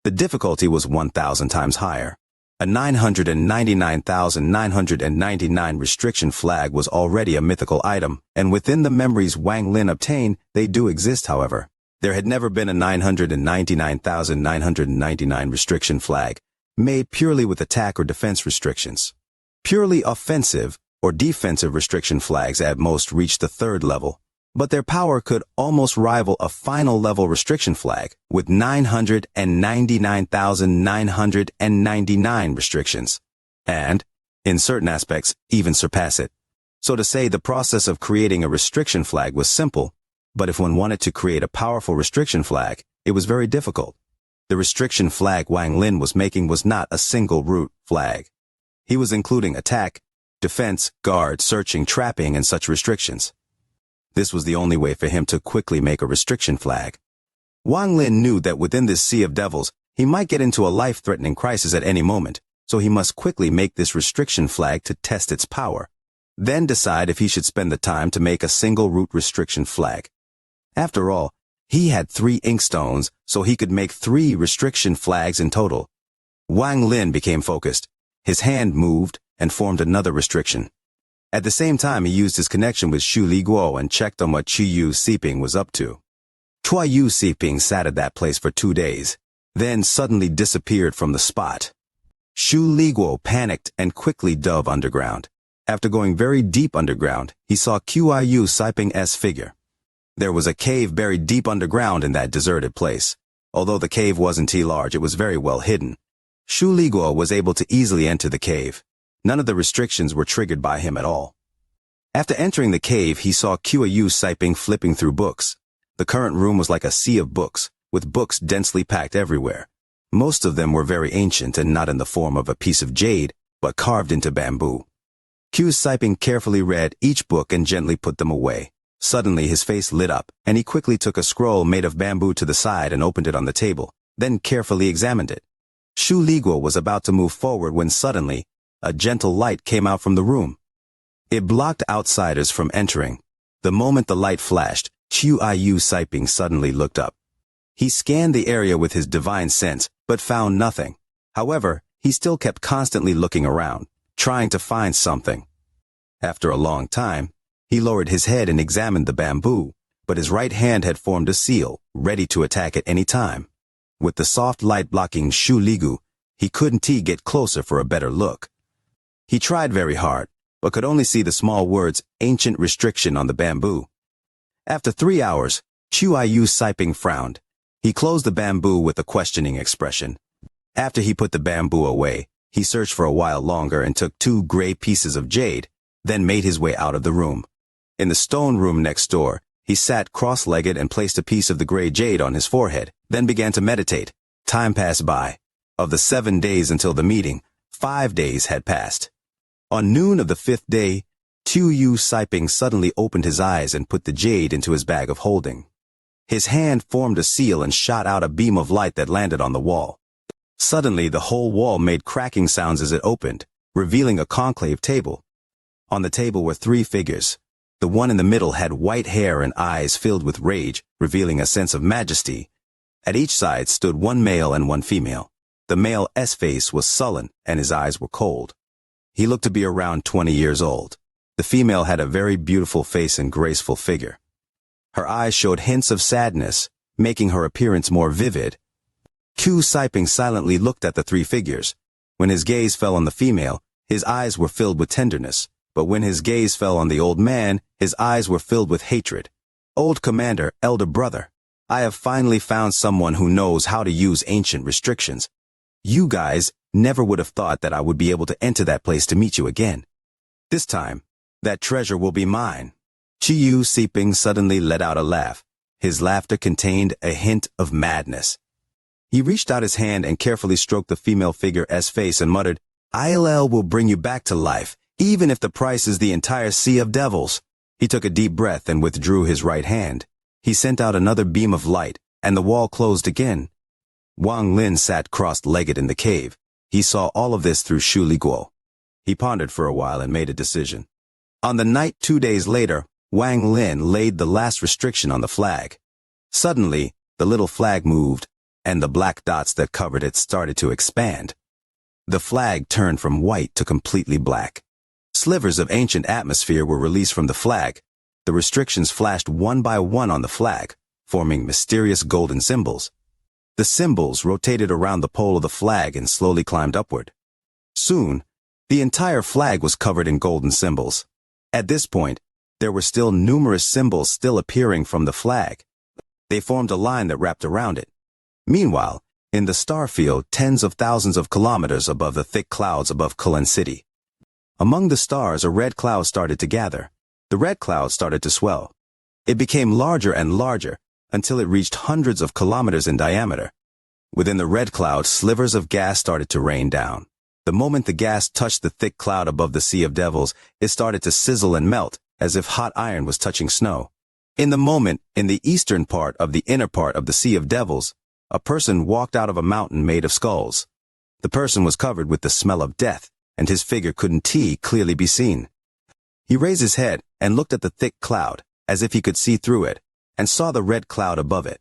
The difficulty was 1,000 times higher. A 999,999 restriction flag was already a mythical item, and within the memories Wang Lin obtained, they do exist, however. There had never been a 999,999 restriction flag, made purely with attack or defense restrictions. Purely offensive or defensive restriction flags at most reached the third level, but their power could almost rival a final level restriction flag with 999,999 restrictions, and, in certain aspects, even surpass it. So to say the process of creating a restriction flag was simple, but if one wanted to create a powerful restriction flag, it was very difficult. The restriction flag Wang Lin was making was not a single route flag. He was including attack, defense, guard, searching, trapping, and such restrictions. This was the only way for him to quickly make a restriction flag. Wang Lin knew that within this sea of devils, he might get into a life-threatening crisis at any moment, so he must quickly make this restriction flag to test its power, then decide if he should spend the time to make a single route restriction flag. After all, he had 3 inkstones, so he could make 3 restriction flags in total. Wang Lin became focused. His hand moved and formed another restriction. At the same time, he used his connection with Shu Liguo and checked on what Chu Yu Siping was up to. Chua Yu Siping sat at that place for 2 days, then suddenly disappeared from the spot. Shu Liguo panicked and quickly dove underground. After going very deep underground, he saw Chua Yu Siping's figure. There was a cave buried deep underground in that deserted place. Although the cave wasn't too large, it was very well hidden. Shu Liguo was able to easily enter the cave. None of the restrictions were triggered by him at all. After entering the cave, he saw Chua Yu Siping flipping through books. The current room was like a sea of books, with books densely packed everywhere. Most of them were very ancient and not in the form of a piece of jade, but carved into bamboo. Q Siping carefully read each book and gently put them away. Suddenly his face lit up, and he quickly took a scroll made of bamboo to the side and opened it on the table, then carefully examined it. Shu Liguo was about to move forward when suddenly, a gentle light came out from the room. It blocked outsiders from entering. The moment the light flashed, Chua Yu Siping suddenly looked up. He scanned the area with his divine sense, but found nothing. However, he still kept constantly looking around, trying to find something. After a long time, he lowered his head and examined the bamboo, but his right hand had formed a seal, ready to attack at any time. With the soft light blocking Shu Ligu, he couldn't get closer for a better look. He tried very hard, but could only see the small words "ancient restriction" on the bamboo. After 3 hours, Chua Yu Siping frowned. He closed the bamboo with a questioning expression. After he put the bamboo away, he searched for a while longer and took 2 gray pieces of jade, then made his way out of the room. In the stone room next door, he sat cross-legged and placed a piece of the gray jade on his forehead, then began to meditate. Time passed by. Of the 7 days until the meeting, 5 days had passed. On noon of the 5th day, Chua Yu Siping suddenly opened his eyes and put the jade into his bag of holding. His hand formed a seal and shot out a beam of light that landed on the wall. Suddenly, the whole wall made cracking sounds as it opened, revealing a conclave table. On the table were 3 figures. The one in the middle had white hair and eyes filled with rage, revealing a sense of majesty. At each side stood 1 male and 1 female. The male's face was sullen and his eyes were cold. He looked to be around 20 years old. The female had a very beautiful face and graceful figure. Her eyes showed hints of sadness, making her appearance more vivid. Q Siping silently looked at the 3 figures. When his gaze fell on the female, his eyes were filled with tenderness, but when his gaze fell on the old man, his eyes were filled with hatred. Old commander, elder brother, I have finally found someone who knows how to use ancient restrictions. You guys never would have thought that I would be able to enter that place to meet you again. This time, that treasure will be mine. Qiu Siping suddenly let out a laugh. His laughter contained a hint of madness. He reached out his hand and carefully stroked the female figure's face and muttered, "ILL will bring you back to life, even if the price is the entire sea of devils." He took a deep breath and withdrew his right hand. He sent out another beam of light, and the wall closed again. Wang Lin sat crossed-legged in the cave. He saw all of this through Shu Liguo. He pondered for a while and made a decision. On the night 2 days later, Wang Lin laid the last restriction on the flag. Suddenly, the little flag moved, and the black dots that covered it started to expand. The flag turned from white to completely black. Slivers of ancient atmosphere were released from the flag. The restrictions flashed one by one on the flag, forming mysterious golden symbols. The symbols rotated around the pole of the flag and slowly climbed upward. Soon, the entire flag was covered in golden symbols. At this point, there were still numerous symbols still appearing from the flag. They formed a line that wrapped around it. Meanwhile, in the star field, tens of thousands of kilometers above the thick clouds above Kulin City. Among the stars, a red cloud started to gather. The red cloud started to swell. It became larger and larger, until it reached hundreds of kilometers in diameter. Within the red cloud, slivers of gas started to rain down. The moment the gas touched the thick cloud above the Sea of Devils, it started to sizzle and melt, as if hot iron was touching snow. In the moment, in the eastern part of the inner part of the Sea of Devils, a person walked out of a mountain made of skulls. The person was covered with the smell of death, and his figure couldn't clearly be seen. He raised his head and looked at the thick cloud, as if he could see through it, and saw the red cloud above it.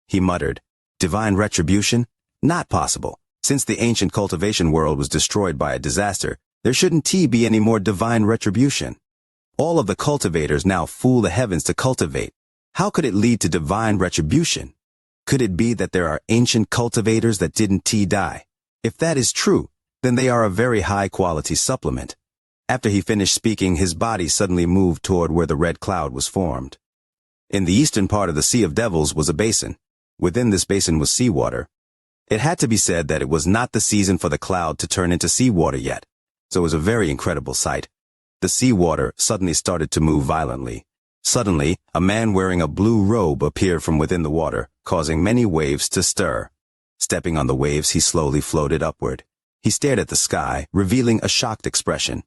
He muttered, "Divine retribution? Not possible. Since the ancient cultivation world was destroyed by a disaster, there shouldn't be any more divine retribution. All of the cultivators now fool the heavens to cultivate. How could it lead to divine retribution? Could it be that there are ancient cultivators that didn't die? If that is true, then they are a very high-quality supplement." After he finished speaking, his body suddenly moved toward where the red cloud was formed. In the eastern part of the Sea of Devils was a basin. Within this basin was seawater. It had to be said that it was not the season for the cloud to turn into seawater yet, so it was a very incredible sight. The seawater suddenly started to move violently. Suddenly, a man wearing a blue robe appeared from within the water, causing many waves to stir. Stepping on the waves, he slowly floated upward. He stared at the sky, revealing a shocked expression.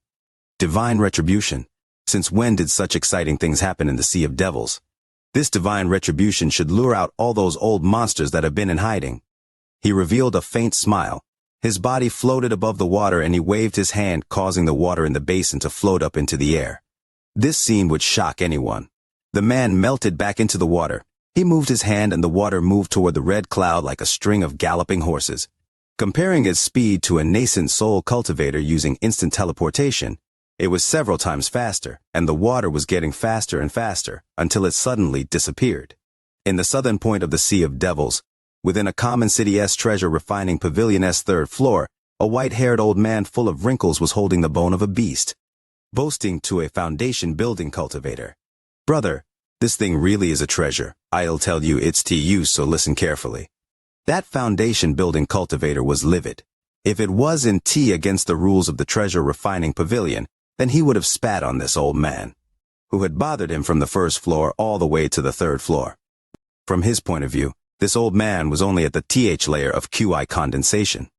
Divine retribution. Since when did such exciting things happen in the Sea of Devils? This divine retribution should lure out all those old monsters that have been in hiding. He revealed a faint smile. His body floated above the water and he waved his hand, causing the water in the basin to float up into the air. This scene would shock anyone. The man melted back into the water. He moved his hand and the water moved toward the red cloud like a string of galloping horses. Comparing its speed to a nascent soul cultivator using instant teleportation, it was several times faster, and the water was getting faster and faster, until it suddenly disappeared. In the southern point of the Sea of Devils, within a common city's treasure refining pavilion's third floor, a white-haired old man full of wrinkles was holding the bone of a beast, boasting to a foundation building cultivator. "Brother, this thing really is a treasure. I'll tell you it's to use, so listen carefully." That foundation building cultivator was livid. If it wasn't against the rules of the treasure refining pavilion, then he would have spat on this old man, who had bothered him from the first floor all the way to the third floor. From his point of view, this old man was only at the layer of QI condensation.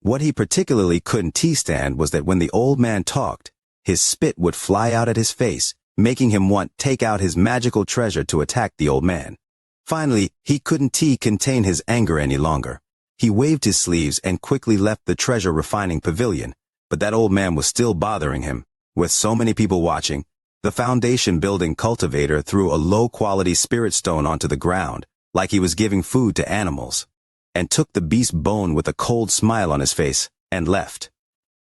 What he particularly couldn't stand was that when the old man talked, his spit would fly out at his face, making him want to take out his magical treasure to attack the old man. Finally, he couldn't contain his anger any longer. He waved his sleeves and quickly left the treasure refining pavilion, but that old man was still bothering him. With so many people watching, the foundation building cultivator threw a low-quality spirit stone onto the ground, like he was giving food to animals, and took the beast bone with a cold smile on his face, and left.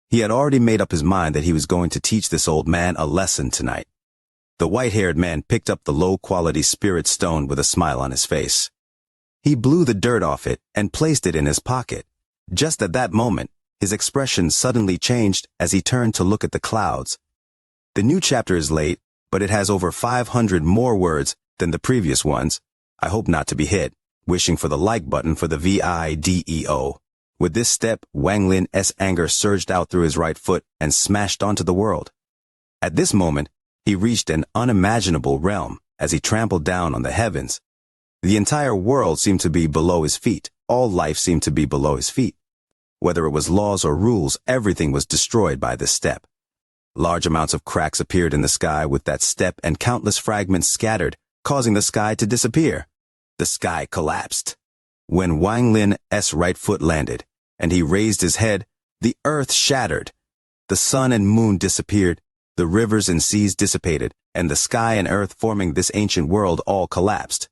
He had already made up his mind that he was going to teach this old man a lesson tonight. The white-haired man picked up the low-quality spirit stone with a smile on his face. He blew the dirt off it and placed it in his pocket. Just at that moment, his expression suddenly changed as he turned to look at the clouds. The new chapter is late, but it has over 500 more words than the previous ones. I hope not to be hit. Wishing for the like button for the video. With this step, Wang Lin's anger surged out through his right foot and smashed onto the world. At this moment, he reached an unimaginable realm as he trampled down on the heavens. The entire world seemed to be below his feet. All life seemed to be below his feet. Whether it was laws or rules, everything was destroyed by this step. Large amounts of cracks appeared in the sky with that step and countless fragments scattered, causing the sky to disappear. The sky collapsed. When Wang Lin's right foot landed, and he raised his head, the earth shattered. The sun and moon disappeared, the rivers and seas dissipated, and the sky and earth forming this ancient world all collapsed.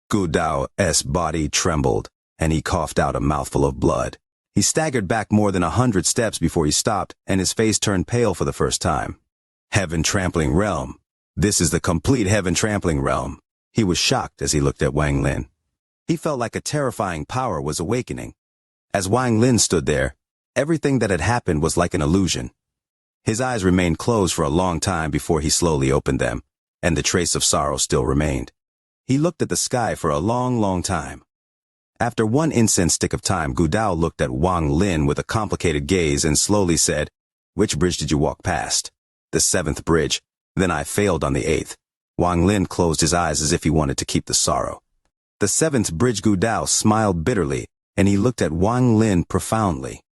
Gu Dao's body trembled, and he coughed out a mouthful of blood. He staggered back more than 100 steps before he stopped, and his face turned pale for the first time. Heaven-trampling realm. This is the complete heaven-trampling realm. He was shocked as he looked at Wang Lin. He felt like a terrifying power was awakening. As Wang Lin stood there, everything that had happened was like an illusion. His eyes remained closed for a long time before he slowly opened them, and the trace of sorrow still remained. He looked at the sky for a long time. After one incense stick of time, Gu Dao looked at Wang Lin with a complicated gaze and slowly said, "Which bridge did you walk past?" "The 7th bridge. Then I failed on the 8th. Wang Lin closed his eyes as if he wanted to keep the sorrow. The 7th bridge. Gu Dao smiled bitterly, and he looked at Wang Lin profoundly.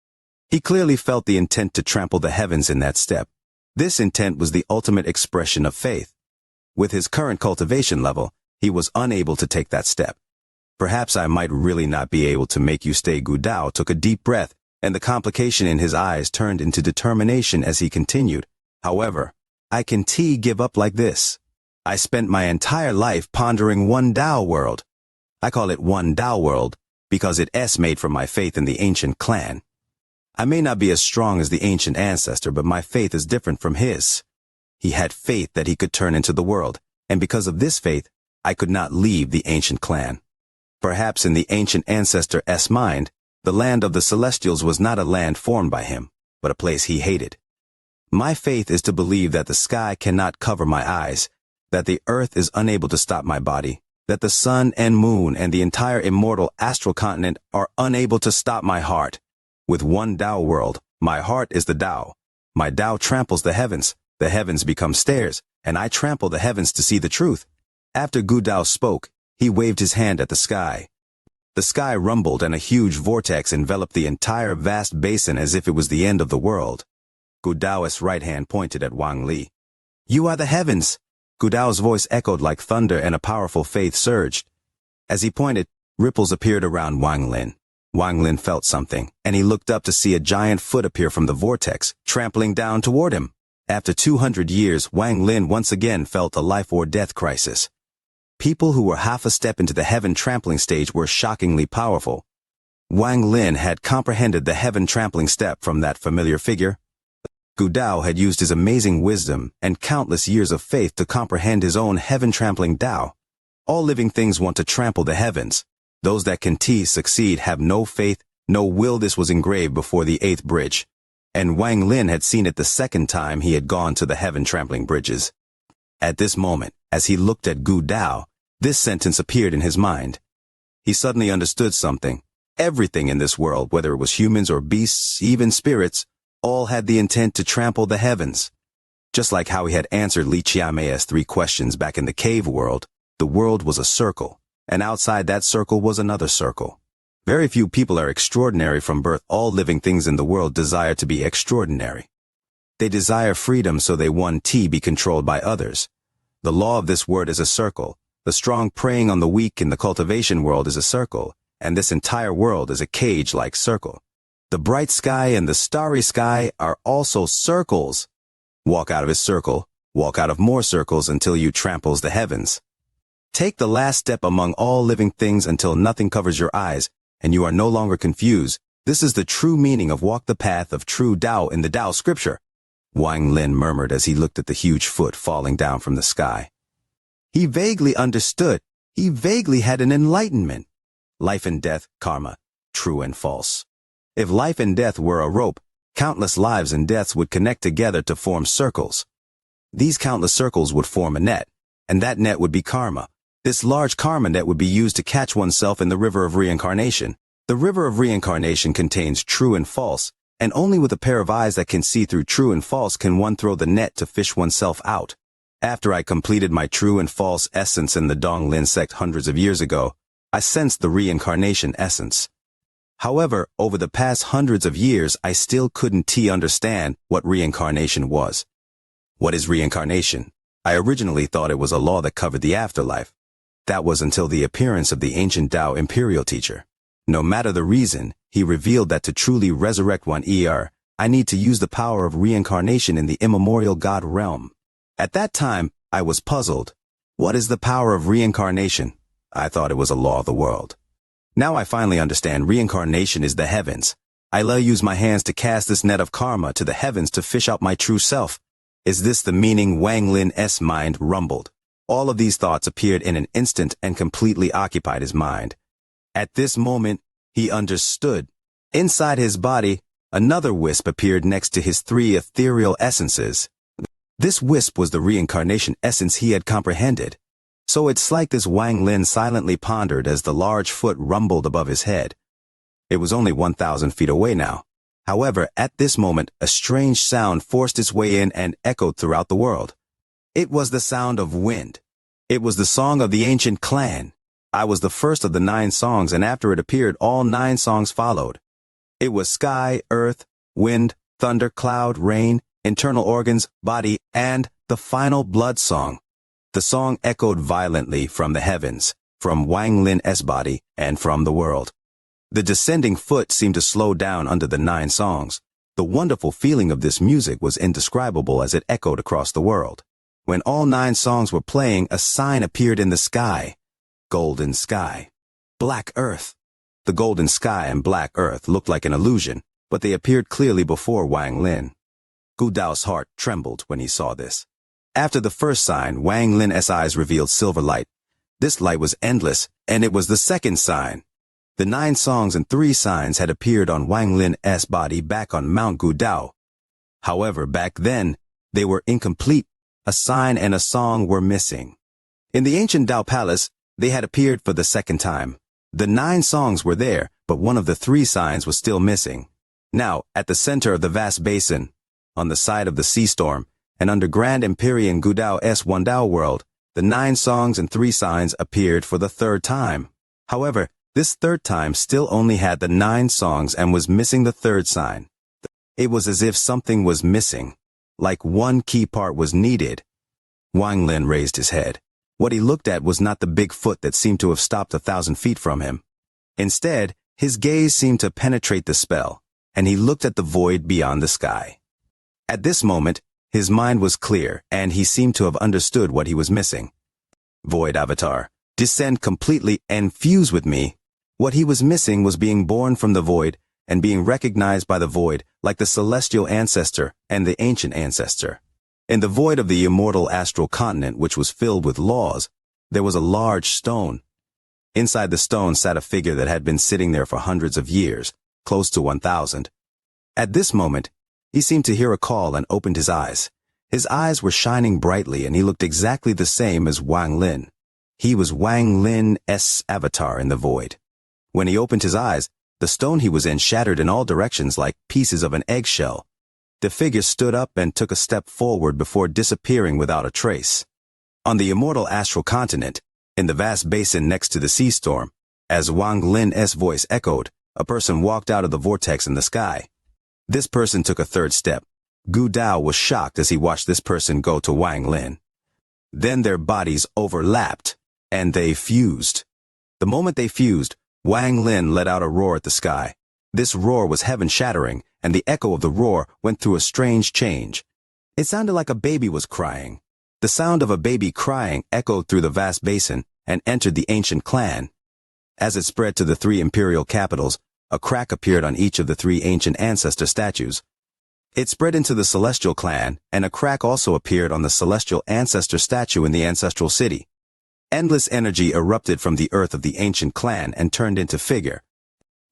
He clearly felt the intent to trample the heavens in that step. This intent was the ultimate expression of faith. With his current cultivation level, he was unable to take that step. "Perhaps I might really not be able to make you stay." Gu Dao took a deep breath, and the complication in his eyes turned into determination as he continued. "However, I can't give up like this. I spent my entire life pondering one Dao world. I call it one Dao world because it's made from my faith in the ancient clan. I may not be as strong as the ancient ancestor, but my faith is different from his. He had faith that he could turn into the world, and because of this faith, I could not leave the ancient clan. Perhaps in the ancient ancestor's mind, the land of the Celestials was not a land formed by him, but a place he hated. My faith is to believe that the sky cannot cover my eyes, that the earth is unable to stop my body, that the sun and moon and the entire immortal astral continent are unable to stop my heart. With one Dao world, my heart is the Dao. My Dao tramples the heavens become stairs, and I trample the heavens to see the truth." After Gu Dao spoke, he waved his hand at the sky. The sky rumbled and a huge vortex enveloped the entire vast basin as if it was the end of the world. Gu Dao's right hand pointed at Wang Li. "You are the heavens." Gu Dao's voice echoed like thunder and a powerful faith surged. As he pointed, ripples appeared around Wang Lin. Wang Lin felt something, and he looked up to see a giant foot appear from the vortex, trampling down toward him. After 200 years, Wang Lin once again felt a life or death crisis. People who were half a step into the heaven trampling stage were shockingly powerful. Wang Lin had comprehended the heaven trampling step from that familiar figure. Gu Dao had used his amazing wisdom and countless years of faith to comprehend his own heaven-trampling Dao. All living things want to trample the heavens. Those that can succeed have no faith, no will. This was engraved before the 8th bridge. And Wang Lin had seen it the 2nd time he had gone to the heaven-trampling bridges. At this moment, as he looked at Gu Dao, this sentence appeared in his mind. He suddenly understood something. Everything in this world, whether it was humans or beasts, even spirits, all had the intent to trample the heavens. Just like how he had answered Li Qiamei's 3 questions back in the cave world, the world was a circle, and outside that circle was another circle. Very few people are extraordinary from birth. All living things in the world desire to be extraordinary. They desire freedom, so they want to be controlled by others. The law of this world is a circle. The strong preying on the weak in the cultivation world is a circle, and this entire world is a cage-like circle. The bright sky and the starry sky are also circles. Walk out of his circle, walk out of more circles until you tramples the heavens. Take the last step among all living things until nothing covers your eyes, and you are no longer confused. This is the true meaning of walk the path of true Tao in the Tao scripture, Wang Lin murmured as he looked at the huge foot falling down from the sky. He vaguely understood. He vaguely had an enlightenment. Life and death, karma, true and false. If life and death were a rope, countless lives and deaths would connect together to form circles. These countless circles would form a net, and that net would be karma. This large karma net would be used to catch oneself in the river of reincarnation. The river of reincarnation contains true and false, and only with a pair of eyes that can see through true and false can one throw the net to fish oneself out. After I completed my true and false essence in the Dong Lin sect hundreds of years ago, I sensed the reincarnation essence. However, over the past hundreds of years, I still couldn't understand what reincarnation was. What is reincarnation? I originally thought it was a law that covered the afterlife. That was until the appearance of the ancient Tao imperial teacher. No matter the reason, he revealed that to truly resurrect I need to use the power of reincarnation in the immemorial God realm. At that time, I was puzzled. What is the power of reincarnation? I thought it was a law of the world. Now I finally understand reincarnation is the heavens. I'll use my hands to cast this net of karma to the heavens to fish out my true self. Is this the meaning? Wang Lin's mind rumbled. All of these thoughts appeared in an instant and completely occupied his mind. At this moment, he understood. Inside his body, another wisp appeared next to his three ethereal essences. This wisp was the reincarnation essence he had comprehended. So it's like this Wang Lin silently pondered as the large foot rumbled above his head. It was only 1,000 feet away now. However, at this moment, a strange sound forced its way in and echoed throughout the world. It was the sound of wind. It was the song of the ancient clan. I was the first of the 9 songs, and after it appeared, all 9 songs followed. It was sky, earth, wind, thunder, cloud, rain, internal organs, body, and the final blood song. The song echoed violently from the heavens, from Wang Lin's body, and from the world. The descending foot seemed to slow down under the 9 songs. The wonderful feeling of this music was indescribable as it echoed across the world. When all 9 songs were playing, a sign appeared in the sky. Golden sky. Black earth. The golden sky and black earth looked like an illusion, but they appeared clearly before Wang Lin. Gu Dao's heart trembled when he saw this. After the first sign, Wang Lin's eyes revealed silver light. This light was endless, and it was the second sign. The 9 songs and 3 signs had appeared on Wang Lin's body back on Mount Gu Dao. However, back then, they were incomplete. A sign and a song were missing. In the ancient Dao Palace, they had appeared for the second time. The 9 songs were there, but one of the 3 signs was still missing. Now, at the center of the vast basin, on the side of the sea storm, and under Grand Empyrean Gu Dao's One Dao world, the 9 songs and 3 signs appeared for the 3rd time. However, this 3rd time still only had the 9 songs and was missing the 3rd sign. It was as if something was missing, like one key part was needed. Wang Lin raised his head. What he looked at was not the big foot that seemed to have stopped 1,000 feet from him. Instead, his gaze seemed to penetrate the spell, and he looked at the void beyond the sky. At this moment, his mind was clear, and he seemed to have understood what he was missing. Void Avatar, descend completely and fuse with me. What he was missing was being born from the void and being recognized by the void like the celestial ancestor and the ancient ancestor. In the void of the immortal astral continent, which was filled with laws, there was a large stone. Inside the stone sat a figure that had been sitting there for hundreds of years, close to 1,000. At this moment, he seemed to hear a call and opened his eyes. His eyes were shining brightly, and he looked exactly the same as Wang Lin. He was Wang Lin's avatar in the void. When he opened his eyes, the stone he was in shattered in all directions like pieces of an eggshell. The figure stood up and took a step forward before disappearing without a trace. On the immortal astral continent, in the vast basin next to the sea storm, as Wang Lin's voice echoed, a person walked out of the vortex in the sky. This person took a 3rd step. Gu Dao was shocked as he watched this person go to Wang Lin. Then their bodies overlapped, and they fused. The moment they fused, Wang Lin let out a roar at the sky. This roar was heaven-shattering, and the echo of the roar went through a strange change. It sounded like a baby was crying. The sound of a baby crying echoed through the vast basin and entered the ancient clan. As it spread to the 3 imperial capitals, a crack appeared on each of the 3 ancient ancestor statues. It spread into the celestial clan, and a crack also appeared on the celestial ancestor statue in the ancestral city. Endless energy erupted from the earth of the ancient clan and turned into figure.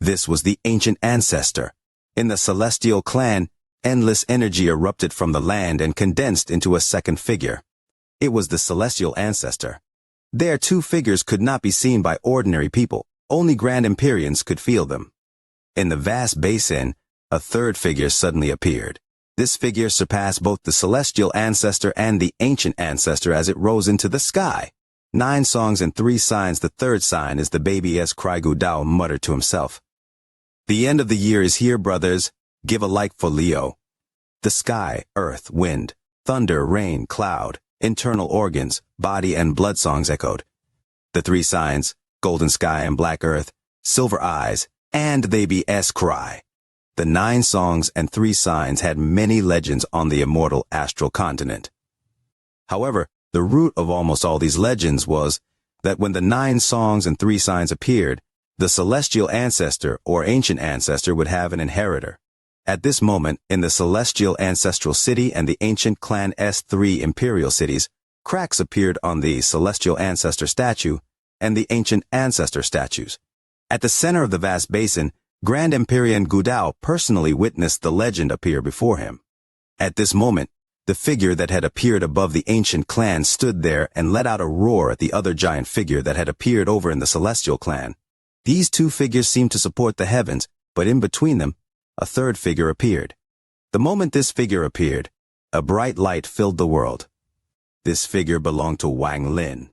This was the ancient ancestor. In the celestial clan, endless energy erupted from the land and condensed into a second figure. It was the celestial ancestor. Their 2 figures could not be seen by ordinary people. Only Grand Empyreans could feel them. In the vast basin, a third figure suddenly appeared. This figure surpassed both the celestial ancestor and the ancient ancestor as it rose into the sky. 9 songs and 3 signs. The third sign is the baby-esque cry. Gu Dao muttered to himself. The end of the year is here, brothers. Give a like for Leo. The sky, earth, wind, thunder, rain, cloud, internal organs, body and blood songs echoed. The 3 signs, golden sky and black earth, silver eyes, and baby-esque cry. The 9 songs and 3 signs had many legends on the immortal astral continent. However, the root of almost all these legends was that when the 9 songs and 3 signs appeared, the celestial ancestor or ancient ancestor would have an inheritor. At this moment, in the celestial ancestral city and the ancient clan S3 imperial cities, cracks appeared on the celestial ancestor statue and the ancient ancestor statues. At the center of the vast basin, Grand Empyrean Gu Dao personally witnessed the legend appear before him. At this moment, the figure that had appeared above the ancient clan stood there and let out a roar at the other giant figure that had appeared over in the celestial clan. These 2 figures seemed to support the heavens, but in between them, a third figure appeared. The moment this figure appeared, a bright light filled the world. This figure belonged to Wang Lin.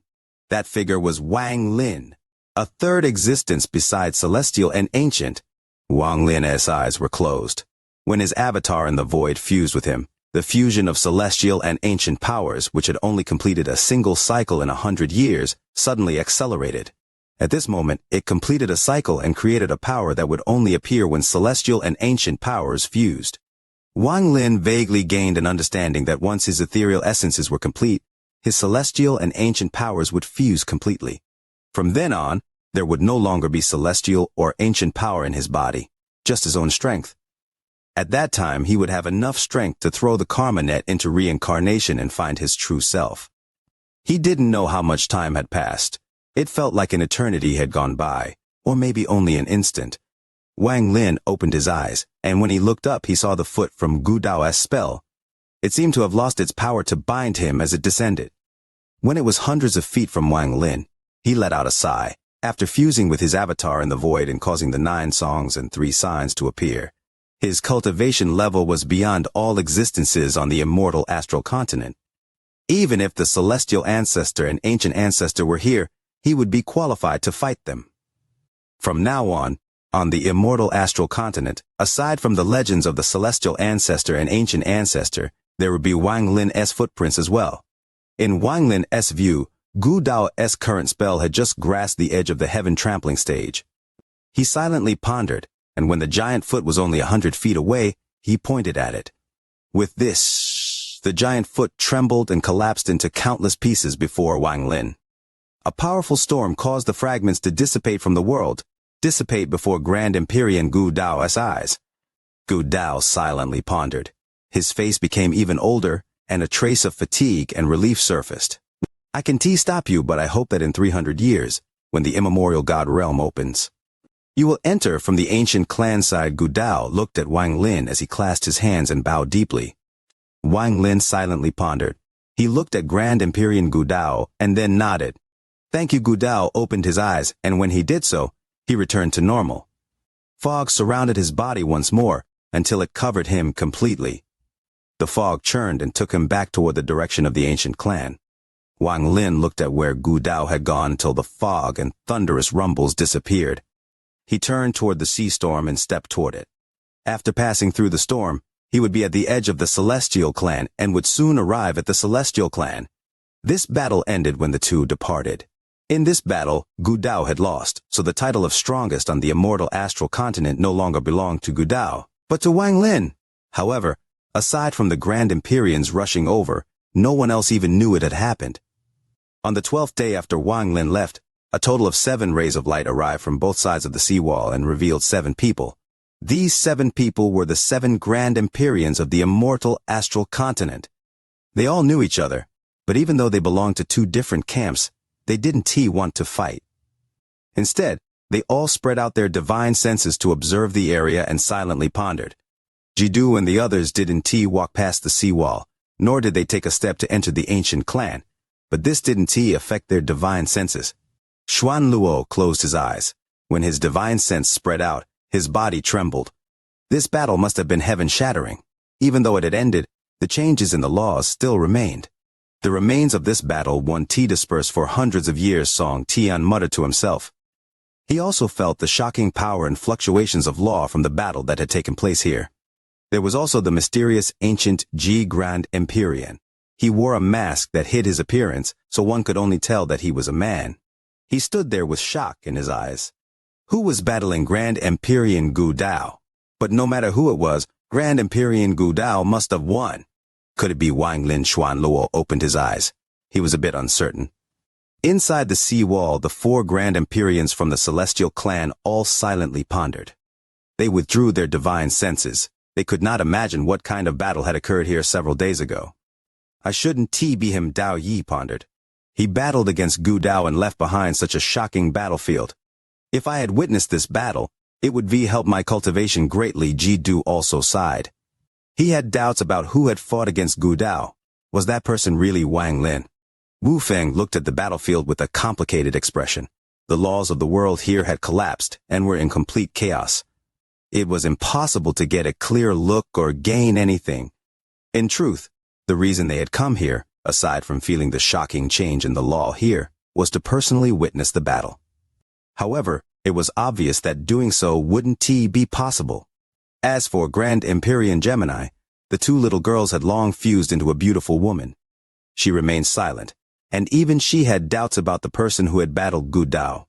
That figure was Wang Lin, a third existence besides celestial and ancient. Wang Lin's eyes were closed. When his avatar in the void fused with him, the fusion of celestial and ancient powers, which had only completed a single cycle in 100 years, suddenly accelerated. At this moment, it completed a cycle and created a power that would only appear when celestial and ancient powers fused. Wang Lin vaguely gained an understanding that once his ethereal essences were complete, his celestial and ancient powers would fuse completely. From then on, there would no longer be celestial or ancient power in his body, just his own strength. At that time, he would have enough strength to throw the karma net into reincarnation and find his true self. He didn't know how much time had passed. It felt like an eternity had gone by, or maybe only an instant. Wang Lin opened his eyes, and when he looked up he saw the foot from Gu Dao's spell. It seemed to have lost its power to bind him as it descended. When it was hundreds of feet from Wang Lin, he let out a sigh, after fusing with his avatar in the void and causing the 9 songs and 3 signs to appear. His cultivation level was beyond all existences on the immortal astral continent. Even if the celestial ancestor and ancient ancestor were here, he would be qualified to fight them. From now on the immortal astral continent, aside from the legends of the celestial ancestor and ancient ancestor, there would be Wang Lin's footprints as well. In Wang Lin's view, Gu Dao's current spell had just grasped the edge of the heaven trampling stage. He silently pondered, and when the giant foot was only 100 feet away, he pointed at it. With this, the giant foot trembled and collapsed into countless pieces before Wang Lin. A powerful storm caused the fragments to dissipate from the world, dissipate before Grand Empyrean Gu Dao's eyes. Gu Dao silently pondered. His face became even older, and a trace of fatigue and relief surfaced. I can stop you, but I hope that in 300 years, when the immemorial God realm opens, you will enter from the ancient clan side. Gu Dao looked at Wang Lin as he clasped his hands and bowed deeply. Wang Lin silently pondered. He looked at Grand Empyrean Gu Dao and then nodded. Thank you. Gu Dao opened his eyes, and when he did so, he returned to normal. Fog surrounded his body once more, until it covered him completely. The fog churned and took him back toward the direction of the ancient clan. Wang Lin looked at where Gu Dao had gone until the fog and thunderous rumbles disappeared. He turned toward the sea storm and stepped toward it. After passing through the storm, he would be at the edge of the celestial clan and would soon arrive at the celestial clan. This battle ended when the two departed. In this battle, Gu Dao had lost, so the title of strongest on the immortal astral continent no longer belonged to Gu Dao, but to Wang Lin. However, aside from the Grand Empyreans rushing over, no one else even knew it had happened. On the 12th day after Wang Lin left, a total of 7 rays of light arrived from both sides of the seawall and revealed 7 people. These 7 people were the 7 Grand Empyreans of the immortal astral continent. They all knew each other, but even though they belonged to 2 different camps, they didn't want to fight. Instead, they all spread out their divine senses to observe the area and silently pondered. Jidu and the others didn't walk past the seawall, nor did they take a step to enter the ancient clan, but this didn't affect their divine senses. Xuan Luo closed his eyes. When his divine sense spread out, his body trembled. This battle must have been heaven-shattering. Even though it had ended, the changes in the laws still remained. The remains of this battle won't disperse for hundreds of years, Song Tian muttered to himself. He also felt the shocking power and fluctuations of law from the battle that had taken place here. There was also the mysterious ancient Ji Grand Empyrean. He wore a mask that hid his appearance, so one could only tell that he was a man. He stood there with shock in his eyes. Who was battling Grand Empyrean Gu Dao? But no matter who it was, Grand Empyrean Gu Dao must have won. Could it be Wang Lin? Xuan Luo opened his eyes. He was a bit uncertain. Inside the sea wall, the 4 Grand Empyreans from the Celestial Clan all silently pondered. They withdrew their divine senses. They could not imagine what kind of battle had occurred here several days ago. I shouldn't be him, Dao Yi pondered. He battled against Gu Dao and left behind such a shocking battlefield. If I had witnessed this battle, it would help my cultivation greatly. Jidu also sighed. He had doubts about who had fought against Gu Dao. Was that person really Wang Lin? Wu Feng looked at the battlefield with a complicated expression. The laws of the world here had collapsed and were in complete chaos. It was impossible to get a clear look or gain anything. In truth, the reason they had come here, aside from feeling the shocking change in the law here, was to personally witness the battle. However, it was obvious that doing so wouldn't be possible. As for Grand Empyrean Gemini, the 2 little girls had long fused into a beautiful woman. She remained silent, and even she had doubts about the person who had battled Gu Dao.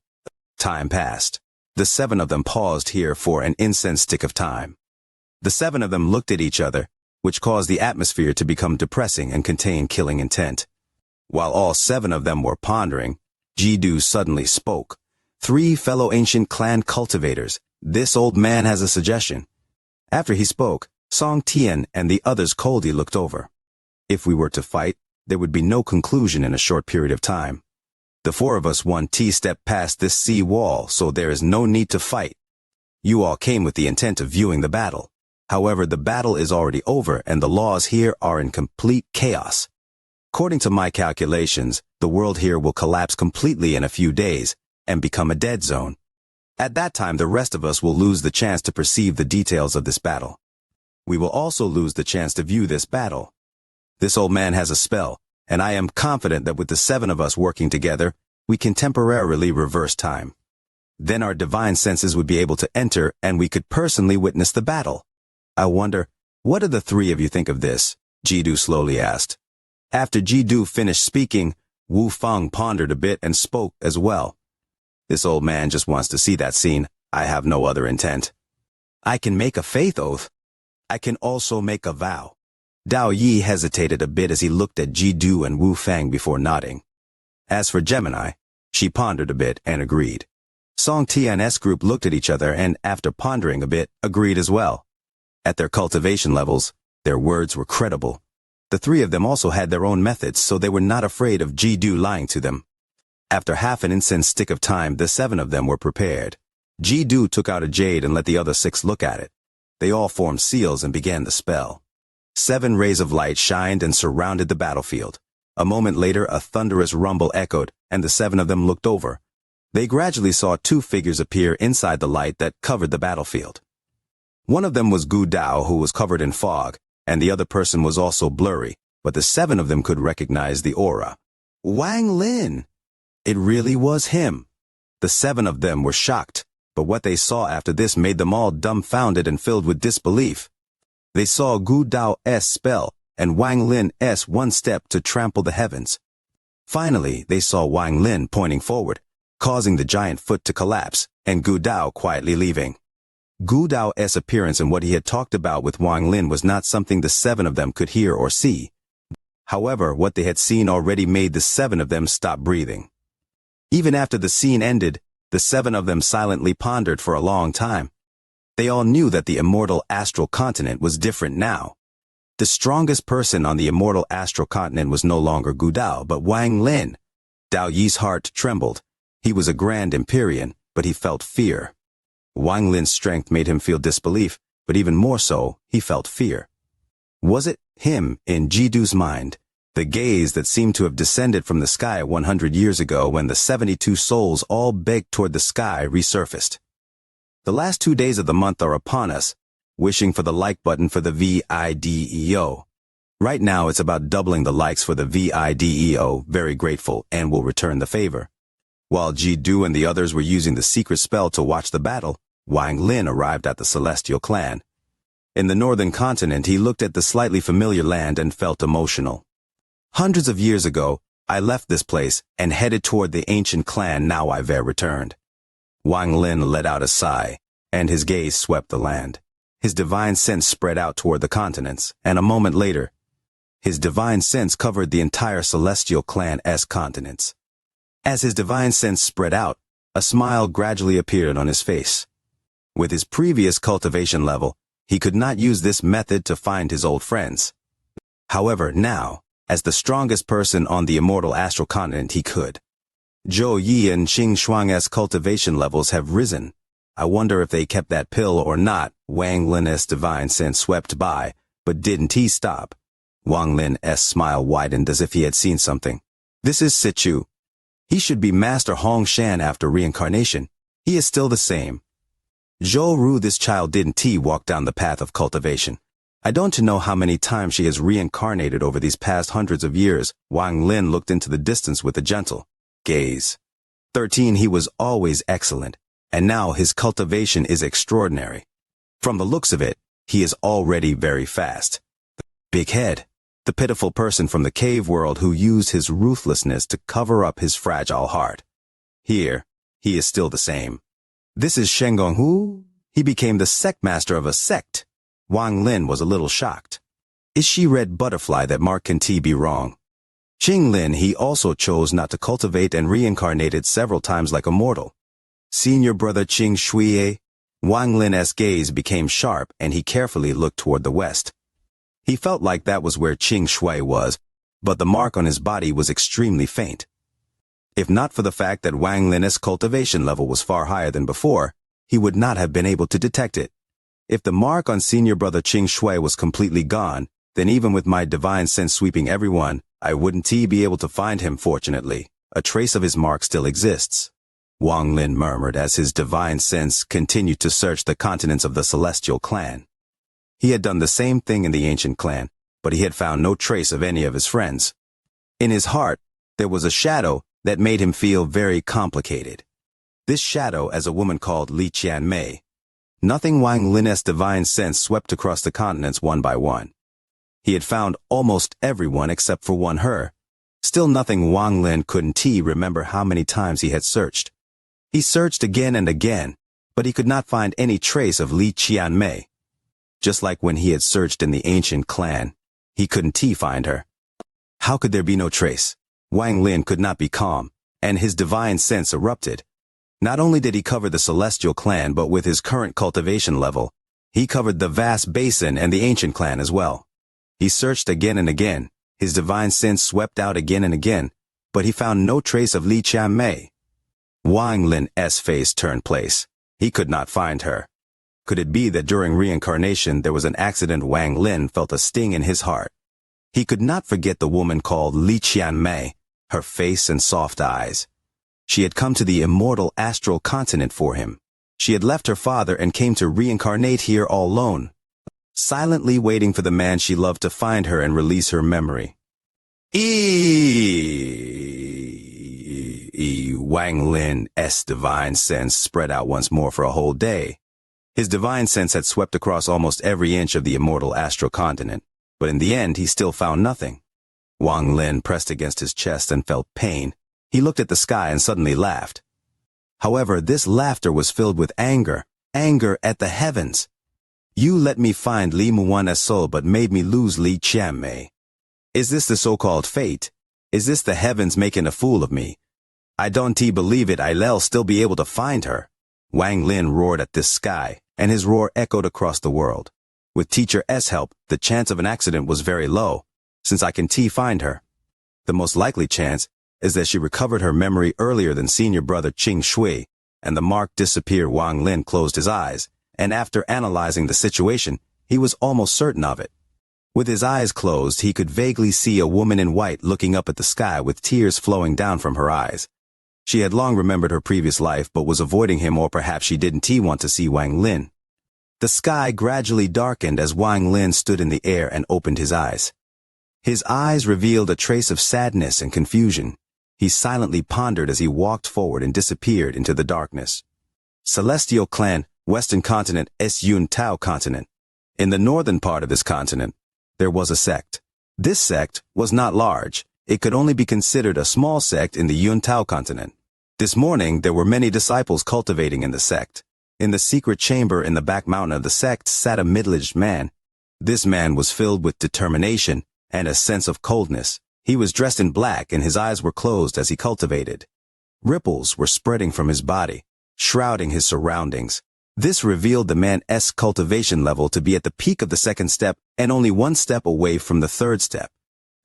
Time passed. The 7 of them paused here for an incense stick of time. The 7 of them looked at each other, which caused the atmosphere to become depressing and contain killing intent. While all 7 of them were pondering, Jidu suddenly spoke. 3 fellow ancient clan cultivators, this old man has a suggestion. After he spoke, Song Tian and the others coldly looked over. If we were to fight, there would be no conclusion in a short period of time. The 4 of us won't step past this sea wall, so there is no need to fight. You all came with the intent of viewing the battle. However, the battle is already over and the laws here are in complete chaos. According to my calculations, the world here will collapse completely in a few days and become a dead zone. At that time, the rest of us will lose the chance to perceive the details of this battle. We will also lose the chance to view this battle. This old man has a spell, and I am confident that with the 7 of us working together, we can temporarily reverse time. Then our divine senses would be able to enter and we could personally witness the battle. I wonder, what do the 3 of you think of this? Jidu slowly asked. After Jidu finished speaking, Wu Feng pondered a bit and spoke as well. This old man just wants to see that scene. I have no other intent. I can make a faith oath. I can also make a vow. Dao Yi hesitated a bit as he looked at Jidu and Wu Feng before nodding. As for Gemini, she pondered a bit and agreed. Song Tian's group looked at each other and, after pondering a bit, agreed as well. At their cultivation levels, their words were credible. The 3 of them also had their own methods, so they were not afraid of Jidu lying to them. After half an incense stick of time, the 7 of them were prepared. Jidu took out a jade and let the other 6 look at it. They all formed seals and began the spell. 7 rays of light shined and surrounded the battlefield. A moment later, a thunderous rumble echoed, and the 7 of them looked over. They gradually saw 2 figures appear inside the light that covered the battlefield. One of them was Gu Dao, who was covered in fog, and the other person was also blurry, but the 7 of them could recognize the aura. Wang Lin! It really was him. The 7 of them were shocked, but what they saw after this made them all dumbfounded and filled with disbelief. They saw Gu Dao's spell and Wang Lin's one step to trample the heavens. Finally, they saw Wang Lin pointing forward, causing the giant foot to collapse, and Gu Dao quietly leaving. Gu Dao's appearance and what he had talked about with Wang Lin was not something the seven of them could hear or see. However, what they had seen already made the seven of them stop breathing. Even after the scene ended, the seven of them silently pondered for a long time. They all knew that the immortal astral continent was different now. The strongest person on the immortal astral continent was no longer Gu Dao, but Wang Lin. Dao Yi's heart trembled. He was a grand Empyrean, but he felt fear. Wang Lin's strength made him feel disbelief, but even more so, he felt fear. Was it him, in Jidu's mind, the gaze that seemed to have descended from the sky 100 years ago when the 72 souls all begged toward the sky resurfaced? The last 2 days of the month are upon us, wishing for the like button for the VIDEO. Right now it's about doubling the likes for the VIDEO, very grateful, and will return the favor. While Jidu and the others were using the secret spell to watch the battle, Wang Lin arrived at the Celestial Clan. In the northern continent, he looked at the slightly familiar land and felt emotional. Hundreds of years ago, I left this place and headed toward the ancient clan. Now I've returned. Wang Lin let out a sigh, and his gaze swept the land. His divine sense spread out toward the continents, and a moment later, his divine sense covered the entire Celestial Clan's continents. As his divine sense spread out, a smile gradually appeared on his face. With his previous cultivation level, he could not use this method to find his old friends. However, now, as the strongest person on the immortal astral continent, he could. Zhou Yi and Qing Shuang's cultivation levels have risen. I wonder if they kept that pill or not. Wang Lin's divine sense swept by, but didn't he stop? Wang Lin's smile widened as if he had seen something. This is Sichu. He should be Master Hong Shan after reincarnation. He is still the same. Zhou Ru, this child didn't walk down the path of cultivation. I don't know how many times she has reincarnated over these past hundreds of years. Wang Lin looked into the distance with a gentle gaze. 13, he was always excellent, and now his cultivation is extraordinary. From the looks of it, he is already very fast. Big head, the pitiful person from the cave world who used his ruthlessness to cover up his fragile heart. Here, he is still the same. This is Shengong Hu. He became the sect master of a sect. Wang Lin was a little shocked. Is she red butterfly that Mark can be wrong? Qing Lin, he also chose not to cultivate and reincarnated several times like a mortal. Senior brother Qing Shui. Wang Lin's gaze became sharp and he carefully looked toward the west. He felt like that was where Qing Shui was, but the mark on his body was extremely faint. If not for the fact that Wang Lin's cultivation level was far higher than before, he would not have been able to detect it. If the mark on senior brother Qing Shui was completely gone, then even with my divine sense sweeping everyone, I wouldn't be able to find him. Fortunately, a trace of his mark still exists. Wang Lin murmured as his divine sense continued to search the continents of the Celestial Clan. He had done the same thing in the ancient clan, but he had found no trace of any of his friends. In his heart, there was a shadow that made him feel very complicated. This shadow as a woman called Li Qianmei. Nothing. Wang Lin's divine sense swept across the continents one by one. He had found almost everyone except for one her. Still nothing. Wang Lin couldn't remember how many times he had searched. He searched again and again, but he could not find any trace of Li Qianmei. Just like when he had searched in the ancient clan, he couldn't find her. How could there be no trace? Wang Lin could not be calm, and his divine sense erupted. Not only did he cover the Celestial Clan, but with his current cultivation level, he covered the vast basin and the ancient clan as well. He searched again and again, his divine sense swept out again and again, but he found no trace of Li Qianmei. Wang Lin's face turned place. He could not find her. Could it be that during reincarnation there was an accident? Wang Lin felt a sting in his heart. He could not forget the woman called Li Qianmei, her face and soft eyes. She had come to the immortal astral continent for him. She had left her father and came to reincarnate here all alone, silently waiting for the man she loved to find her and release her memory. Wang Lin's divine sense spread out once more for a whole day. His divine sense had swept across almost every inch of the immortal astral continent, but in the end he still found nothing. Wang Lin pressed against his chest and felt pain. He looked at the sky and suddenly laughed. However, this laughter was filled with anger at the heavens. You let me find Li Muan's soul but made me lose Li Qianmei. Is this the so-called fate? Is this the heavens making a fool of me? I don't believe it, I'll still be able to find her. Wang Lin roared at this sky, and his roar echoed across the world. With Teacher S' help, the chance of an accident was very low, since I can find her. The most likely chance is that she recovered her memory earlier than senior brother Qing Shui, and the mark disappeared. Wang Lin closed his eyes, and after analyzing the situation, he was almost certain of it. With his eyes closed, he could vaguely see a woman in white looking up at the sky with tears flowing down from her eyes. She had long remembered her previous life but was avoiding him, or perhaps she didn't want to see Wang Lin. The sky gradually darkened as Wang Lin stood in the air and opened his eyes. His eyes revealed a trace of sadness and confusion. He silently pondered as he walked forward and disappeared into the darkness. Celestial Clan, Western Continent, Yun Tao Continent. In the northern part of this continent, there was a sect. This sect was not large. It could only be considered a small sect in the Yun Tao Continent. This morning, there were many disciples cultivating in the sect. In the secret chamber in the back mountain of the sect sat a middle-aged man. This man was filled with determination and a sense of coldness. He was dressed in black and his eyes were closed as he cultivated. Ripples were spreading from his body, shrouding his surroundings. This revealed the man's cultivation level to be at the peak of the second step and only one step away from the third step.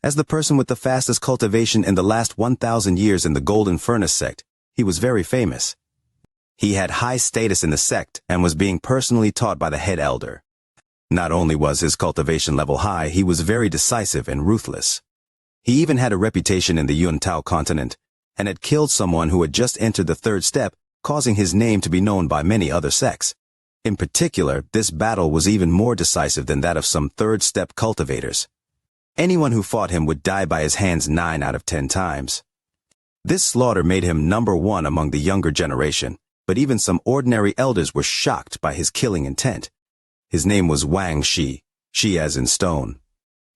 As the person with the fastest cultivation in the last 1,000 years in the Golden Furnace sect, he was very famous. He had high status in the sect and was being personally taught by the head elder. Not only was his cultivation level high, he was very decisive and ruthless. He even had a reputation in the Yun Tao continent and had killed someone who had just entered the third step, causing his name to be known by many other sects. In particular, this battle was even more decisive than that of some third step cultivators. Anyone who fought him would die by his hands 9 out of 10 times. This slaughter made him number 1 among the younger generation, but even some ordinary elders were shocked by his killing intent. His name was Wang Shi, Shi as in stone.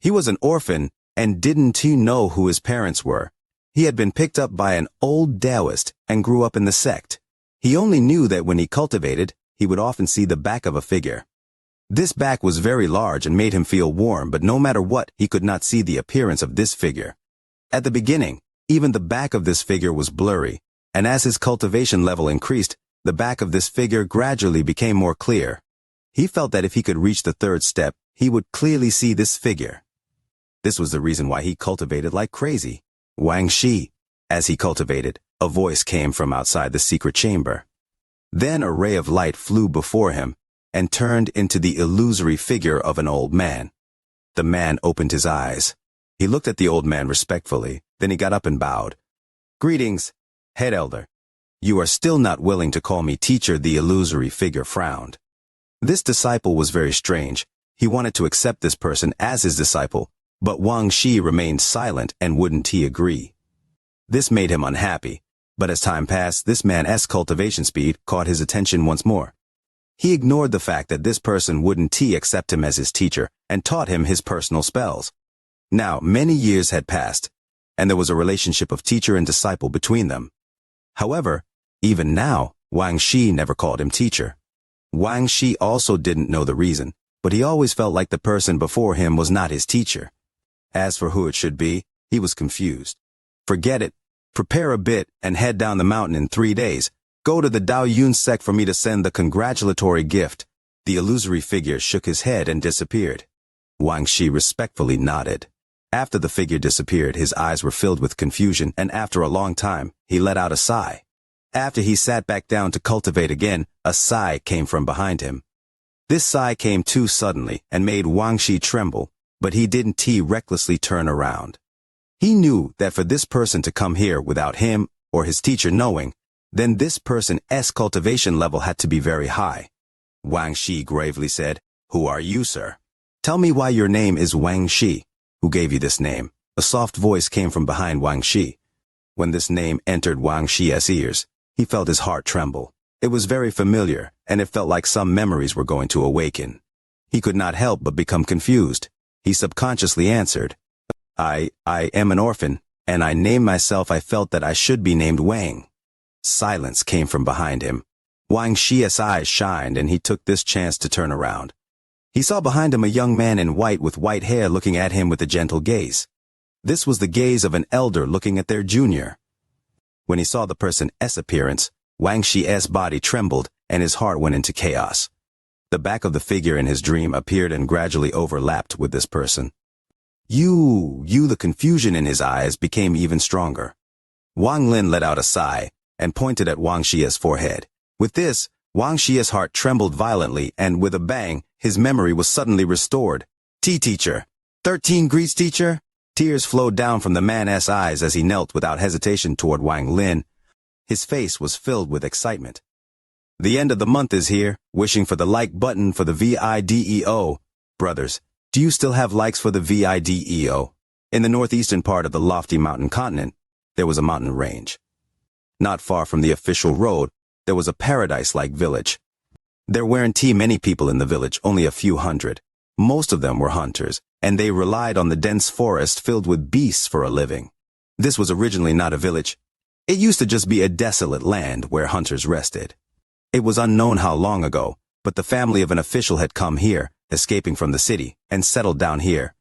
He was an orphan and didn't know who his parents were. He had been picked up by an old Taoist and grew up in the sect. He only knew that when he cultivated, he would often see the back of a figure. This back was very large and made him feel warm, but no matter what, he could not see the appearance of this figure. At the beginning, even the back of this figure was blurry, and as his cultivation level increased, the back of this figure gradually became more clear. He felt that if he could reach the third step, he would clearly see this figure. This was the reason why he cultivated like crazy. Wang Shi. As he cultivated, a voice came from outside the secret chamber. Then a ray of light flew before him and turned into the illusory figure of an old man. The man opened his eyes. He looked at the old man respectfully, then he got up and bowed. Greetings, head elder. You are still not willing to call me teacher, the illusory figure frowned. This disciple was very strange. He wanted to accept this person as his disciple, but Wang Shi remained silent and wouldn't agree. This made him unhappy, but as time passed, this man's cultivation speed caught his attention once more. He ignored the fact that this person wouldn't accept him as his teacher and taught him his personal spells. Now, many years had passed, and there was a relationship of teacher and disciple between them. However, even now, Wang Shi never called him teacher. Wang Shi also didn't know the reason, but he always felt like the person before him was not his teacher. As for who it should be, he was confused. Forget it. Prepare a bit and head down the mountain in 3 days. Go to the Dao Yun sect for me to send the congratulatory gift. The illusory figure shook his head and disappeared. Wang Shi respectfully nodded. After the figure disappeared, his eyes were filled with confusion, and after a long time, he let out a sigh. After he sat back down to cultivate again, a sigh came from behind him. This sigh came too suddenly and made Wang Shi tremble, but he didn't recklessly turn around. He knew that for this person to come here without him or his teacher knowing, then this person's cultivation level had to be very high. Wang Shi gravely said, "Who are you, sir? Tell me why your name is Wang Shi. Who gave you this name?" A soft voice came from behind Wang Shi. When this name entered Wang Shi's ears, he felt his heart tremble. It was very familiar, and it felt like some memories were going to awaken. He could not help but become confused. He subconsciously answered, I am an orphan, and I named myself. I felt that I should be named Wang. Silence came from behind him. Wang Xia's eyes shined, and he took this chance to turn around. He saw behind him a young man in white with white hair looking at him with a gentle gaze. This was the gaze of an elder looking at their junior. When he saw the person's appearance, Wang Xia's body trembled, and his heart went into chaos. The back of the figure in his dream appeared and gradually overlapped with this person. The confusion in his eyes became even stronger. Wang Lin let out a sigh and pointed at Wang Xia's forehead. With this, Wang Xia's heart trembled violently, and with a bang, his memory was suddenly restored. Teacher. 13 greets, teacher? Tears flowed down from the man's eyes as he knelt without hesitation toward Wang Lin. His face was filled with excitement. The end of the month is here, wishing for the like button for the video. Brothers, do you still have likes for the video? In the northeastern part of the lofty mountain continent, there was a mountain range. Not far from the official road, there was a paradise-like village. There weren't many people in the village, only a few hundred. Most of them were hunters, and they relied on the dense forest filled with beasts for a living. This was originally not a village. It used to just be a desolate land where hunters rested. It was unknown how long ago, but the family of an official had come here, escaping from the city, and settled down here.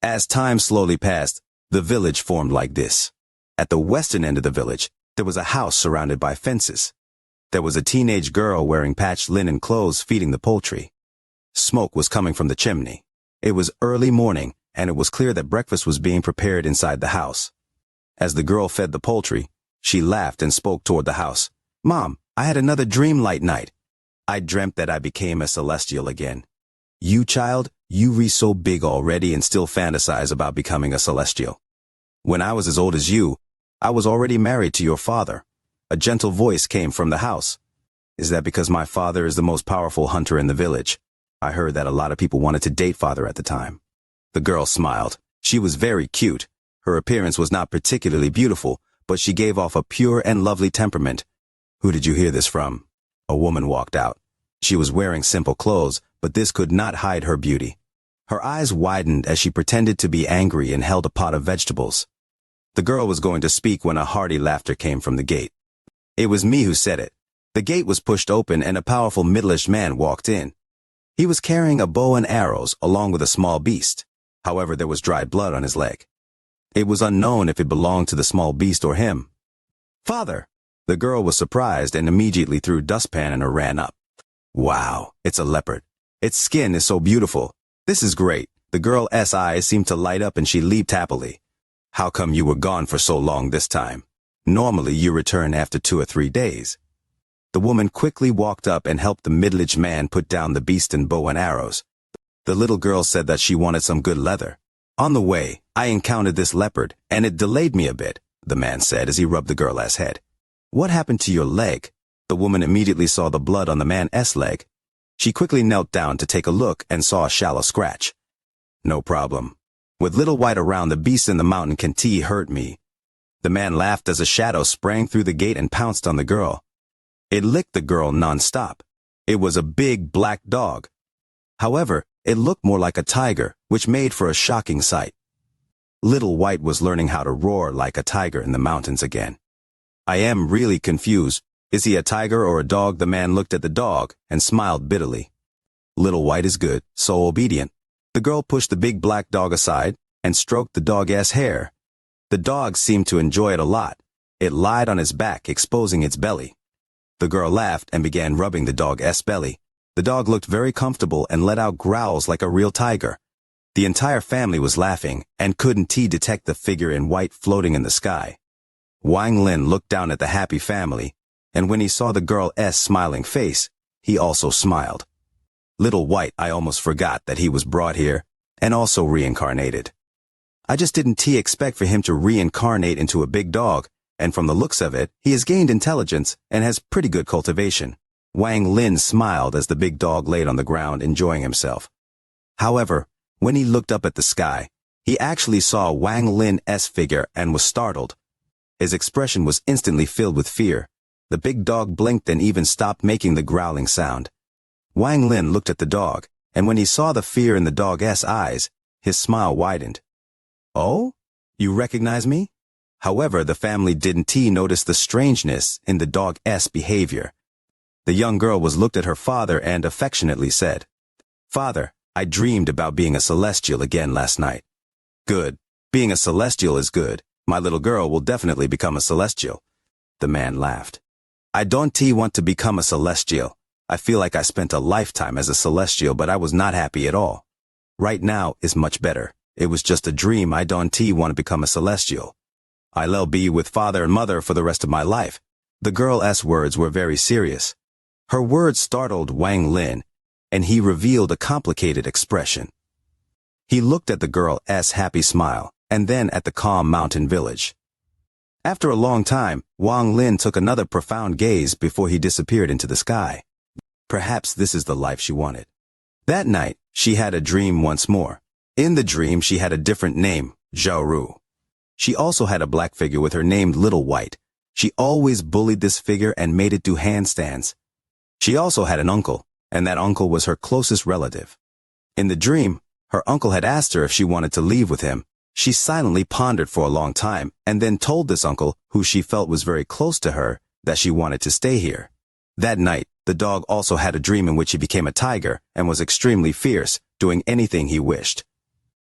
As time slowly passed, the village formed like this. At the western end of the village, there was a house surrounded by fences. There was a teenage girl wearing patched linen clothes feeding the poultry. Smoke was coming from the chimney. It was early morning, and it was clear that breakfast was being prepared inside the house. As the girl fed the poultry, she laughed and spoke toward the house. Mom, I had another dream light night. I dreamt that I became a celestial again. You, child, you re so big already and still fantasize about becoming a celestial. When I was as old as you, I was already married to your father. A gentle voice came from the house. Is that because my father is the most powerful hunter in the village? I heard that a lot of people wanted to date father at the time. The girl smiled. She was very cute. Her appearance was not particularly beautiful, but she gave off a pure and lovely temperament. Who did you hear this from? A woman walked out. She was wearing simple clothes, but this could not hide her beauty. Her eyes widened as she pretended to be angry and held a pot of vegetables. The girl was going to speak when a hearty laughter came from the gate. It was me who said it. The gate was pushed open and a powerful middle-aged man walked in. He was carrying a bow and arrows along with a small beast. However, there was dried blood on his leg. It was unknown if it belonged to the small beast or him. Father! The girl was surprised and immediately threw dustpan and ran up. Wow, it's a leopard. Its skin is so beautiful. This is great. The girl's eyes seemed to light up and she leaped happily. How come you were gone for so long this time? Normally you return after 2 or 3 days. The woman quickly walked up and helped the middle-aged man put down the beast and bow and arrows. The little girl said that she wanted some good leather. On the way, I encountered this leopard, and it delayed me a bit, the man said as he rubbed the girl's head. What happened to your leg? The woman immediately saw the blood on the man's leg. She quickly knelt down to take a look and saw a shallow scratch. No problem. With little white around, the beast in the mountain can't hurt me. The man laughed as a shadow sprang through the gate and pounced on the girl. It licked the girl non-stop. It was a big black dog. However, it looked more like a tiger, which made for a shocking sight. Little White was learning how to roar like a tiger in the mountains again. I am really confused. Is he a tiger or a dog? The man looked at the dog and smiled bitterly. Little White is good, so obedient. The girl pushed the big black dog aside and stroked the dog's hair. The dog seemed to enjoy it a lot. It lied on its back, exposing its belly. The girl laughed and began rubbing the dog's belly. The dog looked very comfortable and let out growls like a real tiger. The entire family was laughing and couldn't detect the figure in white floating in the sky. Wang Lin looked down at the happy family, and when he saw the girl's smiling face, he also smiled. Little White, I almost forgot that he was brought here and also reincarnated. I just didn't expect for him to reincarnate into a big dog, and from the looks of it, he has gained intelligence and has pretty good cultivation. Wang Lin smiled as the big dog laid on the ground enjoying himself. However, when he looked up at the sky, he actually saw Wang Lin's figure and was startled. His expression was instantly filled with fear. The big dog blinked and even stopped making the growling sound. Wang Lin looked at the dog, and when he saw the fear in the dog's eyes, his smile widened. Oh? You recognize me? However, the family didn't notice the strangeness in the dog's behavior. The young girl looked at her father and affectionately said, "Father, I dreamed about being a celestial again last night." "Good. Being a celestial is good. My little girl will definitely become a celestial." The man laughed. "I don't want to become a celestial. I feel like I spent a lifetime as a celestial, but I was not happy at all. Right now is much better. It was just a dream. I don't want to become a celestial. I'll be with father and mother for the rest of my life." The girl's words were very serious. Her words startled Wang Lin, and he revealed a complicated expression. He looked at the girl's happy smile, and then at the calm mountain village. After a long time, Wang Lin took another profound gaze before he disappeared into the sky. Perhaps this is the life she wanted. That night, she had a dream once more. In the dream, she had a different name, Zhao. She also had a black figure with her name Little White. She always bullied this figure and made it do handstands. She also had an uncle, and that uncle was her closest relative. In the dream, her uncle had asked her if she wanted to leave with him. She silently pondered for a long time, and then told this uncle, who she felt was very close to her, that she wanted to stay here. That night, the dog also had a dream in which he became a tiger and was extremely fierce, doing anything he wished.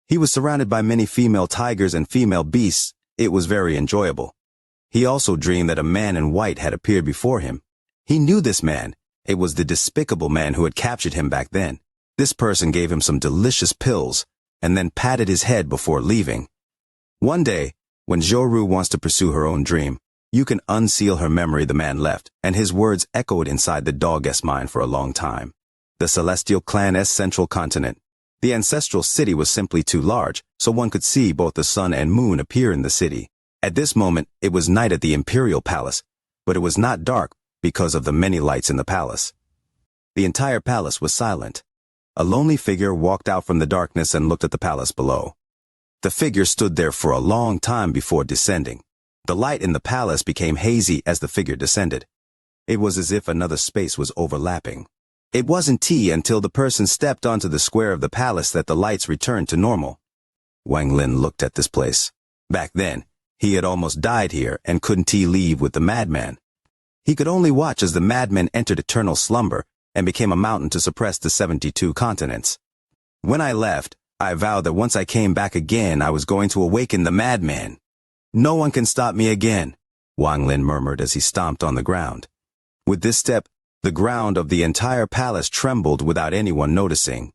He was surrounded by many female tigers and female beasts. It was very enjoyable. He also dreamed that a man in white had appeared before him. He knew this man. It was the despicable man who had captured him back then. This person gave him some delicious pills, and then patted his head before leaving. One day, when Zhou wants to pursue her own dream, you can unseal her memory. The man left, and his words echoed inside the dog's mind for a long time. The Celestial Clan's central continent. The ancestral city was simply too large, so one could see both the sun and moon appear in the city. At this moment, it was night at the Imperial Palace, but it was not dark because of the many lights in the palace. The entire palace was silent. A lonely figure walked out from the darkness and looked at the palace below. The figure stood there for a long time before descending. The light in the palace became hazy as the figure descended. It was as if another space was overlapping. It wasn't until the person stepped onto the square of the palace that the lights returned to normal. Wang Lin looked at this place. Back then, he had almost died here and couldn't leave with the madman. He could only watch as the madman entered eternal slumber and became a mountain to suppress the 72 continents. When I left, I vowed that once I came back again, I was going to awaken the madman. "No one can stop me again," Wang Lin murmured as he stomped on the ground. With this step, the ground of the entire palace trembled without anyone noticing.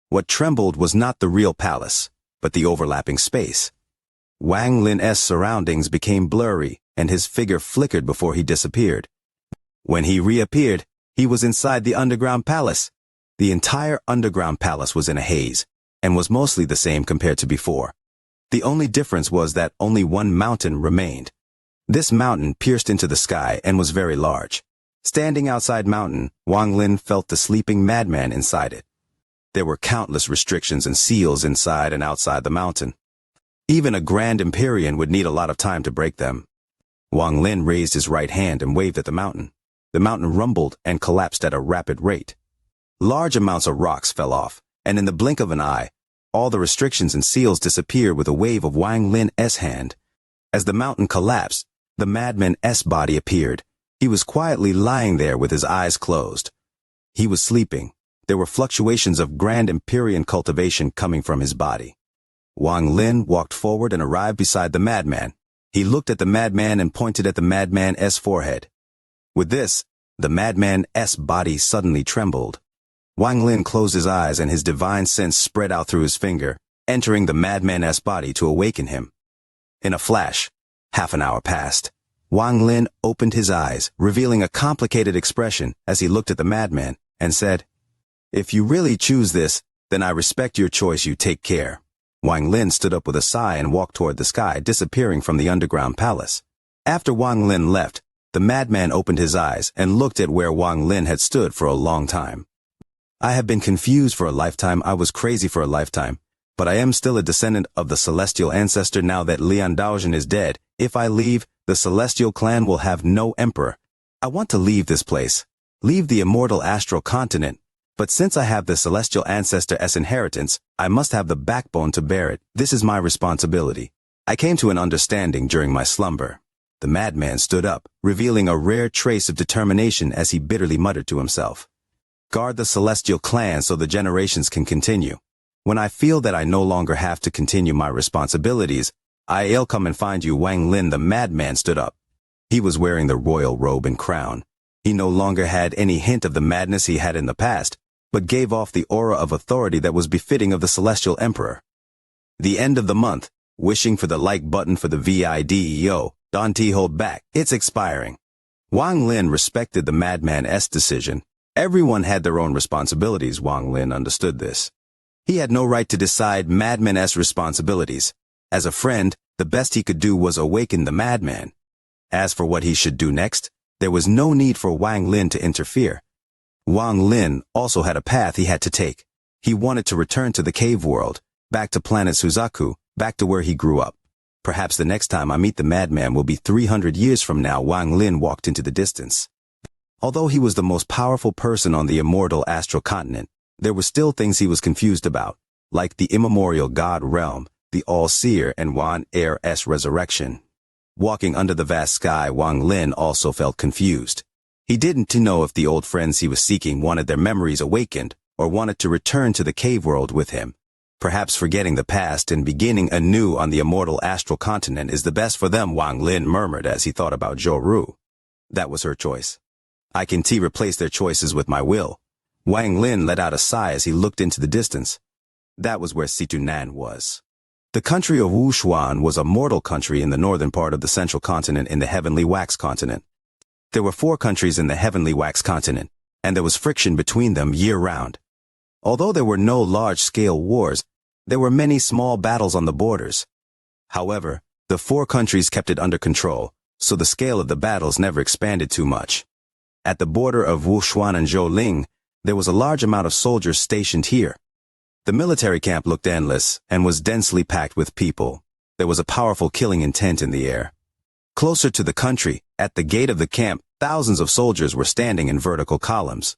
What trembled was not the real palace, but the overlapping space. Wang Lin's surroundings became blurry, and his figure flickered before he disappeared. When he reappeared, he was inside the underground palace. The entire underground palace was in a haze, and was mostly the same compared to before. The only difference was that only one mountain remained. This mountain pierced into the sky and was very large. Standing outside mountain, Wang Lin felt the sleeping madman inside it. There were countless restrictions and seals inside and outside the mountain. Even a Grand Empyrean would need a lot of time to break them. Wang Lin raised his right hand and waved at the mountain. The mountain rumbled and collapsed at a rapid rate. Large amounts of rocks fell off, and in the blink of an eye, all the restrictions and seals disappeared with a wave of Wang Lin's hand. As the mountain collapsed, the madman's body appeared. He was quietly lying there with his eyes closed. He was sleeping. There were fluctuations of Grand Empyrean cultivation coming from his body. Wang Lin walked forward and arrived beside the madman. He looked at the madman and pointed at the madman's forehead. With this, the madman's body suddenly trembled. Wang Lin closed his eyes and his divine sense spread out through his finger, entering the madman's body to awaken him. In a flash, half an hour passed. Wang Lin opened his eyes, revealing a complicated expression as he looked at the madman, and said, "If you really choose this, then I respect your choice. You take care." Wang Lin stood up with a sigh and walked toward the sky, disappearing from the underground palace. After Wang Lin left, the madman opened his eyes and looked at where Wang Lin had stood for a long time. "I have been confused for a lifetime. I was crazy for a lifetime. But I am still a descendant of the celestial ancestor now that Lian Daozhen is dead. If I leave, the celestial clan will have no emperor. I want to leave this place, leave the immortal astral continent, But since I have the celestial ancestor as inheritance, I must have the backbone to bear it. This is my responsibility. I came to an understanding during my slumber. The madman stood up, revealing a rare trace of determination as he bitterly muttered to himself. Guard the celestial clan so the generations can continue. When I feel that I no longer have to continue my responsibilities, I'll come and find you. Wang Lin, the madman, stood up. He was wearing the royal robe and crown. He no longer had any hint of the madness he had in the past, but gave off the aura of authority that was befitting of the celestial emperor. The end of the month, wishing for the like button for the video. Don't hold back, it's expiring. Wang Lin respected the madman's decision. Everyone had their own responsibilities. Wang Lin understood this. He had no right to decide madman's responsibilities. As a friend, the best he could do was awaken the madman. As for what he should do next, there was no need for Wang Lin to interfere. Wang Lin also had a path he had to take. He wanted to return to the cave world, back to planet Suzaku, back to where he grew up. Perhaps the next time I meet the madman will be 300 years from now. Wang Lin walked into the distance. Although he was the most powerful person on the immortal astral continent, there were still things he was confused about, like the immemorial god realm, the all-seer, and Wan Er's resurrection. Walking under the vast sky, Wang Lin also felt confused. He didn't know if the old friends he was seeking wanted their memories awakened or wanted to return to the cave world with him. Perhaps forgetting the past and beginning anew on the immortal astral continent is the best for them, Wang Lin murmured as he thought about Joru. That was her choice. I can replace their choices with my will. Wang Lin let out a sigh as he looked into the distance. That was where Situnan was. The country of Wushuan was a mortal country in the northern part of the central continent in the heavenly wax continent. There were 4 countries in the heavenly wax continent, and there was friction between them year-round. Although there were no large-scale wars, there were many small battles on the borders. However, the 4 countries kept it under control, so the scale of the battles never expanded too much. At the border of Wushuan and Zhouling, there was a large amount of soldiers stationed here. The military camp looked endless and was densely packed with people. There was a powerful killing intent in the air. Closer to the country, at the gate of the camp, thousands of soldiers were standing in vertical columns.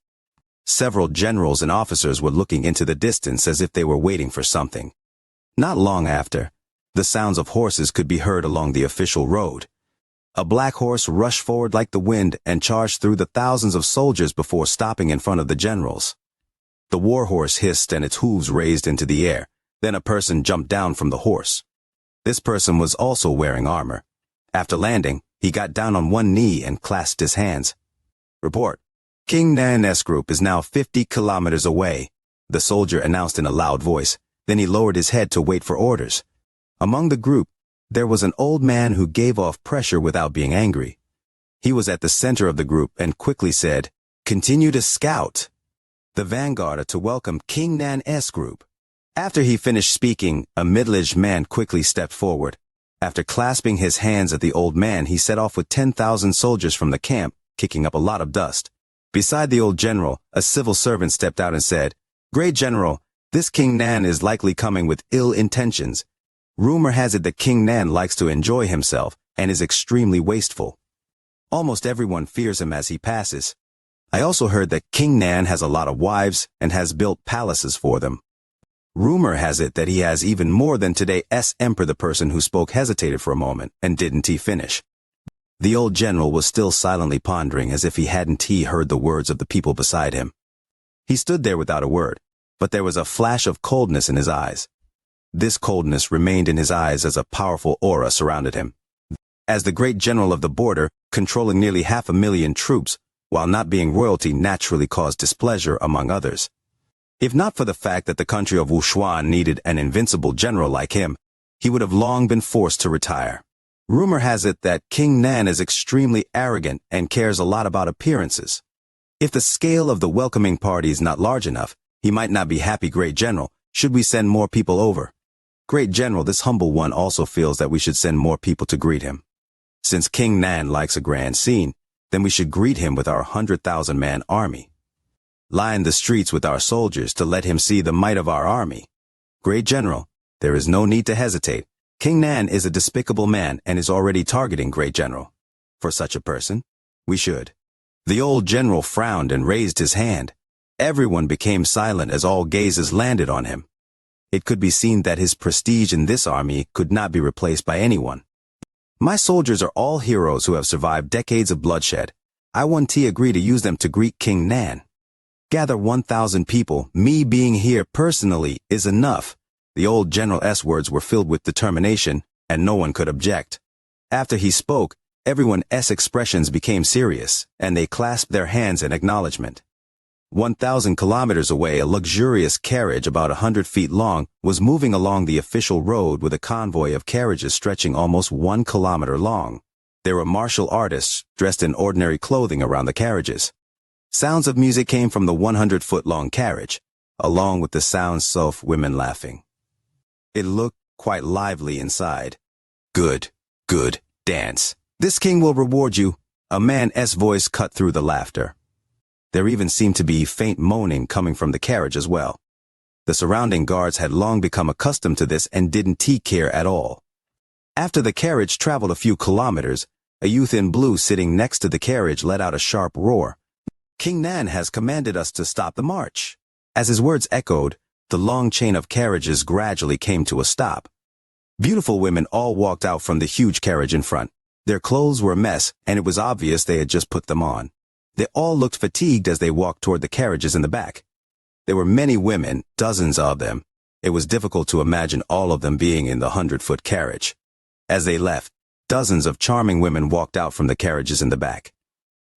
Several generals and officers were looking into the distance as if they were waiting for something. Not long after, the sounds of horses could be heard along the official road. A black horse rushed forward like the wind and charged through the thousands of soldiers before stopping in front of the generals. The war horse hissed and its hooves raised into the air. Then a person jumped down from the horse. This person was also wearing armor. After landing, he got down on one knee and clasped his hands. Report. King Nan's group is now 50 kilometers away, the soldier announced in a loud voice. Then he lowered his head to wait for orders. Among the group, there was an old man who gave off pressure without being angry. He was at the center of the group and quickly said, "Continue to scout." The vanguard are to welcome King Nan's group. After he finished speaking, a middle-aged man quickly stepped forward. After clasping his hands at the old man, he set off with 10,000 soldiers from the camp, kicking up a lot of dust. Beside the old general, a civil servant stepped out and said, "Great General, this King Nan is likely coming with ill intentions. Rumor has it that King Nan likes to enjoy himself and is extremely wasteful. Almost everyone fears him as he passes. I also heard that King Nan has a lot of wives and has built palaces for them. Rumor has it that he has even more than today's emperor." The person who spoke hesitated for a moment and didn't finish. The old general was still silently pondering as if he hadn't heard the words of the people beside him. He stood there without a word, but there was a flash of coldness in his eyes. This coldness remained in his eyes as a powerful aura surrounded him. As the great general of the border, controlling nearly 500,000 troops, while not being royalty naturally caused displeasure among others. If not for the fact that the country of Wushuan needed an invincible general like him, he would have long been forced to retire. Rumor has it that King Nan is extremely arrogant and cares a lot about appearances. If the scale of the welcoming party is not large enough, he might not be happy. Great General, should we send more people over? Great General, this humble one also feels that we should send more people to greet him. Since King Nan likes a grand scene, then we should greet him with our 100,000-man army. Line the streets with our soldiers to let him see the might of our army. Great General, there is no need to hesitate. King Nan is a despicable man and is already targeting Great General. For such a person, we should. The old general frowned and raised his hand. Everyone became silent as all gazes landed on him. It could be seen that his prestige in this army could not be replaced by anyone. My soldiers are all heroes who have survived decades of bloodshed. I want to agree to use them to greet King Nan. Gather 1,000 people, me being here personally is enough. The old general's words were filled with determination, and no one could object. After he spoke, everyone's expressions became serious, and they clasped their hands in acknowledgement. 1,000 kilometers away, a luxurious carriage about 100 feet long was moving along the official road with a convoy of carriages stretching almost 1 kilometer long. There were martial artists dressed in ordinary clothing around the carriages. Sounds of music came from the 100-foot-long carriage, along with the sounds of women laughing. It looked quite lively inside. Good, dance. This king will reward you. A man's voice cut through the laughter. There even seemed to be faint moaning coming from the carriage as well. The surrounding guards had long become accustomed to this and didn't care at all. After the carriage traveled a few kilometers, a youth in blue sitting next to the carriage let out a sharp roar. King Nan has commanded us to stop the march. As his words echoed, the long chain of carriages gradually came to a stop. Beautiful women all walked out from the huge carriage in front. Their clothes were a mess, and it was obvious they had just put them on. They all looked fatigued as they walked toward the carriages in the back. There were many women, dozens of them. It was difficult to imagine all of them being in the 100-foot carriage. As they left, dozens of charming women walked out from the carriages in the back.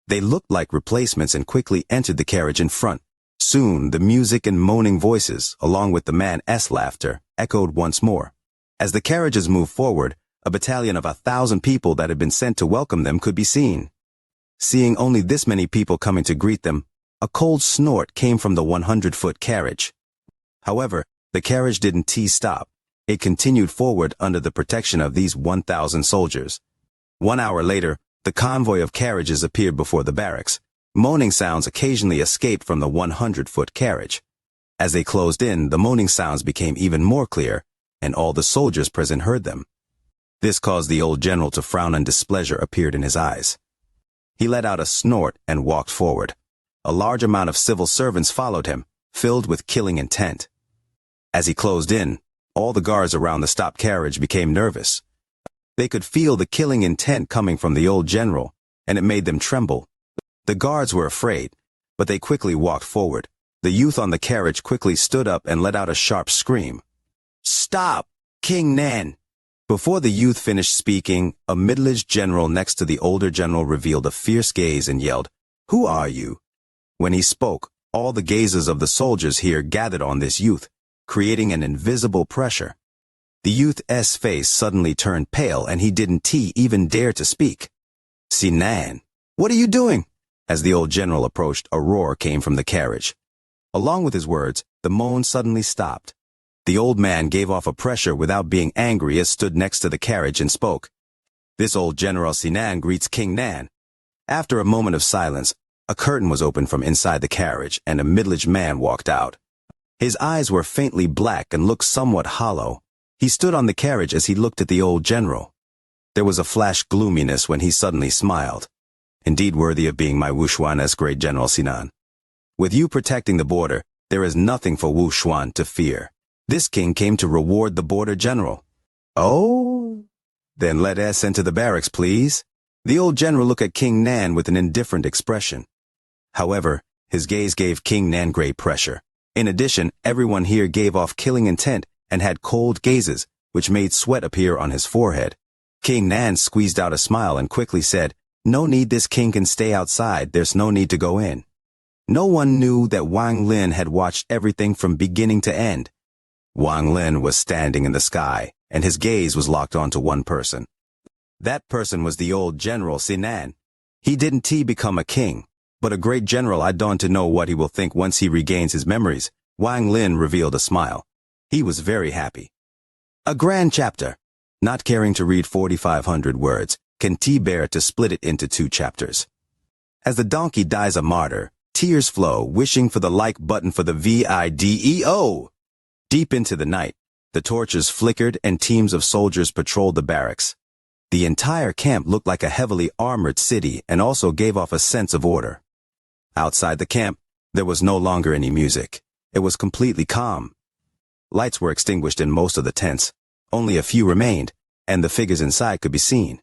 They looked like replacements and quickly entered the carriage in front. Soon, the music and moaning voices, along with the man's laughter, echoed once more. As the carriages moved forward, a battalion of 1,000 people that had been sent to welcome them could be seen. Seeing only this many people coming to greet them, a cold snort came from the 100-foot carriage. However, the carriage didn't stop. It continued forward under the protection of these 1,000 soldiers. 1 hour later, the convoy of carriages appeared before the barracks. Moaning sounds occasionally escaped from the 100-foot carriage. As they closed in, the moaning sounds became even more clear, and all the soldiers present heard them. This caused the old general to frown, and displeasure appeared in his eyes. He let out a snort and walked forward. A large amount of civil servants followed him, filled with killing intent. As he closed in, all the guards around the stopped carriage became nervous. They could feel the killing intent coming from the old general, and it made them tremble. The guards were afraid, but they quickly walked forward. The youth on the carriage quickly stood up and let out a sharp scream. "Stop, King Nan!" Before the youth finished speaking, a middle-aged general next to the older general revealed a fierce gaze and yelled, "Who are you?" When he spoke, all the gazes of the soldiers here gathered on this youth, creating an invisible pressure. The youth's face suddenly turned pale, and he didn't even dare to speak. "Sinan, what are you doing?" As the old general approached, a roar came from the carriage. Along with his words, the moan suddenly stopped. The old man gave off a pressure without being angry as stood next to the carriage and spoke. "This old General Sinan greets King Nan." After a moment of silence, a curtain was opened from inside the carriage, and a middle-aged man walked out. His eyes were faintly black and looked somewhat hollow. He stood on the carriage as he looked at the old general. There was a flash gloominess when he suddenly smiled. "Indeed worthy of being my Wushuan's great General Sinan. With you protecting the border, there is nothing for Wushuan to fear. This king came to reward the border general." "Oh? Then let us enter the barracks, please." The old general looked at King Nan with an indifferent expression. However, his gaze gave King Nan great pressure. In addition, everyone here gave off killing intent and had cold gazes, which made sweat appear on his forehead. King Nan squeezed out a smile and quickly said, "No need, this king can stay outside, there's no need to go in." No one knew that Wang Lin had watched everything from beginning to end. Wang Lin was standing in the sky, and his gaze was locked onto one person. That person was the old General Sinan. He didn't become a king, but a great general. I don't know what he will think once he regains his memories. Wang Lin revealed a smile. He was very happy. A grand chapter. Not caring to read 4,500 words, can bear to split it into 2 chapters. As the donkey dies a martyr, tears flow, wishing for the like button for the video. Deep into the night, the torches flickered and teams of soldiers patrolled the barracks. The entire camp looked like a heavily armored city and also gave off a sense of order. Outside the camp, There was no longer any music. It was completely calm. Lights were extinguished in most of the tents. Only a few remained, and the figures inside could be seen.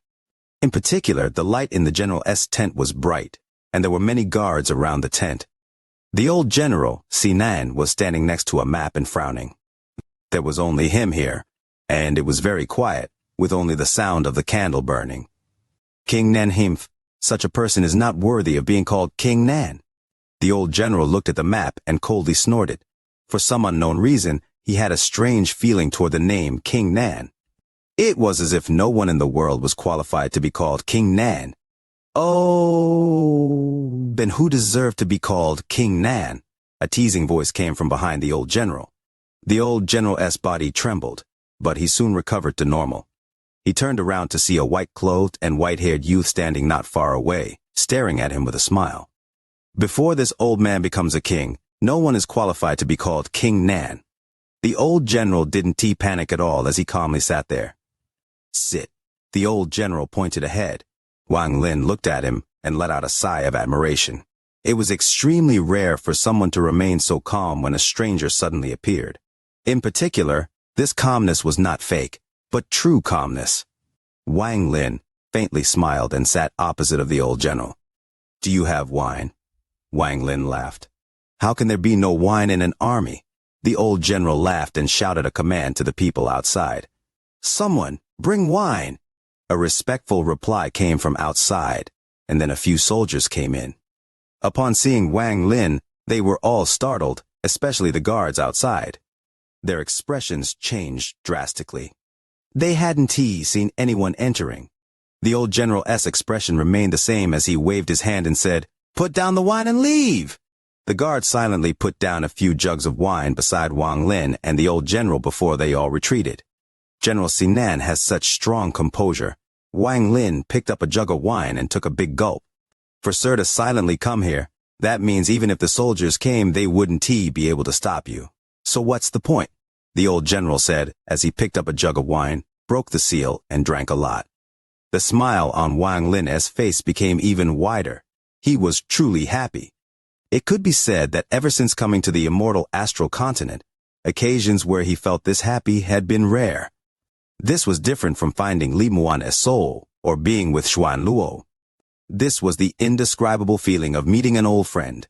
In particular, the light in the General's tent was bright, and there were many guards around the tent. The old general, Sinan, was standing next to a map and frowning. There was only him here, and it was very quiet, with only the sound of the candle burning. King Nan Himph, such a person is not worthy of being called King Nan. The old general looked at the map and coldly snorted. For some unknown reason, he had a strange feeling toward the name King Nan. It was as if no one in the world was qualified to be called King Nan. Oh, then who deserved to be called King Nan? A teasing voice came from behind the old general. The old general's body trembled, but he soon recovered to normal. He turned around to see a white-clothed and white-haired youth standing not far away, staring at him with a smile. Before this old man becomes a king, no one is qualified to be called King Nan. The old general didn't panic at all as he calmly sat there. Sit. The old general pointed ahead. Wang Lin looked at him and let out a sigh of admiration. It was extremely rare for someone to remain so calm when a stranger suddenly appeared. In particular, this calmness was not fake, but true calmness. Wang Lin faintly smiled and sat opposite of the old general. Do you have wine? Wang Lin laughed. How can there be no wine in an army? The old general laughed and shouted a command to the people outside. Someone, bring wine! A respectful reply came from outside, and then a few soldiers came in. Upon seeing Wang Lin, they were all startled, especially the guards outside. Their expressions changed drastically. They hadn't seen anyone entering. The old general's expression remained the same as he waved his hand and said, "Put down the wine and leave!" The guards silently put down a few jugs of wine beside Wang Lin and the old general before they all retreated. General Sinan has such strong composure. Wang Lin picked up a jug of wine and took a big gulp. For sir to silently come here, that means even if the soldiers came, they wouldn't be able to stop you. So what's the point? The old general said as he picked up a jug of wine, broke the seal, and drank a lot. The smile on Wang Lin's face became even wider. He was truly happy. It could be said that ever since coming to the immortal astral continent, occasions where he felt this happy had been rare. This was different from finding Li Muan's soul or being with Xuan Luo. This was the indescribable feeling of meeting an old friend.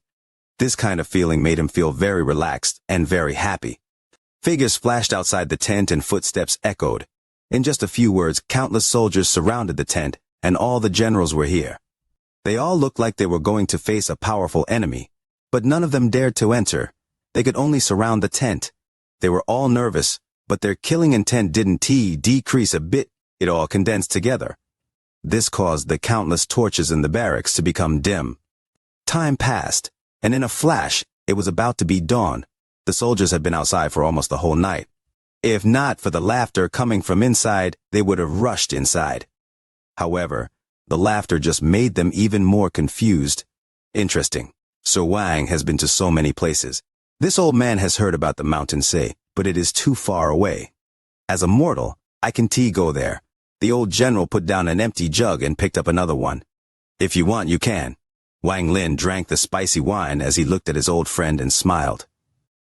This kind of feeling made him feel very relaxed and very happy. Figures flashed outside the tent and footsteps echoed. In just a few words, countless soldiers surrounded the tent, and all the generals were here. They all looked like they were going to face a powerful enemy, but none of them dared to enter. They could only surround the tent. They were all nervous, but their killing intent didn't decrease a bit. It all condensed together. This caused the countless torches in the barracks to become dim. Time passed, and in a flash, it was about to be dawn. The soldiers had been outside for almost the whole night. If not for the laughter coming from inside, they would have rushed inside. However, the laughter just made them even more confused. Interesting. Sir Wang has been to so many places. This old man has heard about the mountain say, but it is too far away. As a mortal, I can go there. The old general put down an empty jug and picked up another one. If you want, you can. Wang Lin drank the spicy wine as he looked at his old friend and smiled.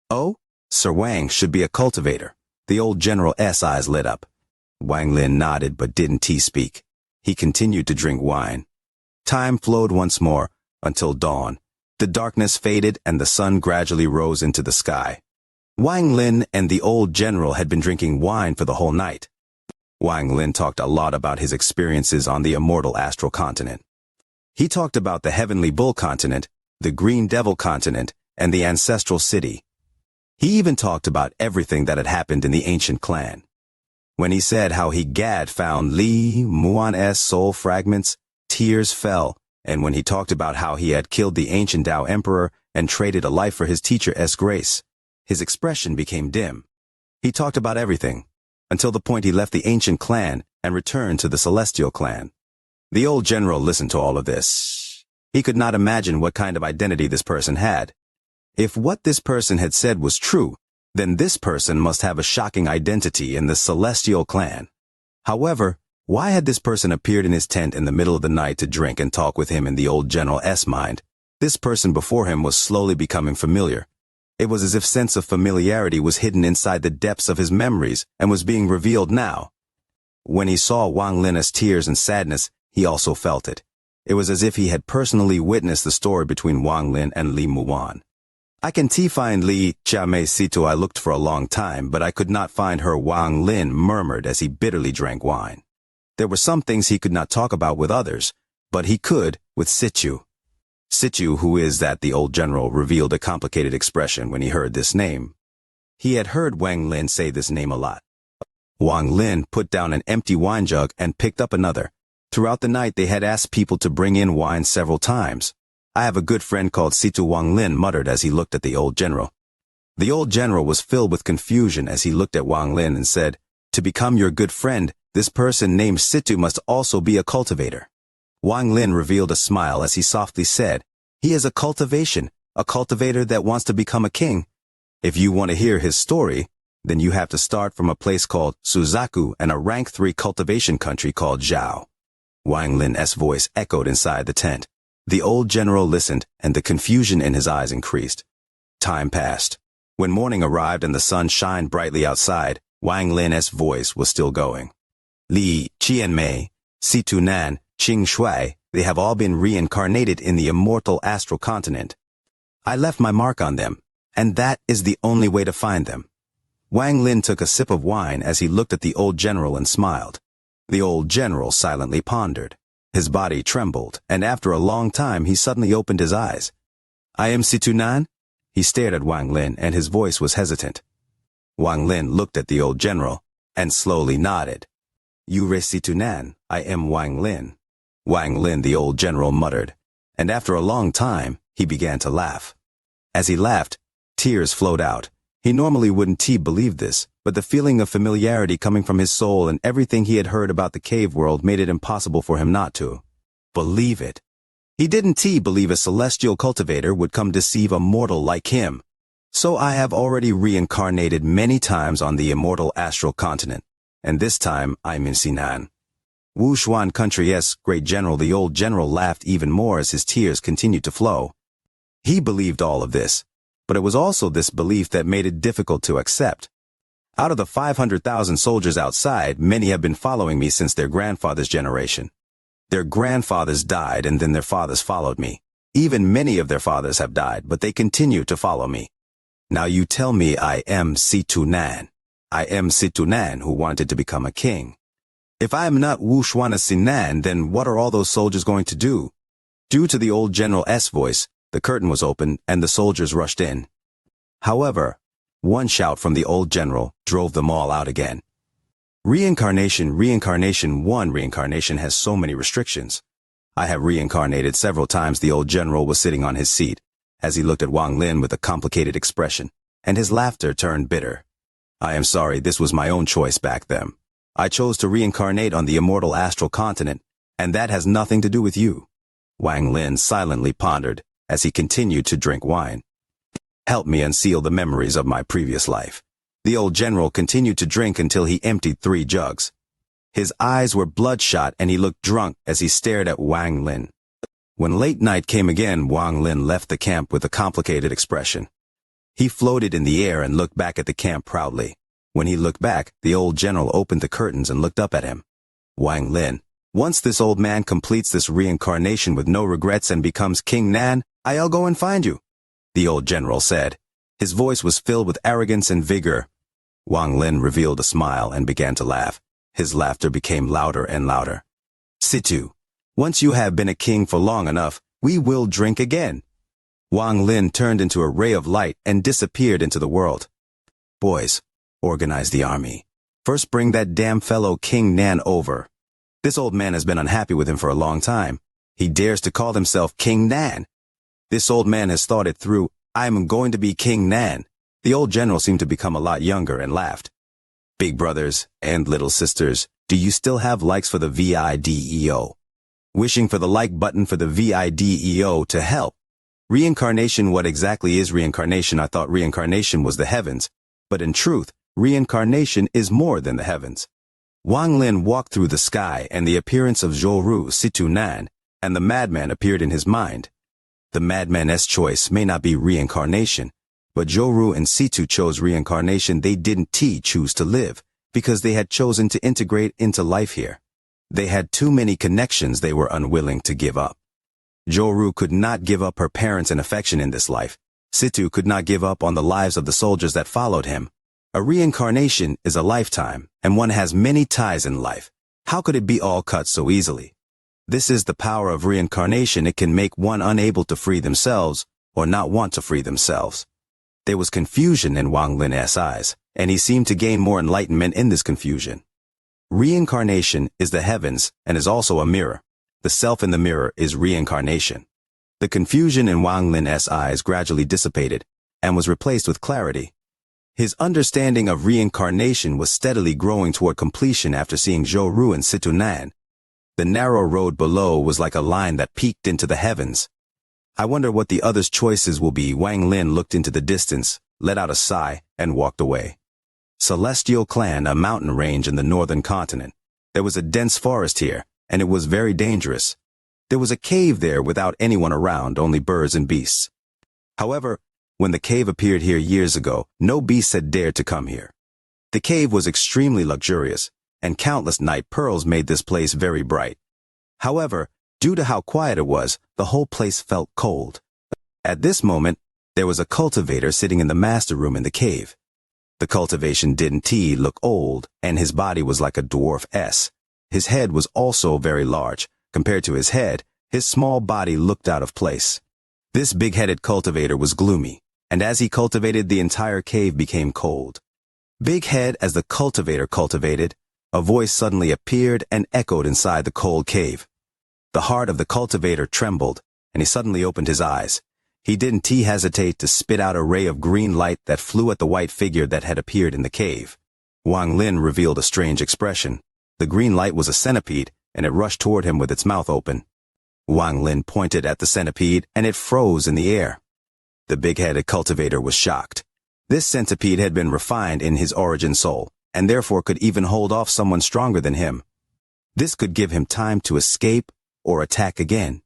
Oh, Sir Wang should be a cultivator. The old general's eyes lit up. Wang Lin nodded but didn't speak. He continued to drink wine. Time flowed once more until dawn. The darkness faded and the sun gradually rose into the sky. Wang Lin and the old general had been drinking wine for the whole night. Wang Lin talked a lot about his experiences on the immortal astral continent. He talked about the heavenly bull continent, the green devil continent, and the ancestral city. He even talked about everything that had happened in the ancient clan. When he said how he found Li Muan's soul fragments, tears fell, and when he talked about how he had killed the ancient Tao emperor and traded a life for his teacher's grace, his expression became dim. He talked about everything, until the point he left the ancient clan and returned to the celestial clan. The old general listened to all of this. He could not imagine what kind of identity this person had. If what this person had said was true, then this person must have a shocking identity in the celestial clan. However, why had this person appeared in his tent in the middle of the night to drink and talk with him in the old general's mind? This person before him was slowly becoming familiar. It was as if sense of familiarity was hidden inside the depths of his memories and was being revealed now. When he saw Wang Lin's tears and sadness, he also felt it. It was as if he had personally witnessed the story between Wang Lin and Li Muwan. I can find Li Chia-mei Situ I looked for a long time, but I could not find her, Wang Lin murmured as he bitterly drank wine. There were some things he could not talk about with others, but he could with Situ. Situ, who is that, the old general revealed a complicated expression when he heard this name. He had heard Wang Lin say this name a lot. Wang Lin put down an empty wine jug and picked up another. Throughout the night they had asked people to bring in wine several times. I have a good friend called Situ, Wang Lin muttered as he looked at the old general. The old general was filled with confusion as he looked at Wang Lin and said, "To become your good friend, this person named Situ must also be a cultivator." Wang Lin revealed a smile as he softly said, "He is a cultivation, a cultivator that wants to become a king. If you want to hear his story, then you have to start from a place called Suzaku and a rank 3 cultivation country called Zhao." Wang Lin's voice echoed inside the tent. The old general listened, and the confusion in his eyes increased. Time passed. When morning arrived and the sun shined brightly outside, Wang Lin's voice was still going. Li Qianmei, Situ Nan, Qing Shui, they have all been reincarnated in the immortal astral continent. I left my mark on them, and that is the only way to find them. Wang Lin took a sip of wine as he looked at the old general and smiled. The old general silently pondered. His body trembled, and after a long time he suddenly opened his eyes. "I am Situ Nan?" He stared at Wang Lin, and his voice was hesitant. Wang Lin looked at the old general, and slowly nodded. "You re Situ Nan, I am Wang Lin." Wang Lin, the old general muttered, and after a long time, he began to laugh. As he laughed, tears flowed out. He normally wouldn't believe this, but the feeling of familiarity coming from his soul and everything he had heard about the cave world made it impossible for him not to believe it. He didn't believe a celestial cultivator would come deceive a mortal like him. "So I have already reincarnated many times on the immortal astral continent, and this time I'm in Sinan." Wu Xuan country's great general, the old general, laughed even more as his tears continued to flow. He believed all of this, but it was also this belief that made it difficult to accept. Out of the 500,000 soldiers outside, many have been following me since their grandfather's generation. Their grandfathers died and then their fathers followed me. Even many of their fathers have died, but they continue to follow me. Now you tell me I am Situ Nan. I am Situ Nan who wanted to become a king. If I am not Wu Xuan Sinan, then what are all those soldiers going to do? Due to the old general's voice, the curtain was open and the soldiers rushed in. However, one shout from the old general drove them all out again. Reincarnation, one reincarnation has so many restrictions. I have reincarnated several times. The old general was sitting on his seat, as he looked at Wang Lin with a complicated expression, and his laughter turned bitter. "I am sorry, this was my own choice back then. I chose to reincarnate on the immortal astral continent, and that has nothing to do with you." Wang Lin silently pondered as he continued to drink wine. "Help me unseal the memories of my previous life." The old general continued to drink until he emptied 3 jugs. His eyes were bloodshot and he looked drunk as he stared at Wang Lin. When late night came again, Wang Lin left the camp with a complicated expression. He floated in the air and looked back at the camp proudly. When he looked back, the old general opened the curtains and looked up at him. "Wang Lin, once this old man completes this reincarnation with no regrets and becomes King Nan, I'll go and find you," the old general said. His voice was filled with arrogance and vigor. Wang Lin revealed a smile and began to laugh. His laughter became louder and louder. "Situ, once you have been a king for long enough, we will drink again." Wang Lin turned into a ray of light and disappeared into the world. "Boys, organize the army. First bring that damn fellow King Nan over. This old man has been unhappy with him for a long time. He dares to call himself King Nan. This old man has thought it through. I'm going to be King Nan." The old general seemed to become a lot younger and laughed. "Big brothers and little sisters, do you still have likes for the VIDEO? Wishing for the like button for the VIDEO to help. Reincarnation, what exactly is reincarnation? I thought reincarnation was the heavens, but in truth, reincarnation is more than the heavens." Wang Lin walked through the sky and the appearance of Zhou Situ Nan, and the madman appeared in his mind. The madman's choice may not be reincarnation, but Joru and Situ chose reincarnation. They didn't choose to live, because they had chosen to integrate into life here. They had too many connections they were unwilling to give up. Joru could not give up her parents and affection in this life. Situ could not give up on the lives of the soldiers that followed him. A reincarnation is a lifetime, and one has many ties in life. How could it be all cut so easily? This is the power of reincarnation. It can make one unable to free themselves, or not want to free themselves. There was confusion in Wang Lin's eyes, and he seemed to gain more enlightenment in this confusion. Reincarnation is the heavens and is also a mirror. The self in the mirror is reincarnation. The confusion in Wang Lin's eyes gradually dissipated and was replaced with clarity. His understanding of reincarnation was steadily growing toward completion after seeing Joru and Situnan. The narrow road below was like a line that peaked into the heavens. I wonder what the others' choices will be. Wang Lin looked into the distance, let out a sigh, and walked away. Celestial Clan, a mountain range in the northern continent. There was a dense forest here, and it was very dangerous. There was a cave there without anyone around, only birds and beasts. However, when the cave appeared here years ago, no beasts had dared to come here. The cave was extremely luxurious, and countless night pearls made this place very bright. However, due to how quiet it was, the whole place felt cold. At this moment, there was a cultivator sitting in the master room in the cave. The cultivation didn't look old, and his body was like a dwarf S. His head was also very large. Compared to his head, his small body looked out of place. This big-headed cultivator was gloomy, and as he cultivated, the entire cave became cold. Big head, as the cultivator cultivated, a voice suddenly appeared and echoed inside the cold cave. The heart of the cultivator trembled, and he suddenly opened his eyes. He didn't hesitate to spit out a ray of green light that flew at the white figure that had appeared in the cave. Wang Lin revealed a strange expression. The green light was a centipede, and it rushed toward him with its mouth open. Wang Lin pointed at the centipede, and it froze in the air. The big-headed cultivator was shocked. This centipede had been refined in his origin soul, and therefore could even hold off someone stronger than him. This could give him time to escape or attack again.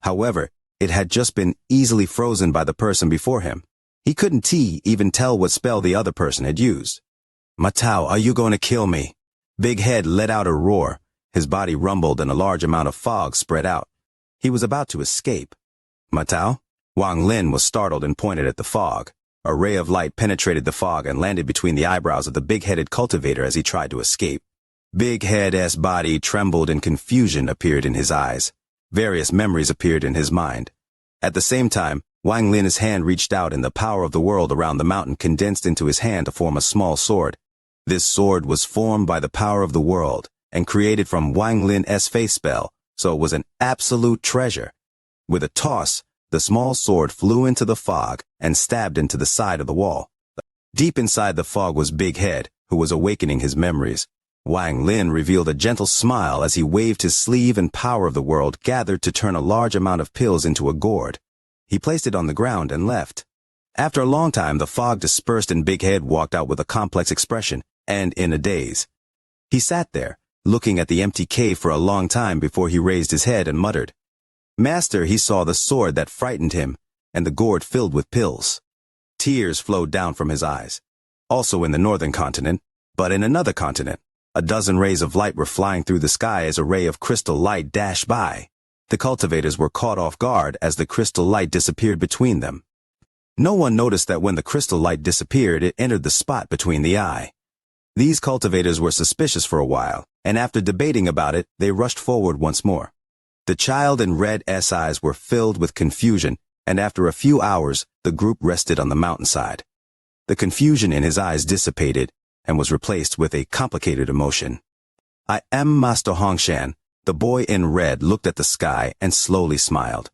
However, it had just been easily frozen by the person before him. He couldn't even tell what spell the other person had used. "Matao, are you going to kill me?" Big Head let out a roar. His body rumbled and a large amount of fog spread out. He was about to escape. "Matao?" Wang Lin was startled and pointed at the fog. A ray of light penetrated the fog and landed between the eyebrows of the big-headed cultivator as he tried to escape. Big Head's body trembled and confusion appeared in his eyes. Various memories appeared in his mind. At the same time, Wang Lin's hand reached out and the power of the world around the mountain condensed into his hand to form a small sword. This sword was formed by the power of the world and created from Wang Lin's face spell, so it was an absolute treasure. With a toss, the small sword flew into the fog and stabbed into the side of the wall. Deep inside the fog was Big Head, who was awakening his memories. Wang Lin revealed a gentle smile as he waved his sleeve, and power of the world gathered to turn a large amount of pills into a gourd. He placed it on the ground and left. After a long time, the fog dispersed and Big Head walked out with a complex expression and in a daze. He sat there, looking at the empty cave for a long time before he raised his head and muttered. "Master," he saw the sword that frightened him and the gourd filled with pills. Tears flowed down from his eyes. Also in the northern continent, but in another continent, a dozen rays of light were flying through the sky as a ray of crystal light dashed by. The cultivators were caught off guard as the crystal light disappeared between them. No one noticed that when the crystal light disappeared, it entered the spot between the eye. These cultivators were suspicious for a while, and after debating about it, they rushed forward once more. The child in red's eyes were filled with confusion, and after a few hours, the group rested on the mountainside. The confusion in his eyes dissipated and was replaced with a complicated emotion. "I am Master Hongshan." The boy in red looked at the sky and slowly smiled.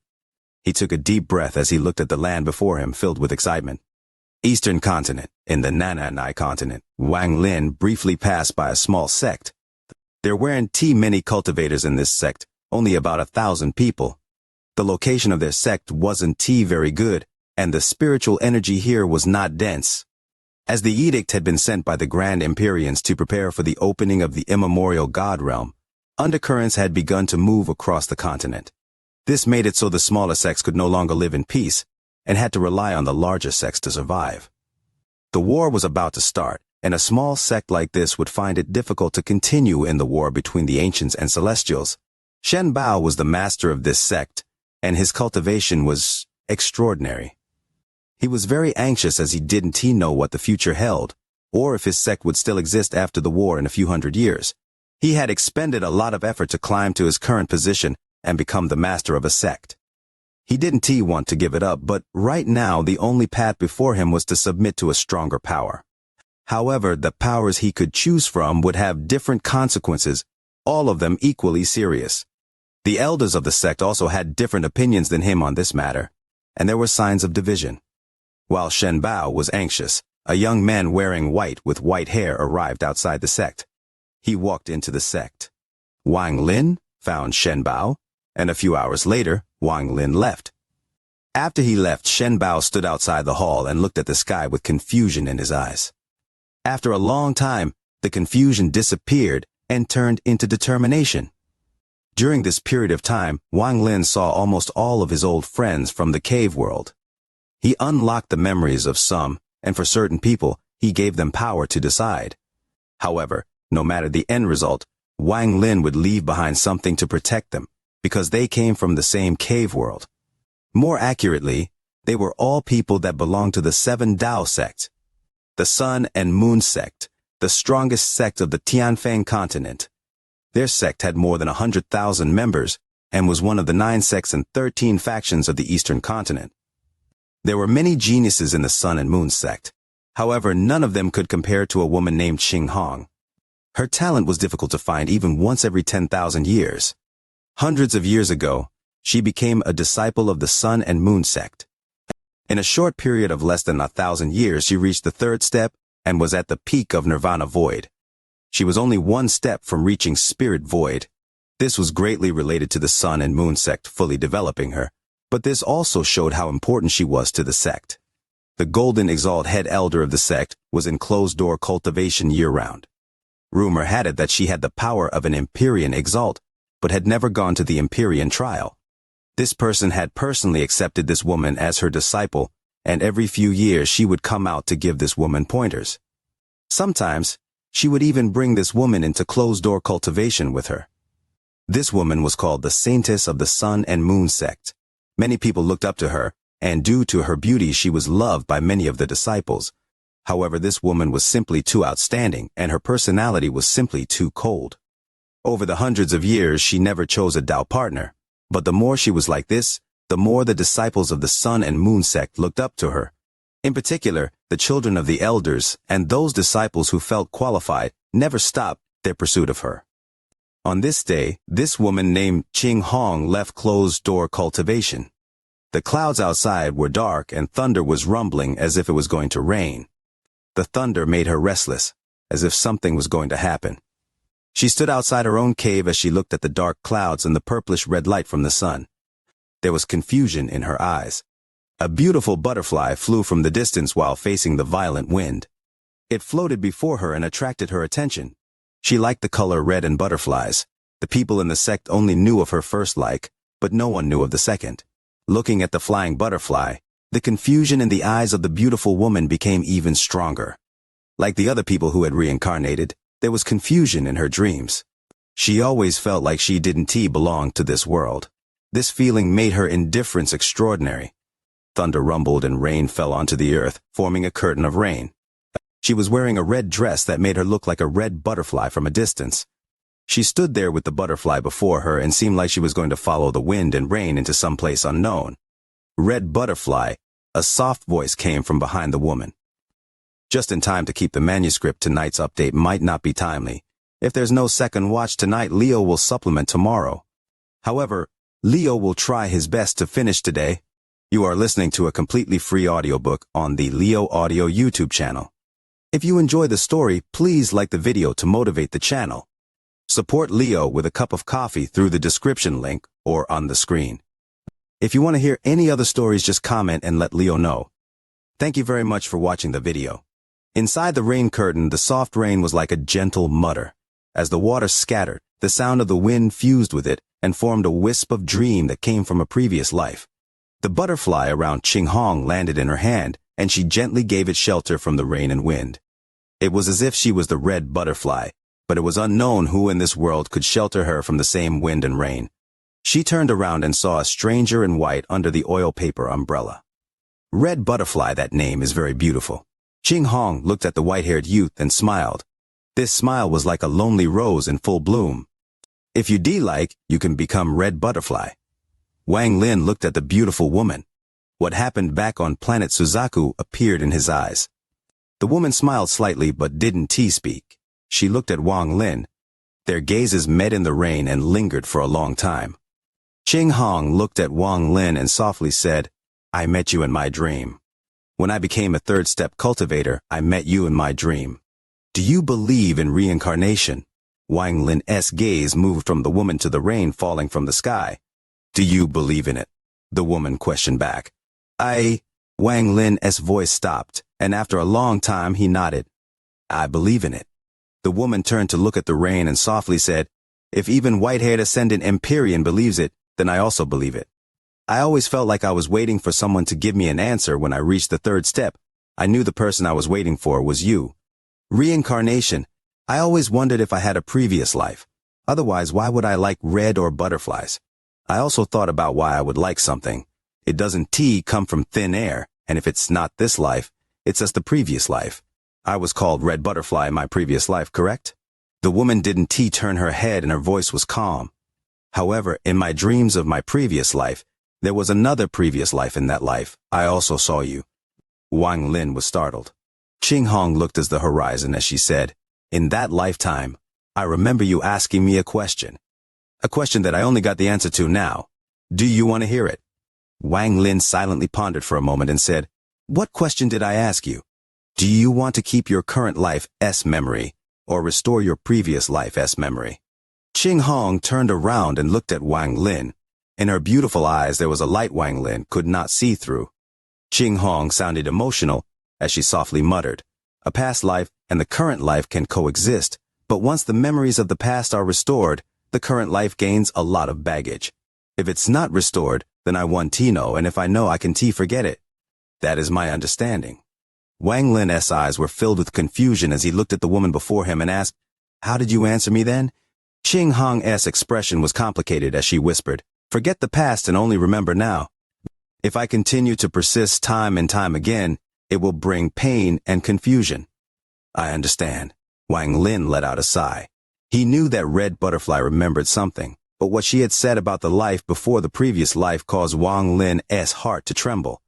He took a deep breath as he looked at the land before him, filled with excitement. Eastern continent, in the Nananai continent, Wang Lin briefly passed by a small sect. There weren't many cultivators in this sect, only about 1,000 people. The location of their sect wasn't very good, and the spiritual energy here was not dense. As the edict had been sent by the Grand Empyreans to prepare for the opening of the immemorial God realm, undercurrents had begun to move across the continent. This made it so the smaller sects could no longer live in peace and had to rely on the larger sects to survive. The war was about to start, and a small sect like this would find it difficult to continue in the war between the ancients and celestials. Shen Bao was the master of this sect, and his cultivation was extraordinary. He was very anxious as he didn't know what the future held, or if his sect would still exist after the war in a few hundred years. He had expended a lot of effort to climb to his current position and become the master of a sect. He didn't want to give it up, but right now the only path before him was to submit to a stronger power. However, the powers he could choose from would have different consequences, all of them equally serious. The elders of the sect also had different opinions than him on this matter, and there were signs of division. While Shen Bao was anxious, a young man wearing white with white hair arrived outside the sect. He walked into the sect. Wang Lin found Shen Bao, and a few hours later, Wang Lin left. After he left, Shen Bao stood outside the hall and looked at the sky with confusion in his eyes. After a long time, the confusion disappeared and turned into determination. During this period of time, Wang Lin saw almost all of his old friends from the cave world. He unlocked the memories of some, and for certain people, he gave them power to decide. However, no matter the end result, Wang Lin would leave behind something to protect them, because they came from the same cave world. More accurately, they were all people that belonged to the 7 Dao sect, the Sun and Moon sect, the strongest sect of the Tianfeng continent. Their sect had more than 100,000 members and was one of the 9 sects and 13 factions of the Eastern continent. There were many geniuses in the Sun and Moon sect. However, none of them could compare to a woman named Qing Hong. Her talent was difficult to find even once every 10,000 years. Hundreds of years ago, she became a disciple of the Sun and Moon sect. In a short period of less than 1,000 years, she reached the 3rd step and was at the peak of Nirvana Void. She was only 1 step from reaching Spirit Void. This was greatly related to the Sun and Moon sect fully developing her, but this also showed how important she was to the sect. The Golden Exalt head elder of the sect was in closed-door cultivation year-round. Rumor had it that she had the power of an Empyrean Exalt, but had never gone to the Empyrean trial. This person had personally accepted this woman as her disciple, and every few years she would come out to give this woman pointers. Sometimes, she would even bring this woman into closed-door cultivation with her. This woman was called the Saintess of the Sun and Moon sect. Many people looked up to her, and due to her beauty she was loved by many of the disciples. However, this woman was simply too outstanding, and her personality was simply too cold. Over the hundreds of years, she never chose a Dao partner, but the more she was like this, the more the disciples of the Sun and Moon sect looked up to her. In particular, the children of the elders and those disciples who felt qualified never stopped their pursuit of her. On this day, this woman named Qing Hong left closed-door cultivation. The clouds outside were dark and thunder was rumbling as if it was going to rain. The thunder made her restless, as if something was going to happen. She stood outside her own cave as she looked at the dark clouds and the purplish red light from the sun. There was confusion in her eyes. A beautiful butterfly flew from the distance while facing the violent wind. It floated before her and attracted her attention. She liked the color red and butterflies. The people in the sect only knew of her first like, but no one knew of the second. Looking at the flying butterfly, the confusion in the eyes of the beautiful woman became even stronger. Like the other people who had reincarnated, there was confusion in her dreams. She always felt like she didn't belong to this world. This feeling made her indifference extraordinary. Thunder rumbled and rain fell onto the earth, forming a curtain of rain. She was wearing a red dress that made her look like a red butterfly from a distance. She stood there with the butterfly before her and seemed like she was going to follow the wind and rain into some place unknown. Red butterfly, a soft voice came from behind the woman. Just in time to keep the manuscript, tonight's update might not be timely. If there's no second watch tonight, Leo will supplement tomorrow. However, Leo will try his best to finish today. You are listening to a completely free audiobook on the Leo Audio YouTube channel. If you enjoy the story, please like the video to motivate the channel. Support Leo with a cup of coffee through the description link or on the screen. If you want to hear any other stories, just comment and let Leo know. Thank you very much for watching the video. Inside the rain curtain, the soft rain was like a gentle mutter. As the water scattered, the sound of the wind fused with it, and formed a wisp of dream that came from a previous life. The butterfly around Qing Hong landed in her hand, and she gently gave it shelter from the rain and wind. It was as if she was the red butterfly, but it was unknown who in this world could shelter her from the same wind and rain. She turned around and saw a stranger in white under the oil paper umbrella. Red butterfly, that name is very beautiful. Qing Hong looked at the white-haired youth and smiled. This smile was like a lonely rose in full bloom. If you like, you can become red butterfly. Wang Lin looked at the beautiful woman. What happened back on planet Suzaku appeared in his eyes. The woman smiled slightly but didn't speak. She looked at Wang Lin. Their gazes met in the rain and lingered for a long time. Qing Hong looked at Wang Lin and softly said, "I met you in my dream. When I became a third-step cultivator, I met you in my dream. Do you believe in reincarnation?" Wang Lin's gaze moved from the woman to the rain falling from the sky. "Do you believe in it?" the woman questioned back. Wang Lin's voice stopped, and after a long time he nodded. "I believe in it." The woman turned to look at the rain and softly said, "If even white-haired ascendant Empyrean believes it, then I also believe it. I always felt like I was waiting for someone to give me an answer when I reached the third step. I knew the person I was waiting for was you. Reincarnation. I always wondered if I had a previous life. Otherwise, why would I like red or butterflies? I also thought about why I would like something. It doesn't come from thin air, and if it's not this life, it's just the previous life. I was called red butterfly in my previous life, correct?" The woman didn't turn her head and her voice was calm. "However, in my dreams of my previous life, there was another previous life in that life. I also saw you." Wang Lin was startled. Qing Hong looked at the horizon as she said, "In that lifetime, I remember you asking me a question. A question that I only got the answer to now. Do you want to hear it?" Wang Lin silently pondered for a moment and said, "What question did I ask you? Do you want to keep your current life's memory, or restore your previous life's memory?" Qing Hong turned around and looked at Wang Lin. In her beautiful eyes there was a light Wang Lin could not see through. Qing Hong sounded emotional as she softly muttered, "A past life and the current life can coexist, but once the memories of the past are restored, the current life gains a lot of baggage. If it's not restored, then I want to know, and if I know I can forget it. That is my understanding." Wang Lin's eyes were filled with confusion as he looked at the woman before him and asked, "How did you answer me then?" Qing Hong's expression was complicated as she whispered, "Forget the past and only remember now. If I continue to persist time and time again, it will bring pain and confusion." "I understand." Wang Lin let out a sigh. He knew that Red Butterfly remembered something, but what she had said about the life before the previous life caused Wang Lin's heart to tremble.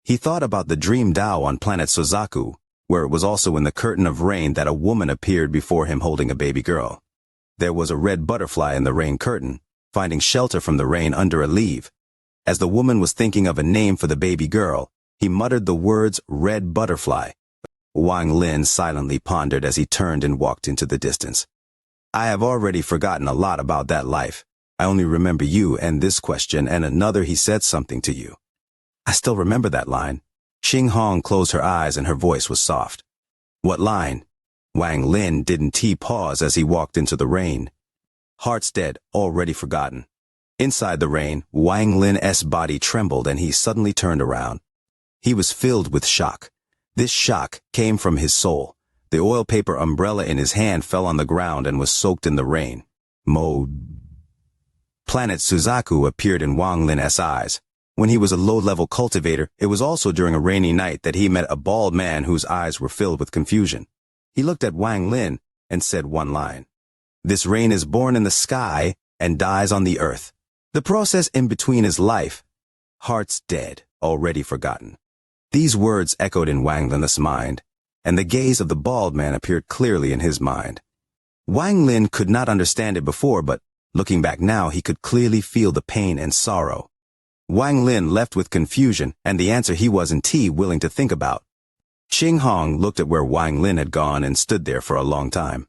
He thought about the dream Tao on planet Suzaku, where it was also in the curtain of rain that a woman appeared before him holding a baby girl. There was a red butterfly in the rain curtain, finding shelter from the rain under a leaf. As the woman was thinking of a name for the baby girl, he muttered the words red butterfly. Wang Lin silently pondered as he turned and walked into the distance. "I have already forgotten a lot about that life. I only remember you and this question and another he said something to you." "I still remember that line." Qing Hong closed her eyes and her voice was soft. "What line?" Wang Lin didn't pause as he walked into the rain. "Heart's dead, already forgotten." Inside the rain, Wang Lin's body trembled and he suddenly turned around. He was filled with shock. This shock came from his soul. The oil paper umbrella in his hand fell on the ground and was soaked in the rain. Planet Suzaku appeared in Wang Lin's eyes. When he was a low-level cultivator, it was also during a rainy night that he met a bald man whose eyes were filled with confusion. He looked at Wang Lin and said one line. "This rain is born in the sky and dies on the earth. The process in between is life. Heart's dead, already forgotten." These words echoed in Wang Lin's mind, and the gaze of the bald man appeared clearly in his mind. Wang Lin could not understand it before, but looking back now, he could clearly feel the pain and sorrow. Wang Lin left with confusion and the answer he wasn't willing to think about. Qing Hong looked at where Wang Lin had gone and stood there for a long time.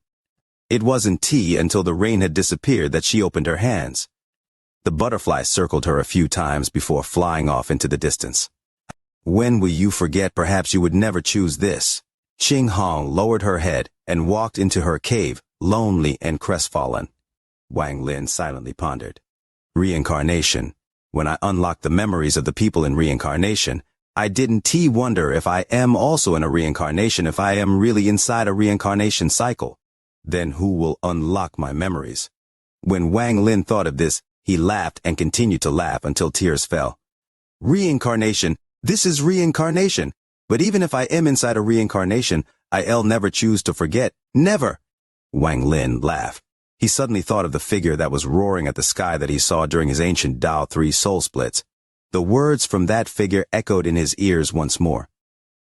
It wasn't until the rain had disappeared that she opened her hands. The butterfly circled her a few times before flying off into the distance. "When will you forget perhaps you would never choose this?" Qing Hong lowered her head and walked into her cave, lonely and crestfallen. Wang Lin silently pondered. Reincarnation. When I unlocked the memories of the people in reincarnation, I didn't wonder if I am also in a reincarnation, if I am really inside a reincarnation cycle. Then who will unlock my memories? When Wang Lin thought of this, he laughed and continued to laugh until tears fell. Reincarnation. This is reincarnation. But even if I am inside a reincarnation, I'll never choose to forget. Never! Wang Lin laughed. He suddenly thought of the figure that was roaring at the sky that he saw during his ancient Tao 3 soul splits. The words from that figure echoed in his ears once more.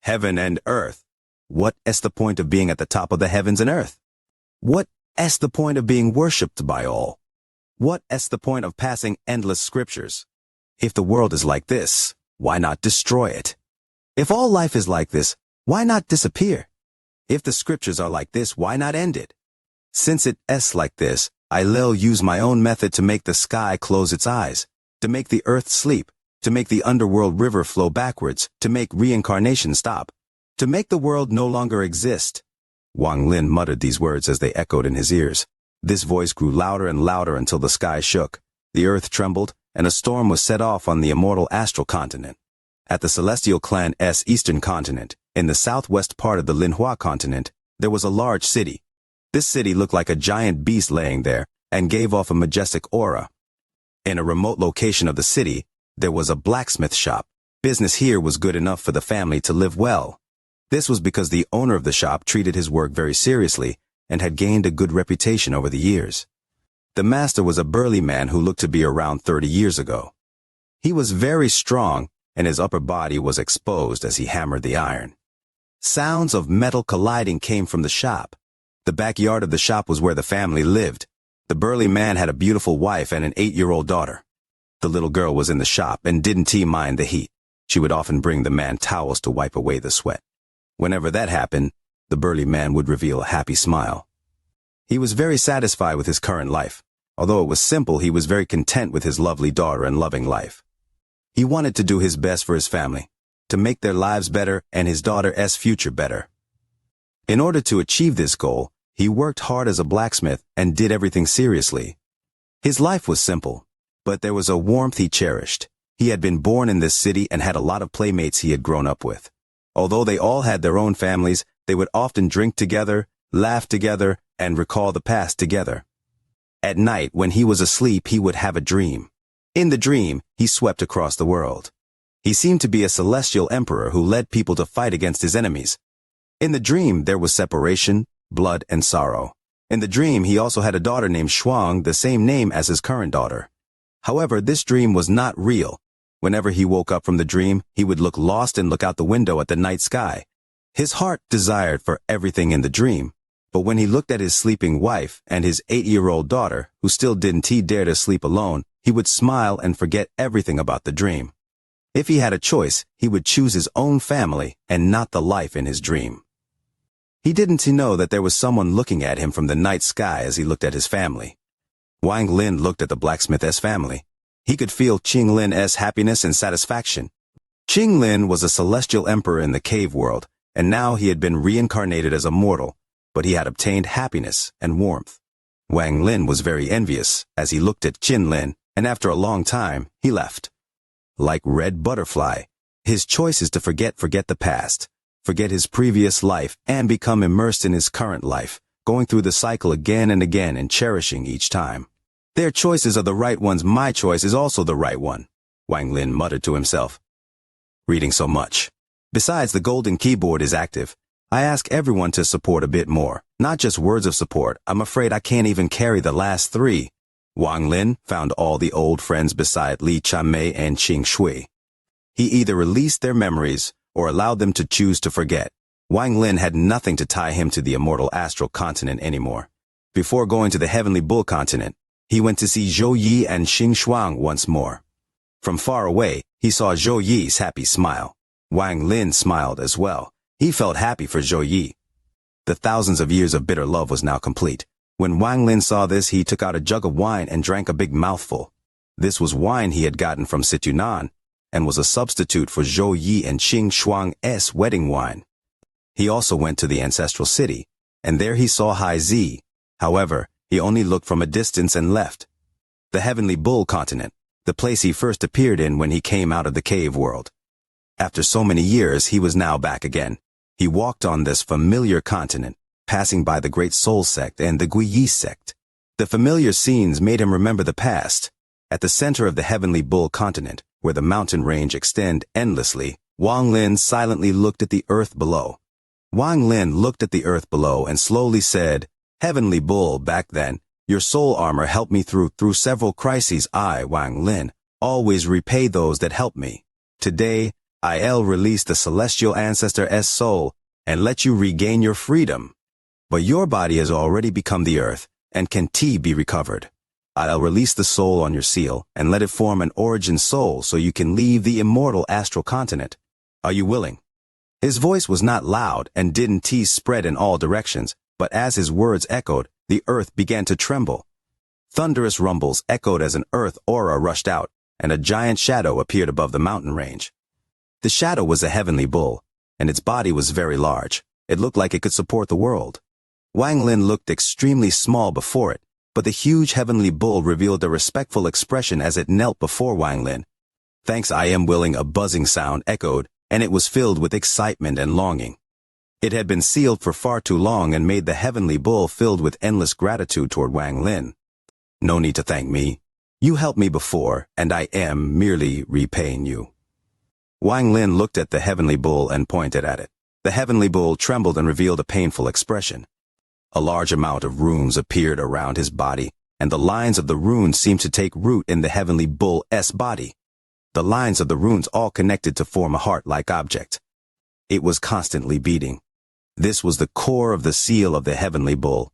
Heaven and earth. What is the point of being at the top of the heavens and earth? What is the point of being worshipped by all? What is the point of passing endless scriptures? If the world is like this, why not destroy it? If all life is like this, why not disappear? If the scriptures are like this, why not end it? Since it is like this, I'll use my own method to make the sky close its eyes, to make the earth sleep, to make the underworld river flow backwards, to make reincarnation stop, to make the world no longer exist. Wang Lin muttered these words as they echoed in his ears. This voice grew louder and louder until the sky shook, the earth trembled, and a storm was set off on the immortal astral continent. At the celestial clan's eastern continent, in the southwest part of the Linhua continent, there was a large city. This city looked like a giant beast laying there, and gave off a majestic aura. In a remote location of the city, there was a blacksmith shop. Business here was good enough for the family to live well. This was because the owner of the shop treated his work very seriously, and had gained a good reputation over the years. The master was a burly man who looked to be around 30 years ago. He was very strong, and his upper body was exposed as he hammered the iron. Sounds of metal colliding came from the shop. The backyard of the shop was where the family lived. The burly man had a beautiful wife and an 8-year-old daughter. The little girl was in the shop and didn't mind the heat. She would often bring the man towels to wipe away the sweat. Whenever that happened, the burly man would reveal a happy smile. He was very satisfied with his current life. Although it was simple, he was very content with his lovely daughter and loving life. He wanted to do his best for his family, to make their lives better and his daughter's future better. In order to achieve this goal, he worked hard as a blacksmith and did everything seriously. His life was simple, but there was a warmth he cherished. He had been born in this city and had a lot of playmates he had grown up with. Although they all had their own families, they would often drink together, laugh together, and recall the past together. At night, when he was asleep, he would have a dream. In the dream, he swept across the world. He seemed to be a celestial emperor who led people to fight against his enemies. In the dream, there was separation, blood, and sorrow. In the dream, he also had a daughter named Shuang, the same name as his current daughter. However, this dream was not real. Whenever he woke up from the dream, he would look lost and look out the window at the night sky. His heart desired for everything in the dream. But when he looked at his sleeping wife and his 8-year-old daughter, who still didn't dare to sleep alone, he would smile and forget everything about the dream. If he had a choice, he would choose his own family and not the life in his dream. He didn't know that there was someone looking at him from the night sky as he looked at his family. Wang Lin looked at the blacksmith's family. He could feel Qing Lin's happiness and satisfaction. Qing Lin was a celestial emperor in the cave world, and now he had been reincarnated as a mortal, but he had obtained happiness and warmth. Wang Lin was very envious as he looked at Qin Lin, and after a long time, he left. Like Red Butterfly, his choice is to forget the past, forget his previous life, and become immersed in his current life, going through the cycle again and again and cherishing each time. Their choices are the right ones, my choice is also the right one, Wang Lin muttered to himself. Reading so much. Besides, the golden keyboard is active. I ask everyone to support a bit more, not just words of support. I'm afraid I can't even carry the last 3. Wang Lin found all the old friends beside Li Chanmei and Qing Shui. He either released their memories or allowed them to choose to forget. Wang Lin had nothing to tie him to the immortal astral continent anymore. Before going to the heavenly bull continent, he went to see Zhou Yi and Xing Shuang once more. From far away, he saw Zhou Yi's happy smile. Wang Lin smiled as well. He felt happy for Zhou Yi. The thousands of years of bitter love was now complete. When Wang Lin saw this, he took out a jug of wine and drank a big mouthful. This was wine he had gotten from Situnan, and was a substitute for Zhou Yi and Qing Shuang's wedding wine. He also went to the ancestral city, and there he saw Hai Zi. However, he only looked from a distance and left. the Heavenly Bull continent, the place he first appeared in when he came out of the cave world. After so many years, he was now back again. He walked on this familiar continent, passing by the Great Soul Sect and the Guiyi Sect. The familiar scenes made him remember the past. At the center of the Heavenly Bull continent, where the mountain range extend endlessly, Wang Lin silently looked at the earth below. Wang Lin looked at the earth below and slowly said, "Heavenly Bull, back then, your soul armor helped me through several crises. I, Wang Lin, always repay those that help me. Today, I'll release the celestial ancestor's soul and let you regain your freedom. But your body has already become the earth and can be recovered. I'll release the soul on your seal and let it form an origin soul so you can leave the immortal astral continent. Are you willing?" His voice was not loud and didn't spread in all directions, but as his words echoed, the earth began to tremble. Thunderous rumbles echoed as an earth aura rushed out, and a giant shadow appeared above the mountain range. The shadow was a heavenly bull, and its body was very large. It looked like it could support the world. Wang Lin looked extremely small before it, but the huge heavenly bull revealed a respectful expression as it knelt before Wang Lin. "Thanks, I am willing," a buzzing sound echoed, and it was filled with excitement and longing. It had been sealed for far too long and made the heavenly bull filled with endless gratitude toward Wang Lin. "No need to thank me. You helped me before, and I am merely repaying you." Wang Lin looked at the heavenly bull and pointed at it. The heavenly bull trembled and revealed a painful expression. A large amount of runes appeared around his body, and the lines of the runes seemed to take root in the heavenly bull's body. The lines of the runes all connected to form a heart-like object. It was constantly beating. This was the core of the seal of the heavenly bull.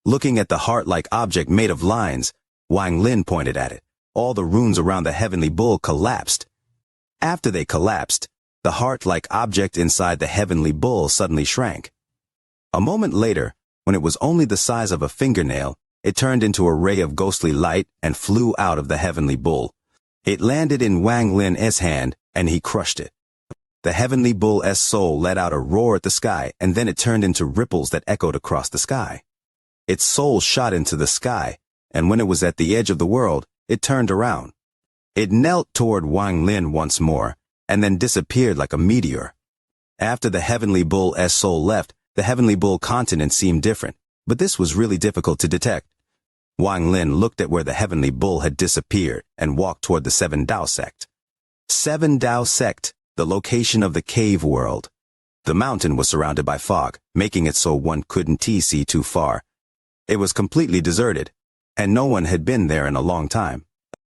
Looking at the heart-like object made of lines, Wang Lin pointed at it. All the runes around the heavenly bull collapsed. After they collapsed, the heart-like object inside the heavenly bull suddenly shrank. A moment later, when it was only the size of a fingernail, it turned into a ray of ghostly light and flew out of the heavenly bull. It landed in Wang Lin's hand, and he crushed it. The heavenly bull's soul let out a roar at the sky, and then it turned into ripples that echoed across the sky. Its soul shot into the sky, and when it was at the edge of the world, it turned around. It knelt toward Wang Lin once more, and then disappeared like a meteor. After the heavenly bull's soul left, the heavenly bull continent seemed different, but this was really difficult to detect. Wang Lin looked at where the heavenly bull had disappeared and walked toward the Seven Dao Sect. Seven Dao Sect, the location of the cave world. The mountain was surrounded by fog, making it so one couldn't see too far. It was completely deserted, and no one had been there in a long time.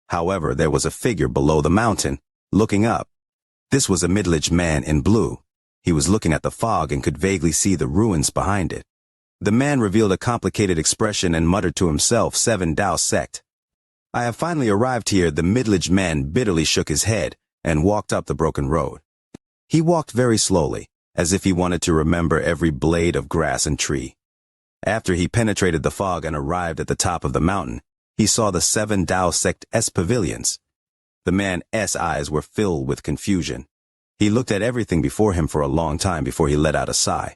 However, there was a figure below the mountain, looking up. This was a middle-aged man in blue. He was looking at the fog and could vaguely see the ruins behind it. The man revealed a complicated expression and muttered to himself, "Seven Dao Sect." "I have finally arrived here." The middle-aged man bitterly shook his head and walked up the broken road. He walked very slowly, as if he wanted to remember every blade of grass and tree. After he penetrated the fog and arrived at the top of the mountain, he saw the Seven Dao Sect's pavilions. The man's eyes were filled with confusion. He looked at everything before him for a long time before he let out a sigh.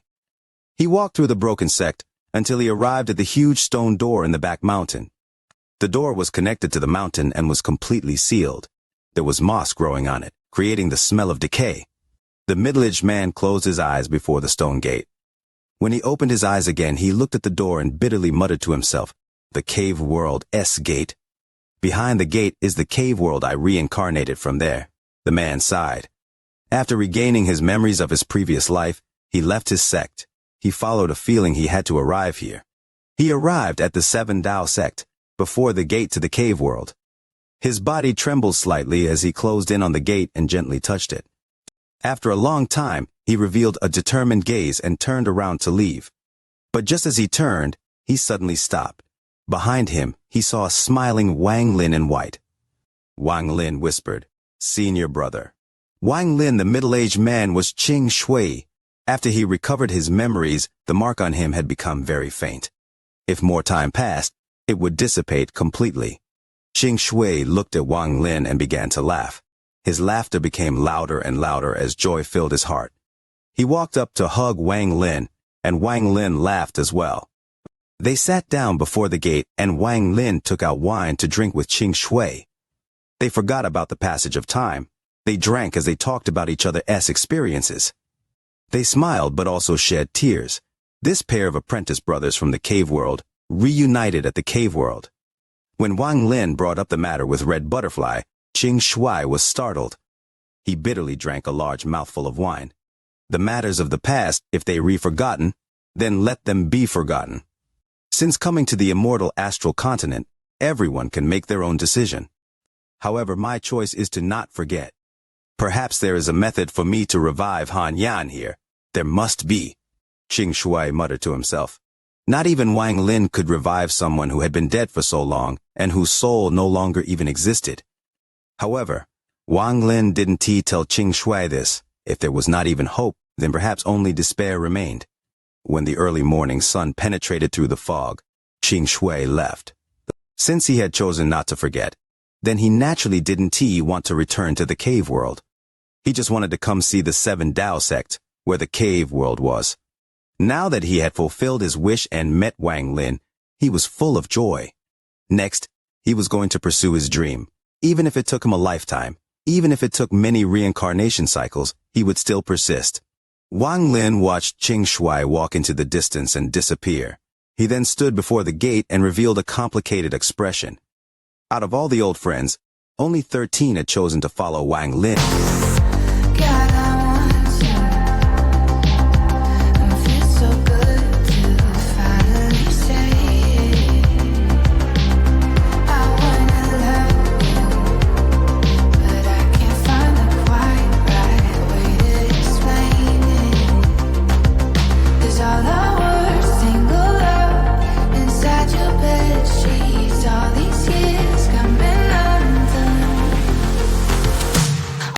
He walked through the broken sect until he arrived at the huge stone door in the back mountain. The door was connected to the mountain and was completely sealed. There was moss growing on it, creating the smell of decay. The middle-aged man closed his eyes before the stone gate. When he opened his eyes again, he looked at the door and bitterly muttered to himself, "The cave world's gate. Behind the gate is the cave world. I reincarnated from there." The man sighed. After regaining his memories of his previous life, he left his sect. He followed a feeling he had to arrive here. He arrived at the Seven Dao Sect, before the gate to the cave world. His body trembled slightly as he closed in on the gate and gently touched it. After a long time, he revealed a determined gaze and turned around to leave. But just as he turned, he suddenly stopped. Behind him, he saw a smiling Wang Lin in white. Wang Lin whispered, "Senior brother." Wang Lin, the middle-aged man, was Qing Shui. After he recovered his memories, the mark on him had become very faint. If more time passed, it would dissipate completely. Qing Shui looked at Wang Lin and began to laugh. His laughter became louder and louder as joy filled his heart. He walked up to hug Wang Lin, and Wang Lin laughed as well. They sat down before the gate and Wang Lin took out wine to drink with Qing Shui. They forgot about the passage of time. They drank as they talked about each other's experiences. They smiled but also shed tears. This pair of apprentice brothers from the cave world reunited at the cave world. When Wang Lin brought up the matter with Red Butterfly, Qing Shui was startled. He bitterly drank a large mouthful of wine. The matters of the past, if they re-forgotten, then let them be forgotten. Since coming to the immortal astral continent, everyone can make their own decision. However, my choice is to not forget. Perhaps there is a method for me to revive Han Yan here. There must be. Qing Shui muttered to himself. Not even Wang Lin could revive someone who had been dead for so long and whose soul no longer even existed. However, Wang Lin didn't tell Qing Shui this. If there was not even hope, then perhaps only despair remained. When the early morning sun penetrated through the fog, Qing Shui left. Since he had chosen not to forget, then he naturally didn't want to return to the cave world. He just wanted to come see the 7 Dao sect, where the cave world was. Now that he had fulfilled his wish and met Wang Lin, he was full of joy. Next, he was going to pursue his dream. Even if it took him a lifetime, even if it took many reincarnation cycles, he would still persist. Wang Lin watched Qing Shui walk into the distance and disappear. He then stood before the gate and revealed a complicated expression. Out of all the old friends, only 13 had chosen to follow Wang Lin.